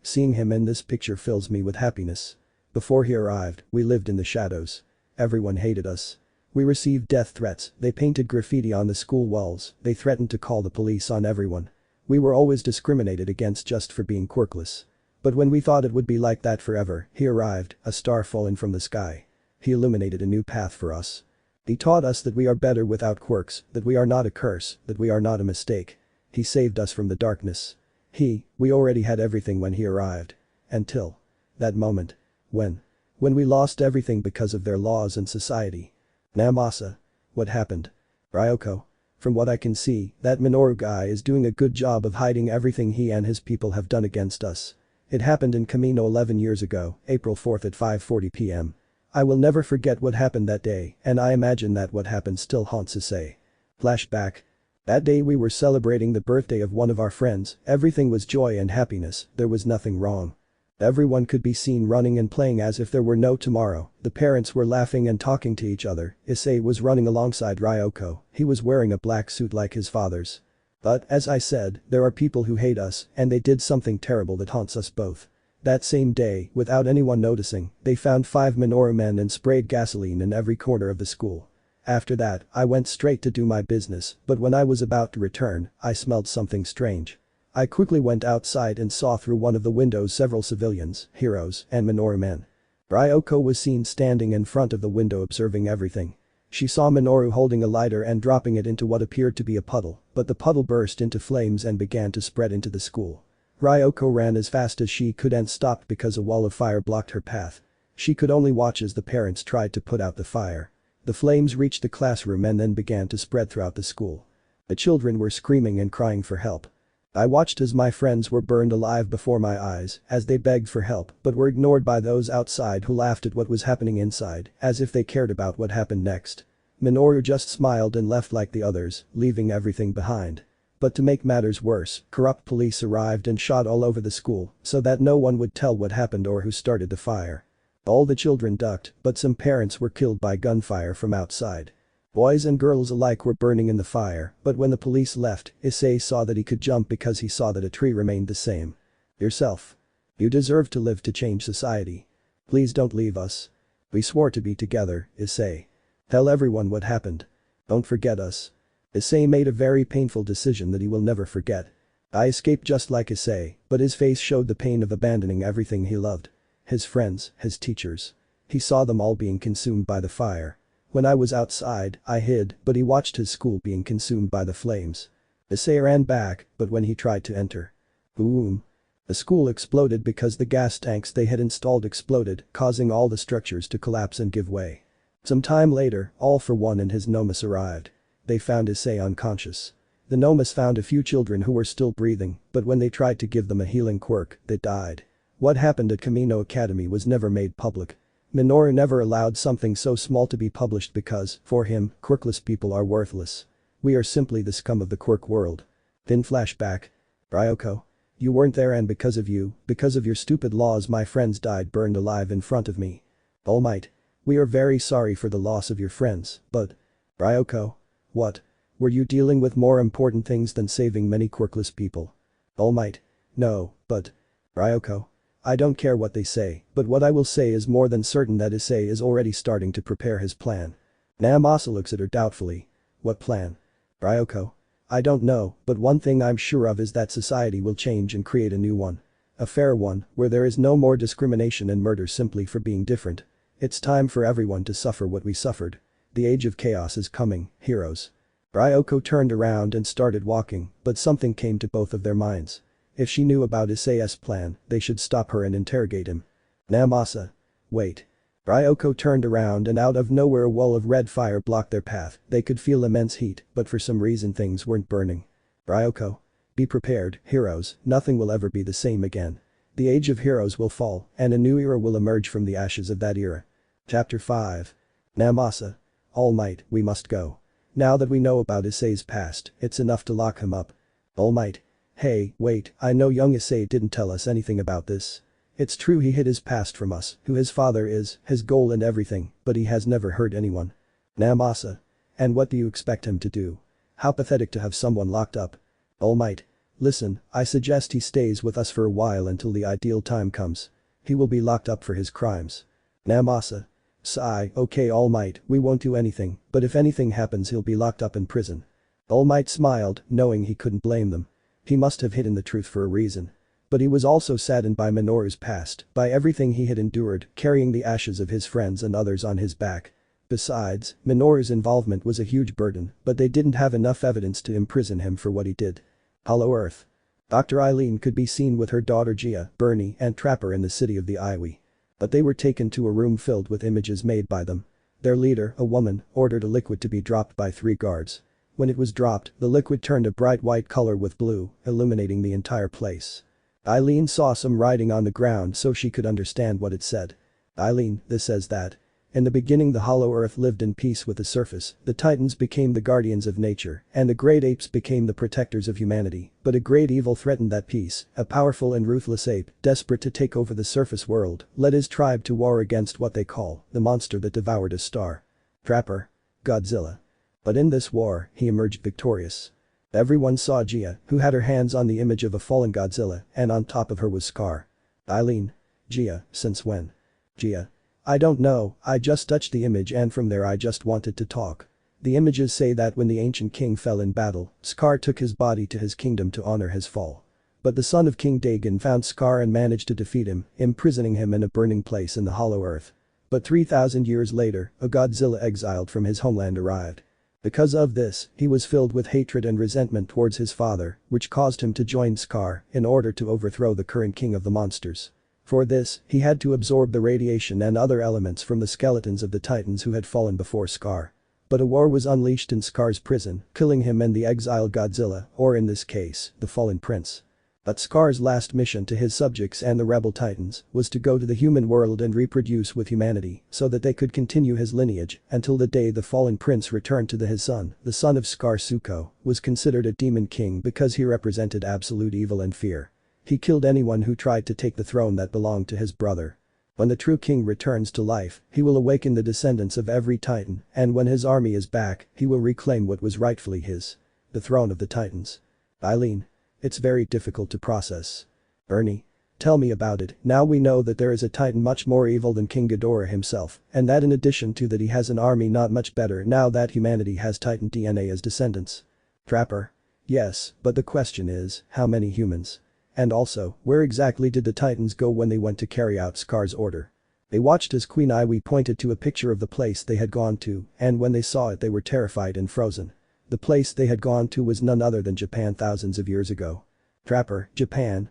Seeing him in this picture fills me with happiness. Before he arrived, we lived in the shadows. Everyone hated us. We received death threats, they painted graffiti on the school walls, they threatened to call the police on everyone. We were always discriminated against just for being quirkless. But when we thought it would be like that forever, he arrived, a star fallen from the sky. He illuminated a new path for us. He taught us that we are better without quirks, that we are not a curse, that we are not a mistake. He saved us from the darkness. We already had everything when he arrived. Until that moment. When we lost everything because of their laws and society. Namasa. What happened? Ryoko. From what I can see, that Minoru guy is doing a good job of hiding everything he and his people have done against us. It happened in Kamino 11 years ago, April 4th at 5:40 p.m. I will never forget what happened that day, and I imagine that what happened still haunts Issei. Flashback. That day we were celebrating the birthday of one of our friends, everything was joy and happiness, there was nothing wrong. Everyone could be seen running and playing as if there were no tomorrow, the parents were laughing and talking to each other, Issei was running alongside Ryoko, he was wearing a black suit like his father's. But, as I said, there are people who hate us, and they did something terrible that haunts us both. That same day, without anyone noticing, they found 5 Minoru men and sprayed gasoline in every corner of the school. After that, I went straight to do my business, but when I was about to return, I smelled something strange. I quickly went outside and saw through one of the windows several civilians, heroes, and Minoru men. Ryoko was seen standing in front of the window observing everything. She saw Minoru holding a lighter and dropping it into what appeared to be a puddle, but the puddle burst into flames and began to spread into the school. Ryoko ran as fast as she could and stopped because a wall of fire blocked her path. She could only watch as the parents tried to put out the fire. The flames reached the classroom and then began to spread throughout the school. The children were screaming and crying for help. I watched as my friends were burned alive before my eyes as they begged for help but were ignored by those outside who laughed at what was happening inside, as if they cared about what happened next. Minoru just smiled and left like the others, leaving everything behind. But to make matters worse, corrupt police arrived and shot all over the school so that no one would tell what happened or who started the fire. All the children ducked, but some parents were killed by gunfire from outside. Boys and girls alike were burning in the fire, but when the police left, Issei saw that he could jump because he saw that a tree remained the same. Yourself. You deserve to live to change society. Please don't leave us. We swore to be together, Issei. Tell everyone what happened. Don't forget us. Issei made a very painful decision that he will never forget. I escaped just like Issei, but his face showed the pain of abandoning everything he loved. His friends, his teachers. He saw them all being consumed by the fire. When I was outside, I hid, but he watched his school being consumed by the flames. Issei ran back, but when he tried to enter. Boom. The school exploded because the gas tanks they had installed exploded, causing all the structures to collapse and give way. Some time later, All for One and his Nomus arrived. They found Issei unconscious. The Nomus found a few children who were still breathing, but when they tried to give them a healing quirk, they died. What happened at Hero Academy was never made public. Minoru never allowed something so small to be published because, for him, quirkless people are worthless. We are simply the scum of the quirk world. Then flashback. Ryoko. You weren't there and because of you, because of your stupid laws my friends died burned alive in front of me. All Might. We are very sorry for the loss of your friends, but… Ryoko. What? Were you dealing with more important things than saving many quirkless people? All Might. No, but… Ryoko. I don't care what they say, but what I will say is more than certain that Issei is already starting to prepare his plan. Namasa looks at her doubtfully. What plan? Ryoko. I don't know, but one thing I'm sure of is that society will change and create a new one. A fair one, where there is no more discrimination and murder simply for being different. It's time for everyone to suffer what we suffered. The age of chaos is coming, heroes. Ryoko turned around and started walking, but something came to both of their minds. If she knew about Issei's plan, they should stop her and interrogate him. Namasa. Wait. Ryoko turned around and out of nowhere a wall of red fire blocked their path. They could feel immense heat, but for some reason things weren't burning. Ryoko. Be prepared, heroes, nothing will ever be the same again. The age of heroes will fall, and a new era will emerge from the ashes of that era. Chapter 5. Namasa. All Might, we must go. Now that we know about Issei's past, it's enough to lock him up. All Might. Hey, wait, I know young Issei didn't tell us anything about this. It's true he hid his past from us, who his father is, his goal and everything, but he has never hurt anyone. Namasa. And what do you expect him to do? How pathetic to have someone locked up. All Might. Listen, I suggest he stays with us for a while until the ideal time comes. He will be locked up for his crimes. Namasa. Sigh, okay All Might, we won't do anything, but if anything happens he'll be locked up in prison. All Might smiled, knowing he couldn't blame them. He must have hidden the truth for a reason. But he was also saddened by Minoru's past, by everything he had endured, carrying the ashes of his friends and others on his back. Besides, Minoru's involvement was a huge burden, but they didn't have enough evidence to imprison him for what he did. Hollow Earth. Dr. Eileen could be seen with her daughter Gia, Bernie and Trapper in the city of the Iwi. But they were taken to a room filled with images made by them. Their leader, a woman, ordered a liquid to be dropped by 3 guards. When it was dropped, the liquid turned a bright white color with blue, illuminating the entire place. Eileen saw some writing on the ground so she could understand what it said. Eileen, this says that. In the beginning the Hollow Earth lived in peace with the surface, the Titans became the guardians of nature, and the great apes became the protectors of humanity, but a great evil threatened that peace, a powerful and ruthless ape, desperate to take over the surface world, led his tribe to war against what they call, the monster that devoured a star. Trapper. Godzilla. But in this war, he emerged victorious. Everyone saw Gia, who had her hands on the image of a fallen Godzilla, and on top of her was Scar. Eileen. Gia, since when? Gia. I don't know, I just touched the image and from there I just wanted to talk. The images say that when the ancient king fell in battle, Scar took his body to his kingdom to honor his fall. But the son of King Dagon found Scar and managed to defeat him, imprisoning him in a burning place in the Hollow Earth. But 3,000 years later, a Godzilla exiled from his homeland arrived. Because of this, he was filled with hatred and resentment towards his father, which caused him to join Scar in order to overthrow the current king of the monsters. For this, he had to absorb the radiation and other elements from the skeletons of the Titans who had fallen before Scar. But a war was unleashed in Scar's prison, killing him and the exiled Godzilla, or in this case, the fallen prince. But Scar's last mission to his subjects and the rebel Titans was to go to the human world and reproduce with humanity so that they could continue his lineage until the day the fallen prince returned to his son, the son of Scar. Kuoh was considered a demon king because he represented absolute evil and fear. He killed anyone who tried to take the throne that belonged to his brother. When the true king returns to life, he will awaken the descendants of every Titan, and when his army is back, he will reclaim what was rightfully his. The throne of the Titans. Eileen. It's very difficult to process. Ernie. Tell me about it. Now we know that there is a Titan much more evil than King Ghidorah himself, and that in addition to that he has an army not much better now that humanity has Titan DNA as descendants. Trapper. Yes, but the question is, how many humans? And also, where exactly did the Titans go when they went to carry out Scar's order? They watched as Queen Iwi pointed to a picture of the place they had gone to, and when they saw it they were terrified and frozen. The place they had gone to was none other than Japan thousands of years ago. Trapper, Japan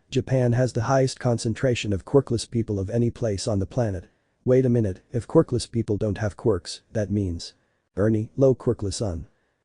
has the highest concentration of quirkless people of any place on the planet. Wait a minute, if quirkless people don't have quirks, that means. Ernie, low quirkless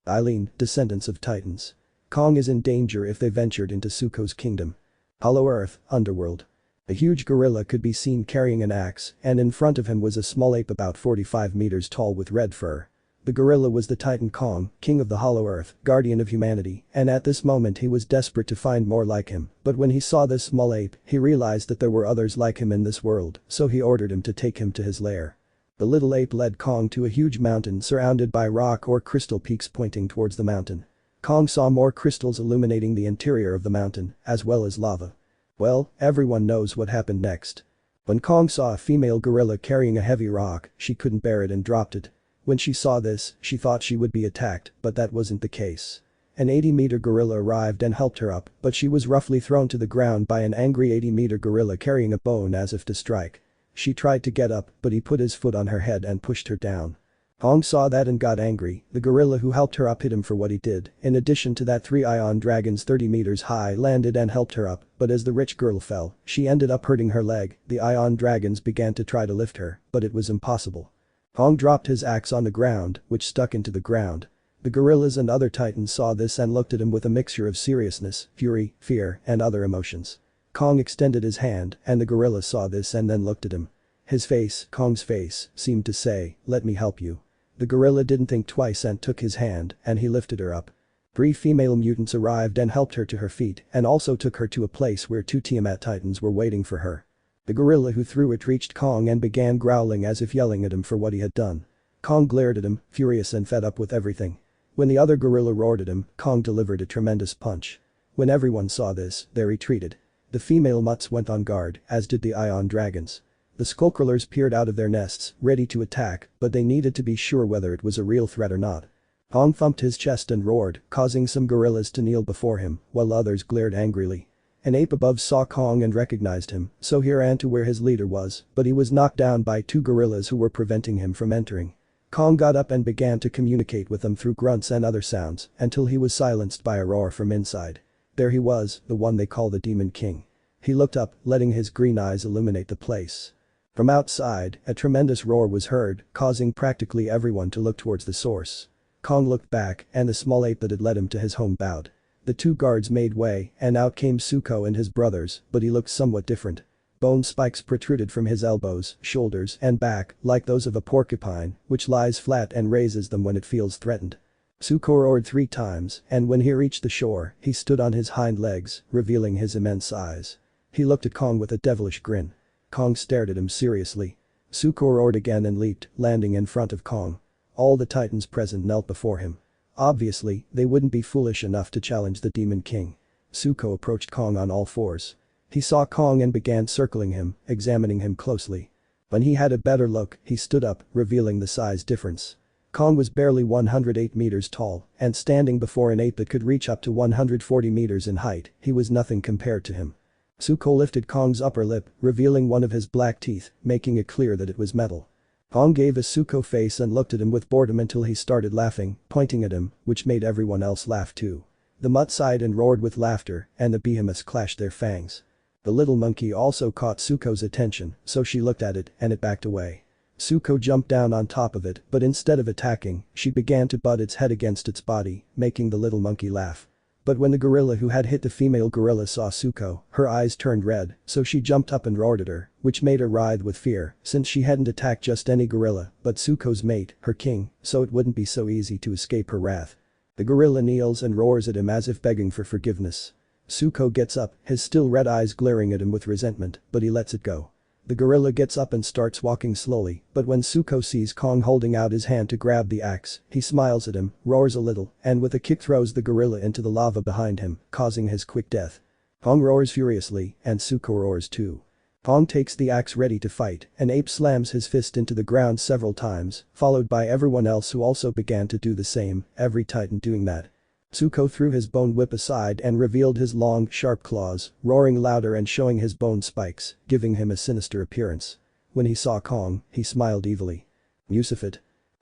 Eileen, descendants of Titans. Kong is in danger if they ventured into Suko's kingdom. Hollow Earth, Underworld. A huge gorilla could be seen carrying an axe, and in front of him was a small ape about 45 meters tall with red fur. The gorilla was the Titan Kong, king of the Hollow Earth, guardian of humanity, and at this moment he was desperate to find more like him, but when he saw this small ape, he realized that there were others like him in this world, so he ordered him to take him to his lair. The little ape led Kong to a huge mountain surrounded by rock or crystal peaks pointing towards the mountain. Kong saw more crystals illuminating the interior of the mountain, as well as lava. Well, everyone knows what happened next. When Kong saw a female gorilla carrying a heavy rock, she couldn't bear it and dropped it. When she saw this, she thought she would be attacked, but that wasn't the case. An 80-meter gorilla arrived and helped her up, but she was roughly thrown to the ground by an angry 80-meter gorilla carrying a bone as if to strike. She tried to get up, but he put his foot on her head and pushed her down. Kong saw that and got angry. The gorilla who helped her up hit him for what he did. In addition to that, 3 ion dragons 30 meters high landed and helped her up, but as the rich girl fell, she ended up hurting her leg. The ion dragons began to try to lift her, but it was impossible. Kong dropped his axe on the ground, which stuck into the ground. The gorillas and other titans saw this and looked at him with a mixture of seriousness, fury, fear, and other emotions. Kong extended his hand, and the gorilla saw this and then looked at him. His face, Kong's face, seemed to say, "Let me help you." The gorilla didn't think twice and took his hand, and he lifted her up. 3 female mutants arrived and helped her to her feet and also took her to a place where 2 Tiamat titans were waiting for her. The gorilla who threw it reached Kong and began growling as if yelling at him for what he had done. Kong glared at him, furious and fed up with everything. When the other gorilla roared at him, Kong delivered a tremendous punch. When everyone saw this, they retreated. The female mutts went on guard, as did the ion dragons. The skullcrawlers peered out of their nests, ready to attack, but they needed to be sure whether it was a real threat or not. Kong thumped his chest and roared, causing some gorillas to kneel before him, while others glared angrily. An ape above saw Kong and recognized him, so he ran to where his leader was, but he was knocked down by 2 gorillas who were preventing him from entering. Kong got up and began to communicate with them through grunts and other sounds, until he was silenced by a roar from inside. There he was, the one they call the Demon King. He looked up, letting his green eyes illuminate the place. From outside, a tremendous roar was heard, causing practically everyone to look towards the source. Kong looked back, and the small ape that had led him to his home bowed. The 2 guards made way, and out came Suko and his brothers, but he looked somewhat different. Bone spikes protruded from his elbows, shoulders, and back, like those of a porcupine, which lies flat and raises them when it feels threatened. Suko roared 3 times, and when he reached the shore, he stood on his hind legs, revealing his immense size. He looked at Kong with a devilish grin. Kong stared at him seriously. Suko roared again and leaped, landing in front of Kong. All the titans present knelt before him. Obviously, they wouldn't be foolish enough to challenge the Demon King. Suko approached Kong on all fours. He saw Kong and began circling him, examining him closely. When he had a better look, he stood up, revealing the size difference. Kong was barely 108 meters tall, and standing before an ape that could reach up to 140 meters in height, he was nothing compared to him. Suko lifted Kong's upper lip, revealing one of his black teeth, making it clear that it was metal. Kong gave a Suko face and looked at him with boredom until he started laughing, pointing at him, which made everyone else laugh too. The mutt sighed and roared with laughter, and the behemoths clashed their fangs. The little monkey also caught Suko's attention, so she looked at it and it backed away. Suko jumped down on top of it, but instead of attacking, she began to butt its head against its body, making the little monkey laugh. But when the gorilla who had hit the female gorilla saw Suko, her eyes turned red, so she jumped up and roared at her, which made her writhe with fear, since she hadn't attacked just any gorilla, but Suko's mate, her king, so it wouldn't be so easy to escape her wrath. The gorilla kneels and roars at him as if begging for forgiveness. Suko gets up, his still red eyes glaring at him with resentment, but he lets it go. The gorilla gets up and starts walking slowly, but when Suko sees Kong holding out his hand to grab the axe, he smiles at him, roars a little, and with a kick throws the gorilla into the lava behind him, causing his quick death. Kong roars furiously, and Suko roars too. Kong takes the axe ready to fight, and ape slams his fist into the ground several times, followed by everyone else who also began to do the same, every titan doing that. Tsuko threw his bone whip aside and revealed his long, sharp claws, roaring louder and showing his bone spikes, giving him a sinister appearance. When he saw Kong, he smiled evilly. Lucifer.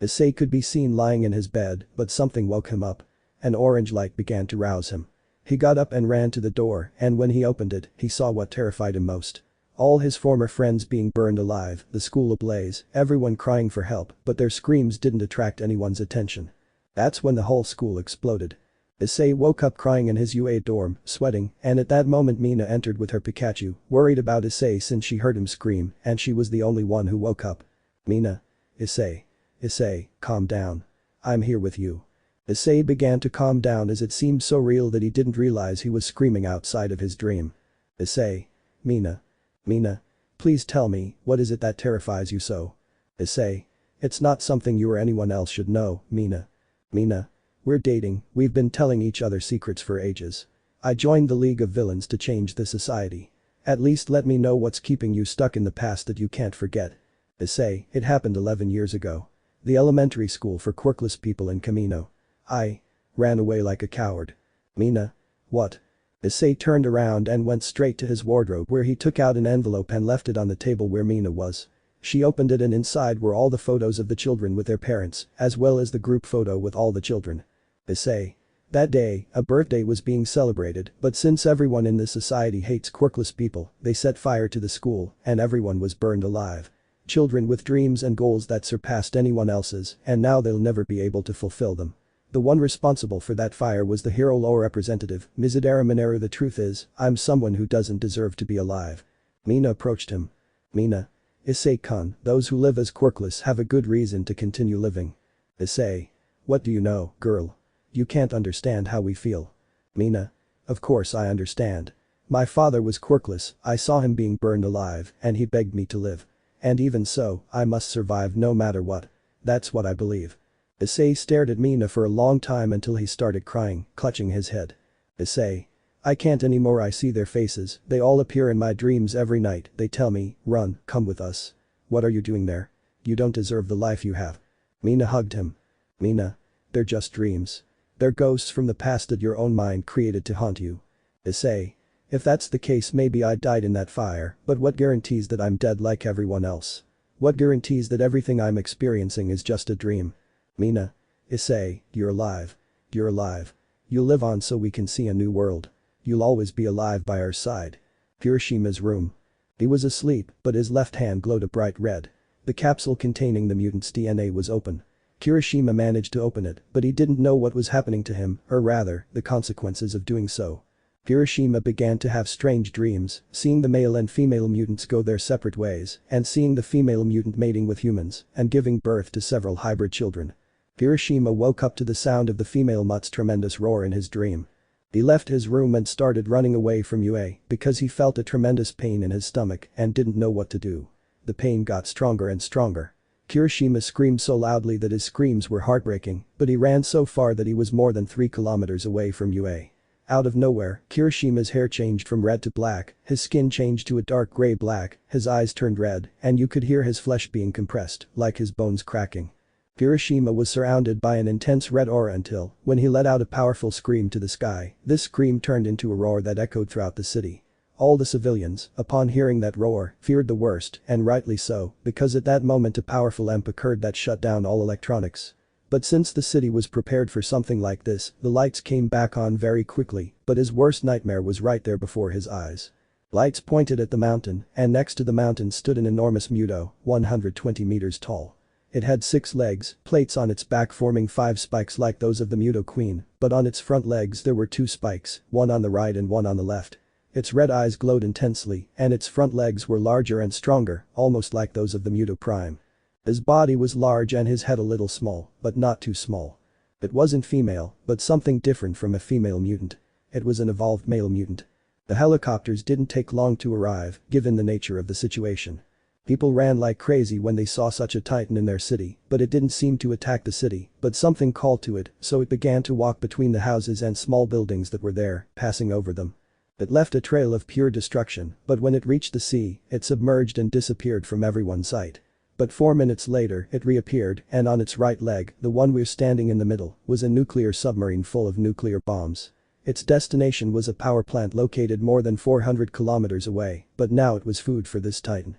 Issei could be seen lying in his bed, but something woke him up. An orange light began to rouse him. He got up and ran to the door, and when he opened it, he saw what terrified him most. All his former friends being burned alive, the school ablaze, everyone crying for help, but their screams didn't attract anyone's attention. That's when the whole school exploded. Issei woke up crying in his UA dorm, sweating, and at that moment Mina entered with her Pikachu, worried about Issei since she heard him scream, and she was the only one who woke up. Mina. Issei. Issei, calm down. I'm here with you. Issei began to calm down as it seemed so real that he didn't realize he was screaming outside of his dream. Issei. Mina. Mina. Please tell me, what is it that terrifies you so? Issei. It's not something you or anyone else should know, Mina. Mina. We're dating, we've been telling each other secrets for ages. I joined the League of Villains to change the society. At least let me know what's keeping you stuck in the past that you can't forget. Issei, it happened 11 years ago. The elementary school for quirkless people in Camino. I ran away like a coward. Mina. What? Issei turned around and went straight to his wardrobe where he took out an envelope and left it on the table where Mina was. She opened it and inside were all the photos of the children with their parents, as well as the group photo with all the children. Issei. That day, a birthday was being celebrated, but since everyone in this society hates quirkless people, they set fire to the school, and everyone was burned alive. Children with dreams and goals that surpassed anyone else's, and now they'll never be able to fulfill them. The one responsible for that fire was the hero law representative, Mizudera Mineru. The truth is, I'm someone who doesn't deserve to be alive. Mina approached him. Mina. Issei-kun, those who live as quirkless have a good reason to continue living. Issei. What do you know, girl? You can't understand how we feel. Mina. Of course I understand. My father was quirkless, I saw him being burned alive, and he begged me to live. And even so, I must survive no matter what. That's what I believe. Issei stared at Mina for a long time until he started crying, clutching his head. Issei. I can't anymore. I see their faces, they all appear in my dreams every night, they tell me, run, come with us. What are you doing there? You don't deserve the life you have. Mina hugged him. Mina. They're just dreams. They're ghosts from the past that your own mind created to haunt you. Issei. If that's the case, maybe I died in that fire, but what guarantees that I'm dead like everyone else? What guarantees that everything I'm experiencing is just a dream? Mina. Issei, you're alive. You're alive. You'll live on so we can see a new world. You'll always be alive by our side. Kirishima's room. He was asleep, but his left hand glowed a bright red. The capsule containing the mutant's DNA was open. Kirishima managed to open it, but he didn't know what was happening to him, or rather, the consequences of doing so. Kirishima began to have strange dreams, seeing the male and female mutants go their separate ways, and seeing the female mutant mating with humans, and giving birth to several hybrid children. Kirishima woke up to the sound of the female mutt's tremendous roar in his dream. He left his room and started running away from UA because he felt a tremendous pain in his stomach and didn't know what to do. The pain got stronger and stronger. Kirishima screamed so loudly that his screams were heartbreaking, but he ran so far that he was more than 3 kilometers away from UA. Out of nowhere, Kirishima's hair changed from red to black, his skin changed to a dark gray black, his eyes turned red, and you could hear his flesh being compressed, like his bones cracking. Kirishima was surrounded by an intense red aura until, when he let out a powerful scream to the sky, this scream turned into a roar that echoed throughout the city. All the civilians, upon hearing that roar, feared the worst, and rightly so, because at that moment a powerful EMP occurred that shut down all electronics. But since the city was prepared for something like this, the lights came back on very quickly, but his worst nightmare was right there before his eyes. Lights pointed at the mountain, and next to the mountain stood an enormous Hyoudou, 120 meters tall. It had 6 legs, plates on its back forming 5 spikes like those of the Hyoudou queen, but on its front legs there were 2 spikes, one on the right and one on the left. Its red eyes glowed intensely, and its front legs were larger and stronger, almost like those of the Hyoudou prime. His body was large and his head a little small, but not too small. It wasn't female, but something different from a female mutant. It was an evolved male mutant. The helicopters didn't take long to arrive, given the nature of the situation. People ran like crazy when they saw such a titan in their city, but it didn't seem to attack the city, but something called to it, so it began to walk between the houses and small buildings that were there, passing over them. It left a trail of pure destruction, but when it reached the sea, it submerged and disappeared from everyone's sight. But 4 minutes later it reappeared and on its right leg, the one we're standing in the middle, was a nuclear submarine full of nuclear bombs. Its destination was a power plant located more than 400 kilometers away, but now it was food for this titan.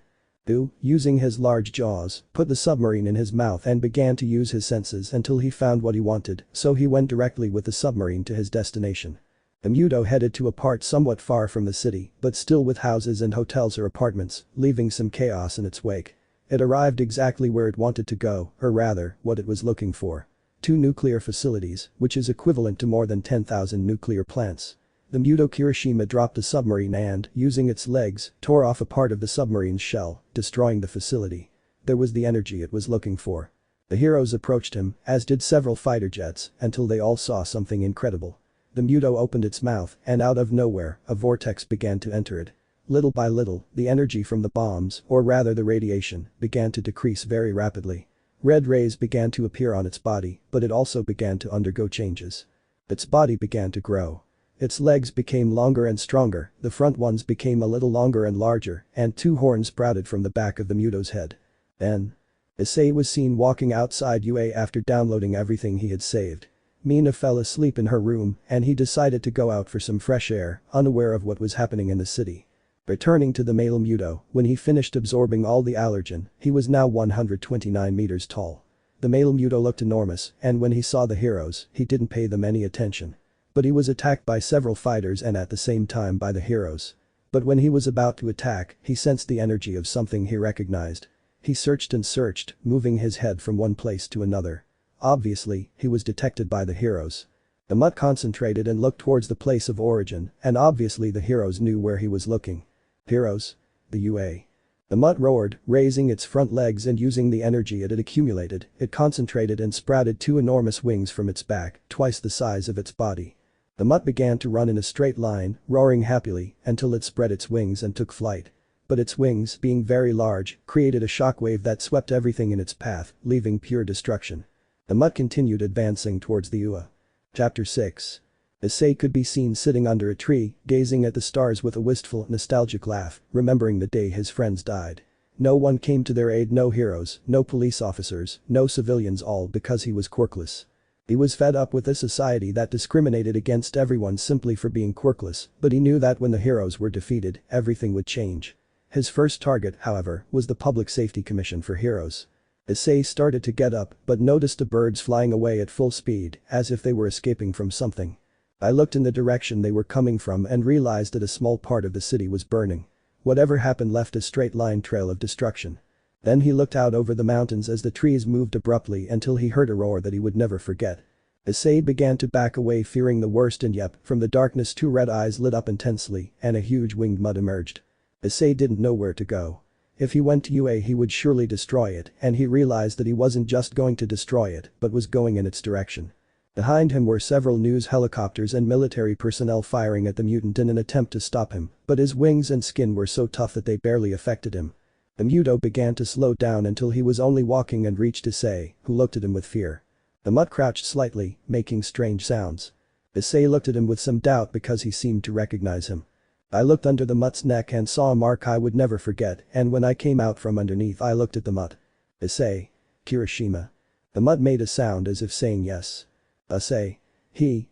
Hyoudou, using his large jaws, put the submarine in his mouth and began to use his senses until he found what he wanted, so he went directly with the submarine to his destination. The Hyoudou headed to a part somewhat far from the city, but still with houses and hotels or apartments, leaving some chaos in its wake. It arrived exactly where it wanted to go, or rather, what it was looking for. 2 nuclear facilities, which is equivalent to more than 10,000 nuclear plants. The Hyoudou Kirishima dropped the submarine and, using its legs, tore off a part of the submarine's shell, destroying the facility. There was the energy it was looking for. The heroes approached him, as did several fighter jets, until they all saw something incredible. The Hyoudou opened its mouth, and out of nowhere, a vortex began to enter it. Little by little, the energy from the bombs, or rather the radiation, began to decrease very rapidly. Red rays began to appear on its body, but it also began to undergo changes. Its body began to grow. Its legs became longer and stronger, the front ones became a little longer and larger, and 2 horns sprouted from the back of the Hyoudou's head. Then, Issei was seen walking outside UA after downloading everything he had saved. Mina fell asleep in her room and he decided to go out for some fresh air, unaware of what was happening in the city. Returning to the male Hyoudou, when he finished absorbing all the allergen, he was now 129 meters tall. The male Hyoudou looked enormous, and when he saw the heroes, he didn't pay them any attention. But he was attacked by several fighters and at the same time by the heroes. But when he was about to attack, he sensed the energy of something he recognized. He searched and searched, moving his head from one place to another. Obviously, he was detected by the heroes. The mutt concentrated and looked towards the place of origin, and obviously the heroes knew where he was looking. Heroes? The UA. The mutt roared, raising its front legs and using the energy it had accumulated, it concentrated and sprouted 2 enormous wings from its back, twice the size of its body. The mutt began to run in a straight line, roaring happily, until it spread its wings and took flight. But its wings, being very large, created a shockwave that swept everything in its path, leaving pure destruction. The mutt continued advancing towards the UA. Chapter 6. Issei could be seen sitting under a tree, gazing at the stars with a wistful, nostalgic laugh, remembering the day his friends died. No one came to their aid, no heroes, no police officers, no civilians, all because he was quirkless. He was fed up with a society that discriminated against everyone simply for being quirkless, but he knew that when the heroes were defeated, everything would change. His first target, however, was the Public Safety Commission for Heroes. Issei started to get up but noticed the birds flying away at full speed, as if they were escaping from something. I looked in the direction they were coming from and realized that a small part of the city was burning. Whatever happened left a straight line trail of destruction. Then he looked out over the mountains as the trees moved abruptly until he heard a roar that he would never forget. Issei began to back away, fearing the worst, and yep, from the darkness 2 red eyes lit up intensely and a huge winged mutt emerged. Issei didn't know where to go. If he went to UA he would surely destroy it, and he realized that he wasn't just going to destroy it but was going in its direction. Behind him were several news helicopters and military personnel firing at the mutant in an attempt to stop him, but his wings and skin were so tough that they barely affected him. The Hyoudou began to slow down until he was only walking and reached Issei, who looked at him with fear. The mutt crouched slightly, making strange sounds. Issei looked at him with some doubt because he seemed to recognize him. I looked under the mutt's neck and saw a mark I would never forget, and when I came out from underneath I looked at the mutt. Issei. Kirishima. The mutt made a sound as if saying yes. Issei.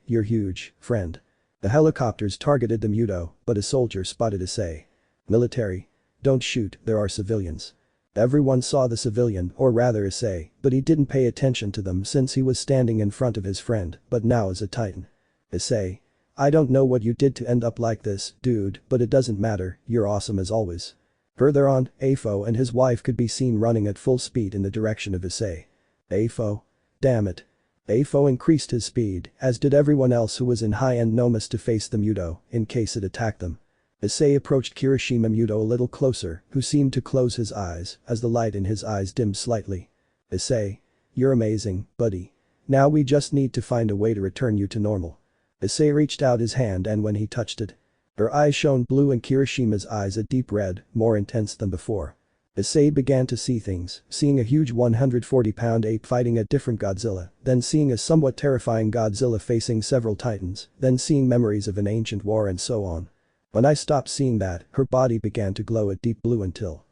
You're huge, friend. The helicopters targeted the Hyoudou, but a soldier spotted Issei. Military. Don't shoot, there are civilians. Everyone saw the civilian, or rather Issei, but he didn't pay attention to them since he was standing in front of his friend, but now as a titan. Issei. I don't know what you did to end up like this, dude, but it doesn't matter, you're awesome as always. Further on, Afo and his wife could be seen running at full speed in the direction of Issei. Afo. Damn it. Afo increased his speed, as did everyone else who was in high-end nomas to face the Hyoudou, in case it attacked them. Issei approached Kirishima Hyoudou a little closer, who seemed to close his eyes, as the light in his eyes dimmed slightly. Issei. You're amazing, buddy. Now we just need to find a way to return you to normal. Issei reached out his hand and when he touched it, her eyes shone blue and Kirishima's eyes a deep red, more intense than before. Issei began to see things, seeing a huge 140-pound ape fighting a different Godzilla, then seeing a somewhat terrifying Godzilla facing several titans, then seeing memories of an ancient war and so on. When I stopped seeing that, her body began to glow a deep blue until.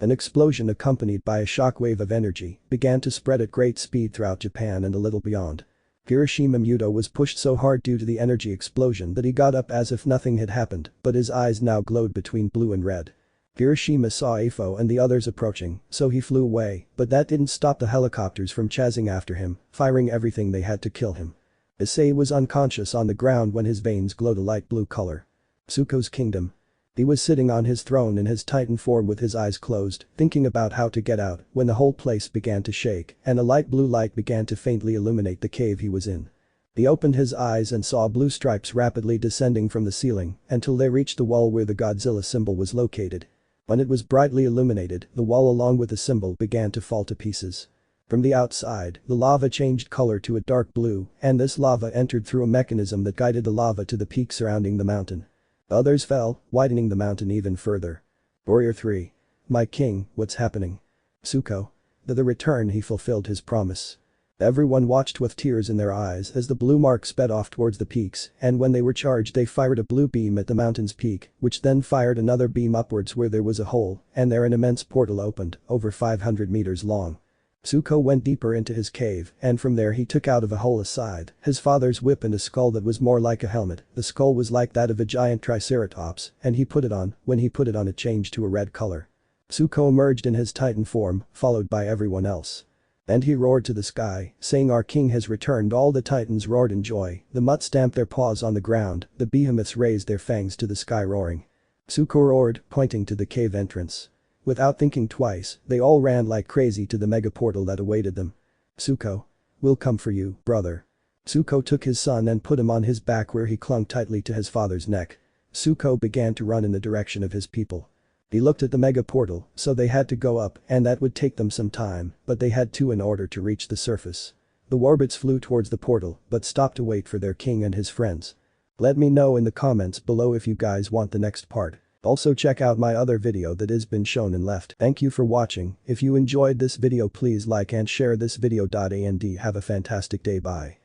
An explosion accompanied by a shockwave of energy began to spread at great speed throughout Japan and a little beyond. Hyoudou was pushed so hard due to the energy explosion that he got up as if nothing had happened, but his eyes now glowed between blue and red. Hiroshima saw Ifo and the others approaching, so he flew away, but that didn't stop the helicopters from chasing after him, firing everything they had to kill him. Issei was unconscious on the ground when his veins glowed a light blue color. Tsuko's kingdom. He was sitting on his throne in his titan form with his eyes closed, thinking about how to get out, when the whole place began to shake, and a light blue light began to faintly illuminate the cave he was in. He opened his eyes and saw blue stripes rapidly descending from the ceiling, until they reached the wall where the Godzilla symbol was located. When it was brightly illuminated, the wall along with the symbol began to fall to pieces. From the outside, the lava changed color to a dark blue, and this lava entered through a mechanism that guided the lava to the peak surrounding the mountain. Others fell, widening the mountain even further. Warrior 3. My king, what's happening? Tsuko. The return he fulfilled his promise. Everyone watched with tears in their eyes as the blue mark sped off towards the peaks, and when they were charged they fired a blue beam at the mountain's peak, which then fired another beam upwards where there was a hole, and there an immense portal opened, over 500 meters long. Tsuko went deeper into his cave, and from there he took out of a hole aside his father's whip and a skull that was more like a helmet. The skull was like that of a giant triceratops, and he put it on. When he put it on, it changed to a red color. Tsuko emerged in his titan form, followed by everyone else. And he roared to the sky, saying, "Our king has returned." All the titans roared in joy, the mutts stamped their paws on the ground, the behemoths raised their fangs to the sky roaring. Tsuko roared, pointing to the cave entrance. Without thinking twice, they all ran like crazy to the mega portal that awaited them. Tsuko. We'll come for you, brother. Tsuko took his son and put him on his back where he clung tightly to his father's neck. Tsuko began to run in the direction of his people. He looked at the mega portal, so they had to go up, and that would take them some time, but they had to in order to reach the surface. The warbits flew towards the portal, but stopped to wait for their king and his friends. Let me know in the comments below if you guys want the next part. Also check out my other video that has been shown and left. Thank you for watching. If you enjoyed this video, please like and share this video. And have a fantastic day. Bye.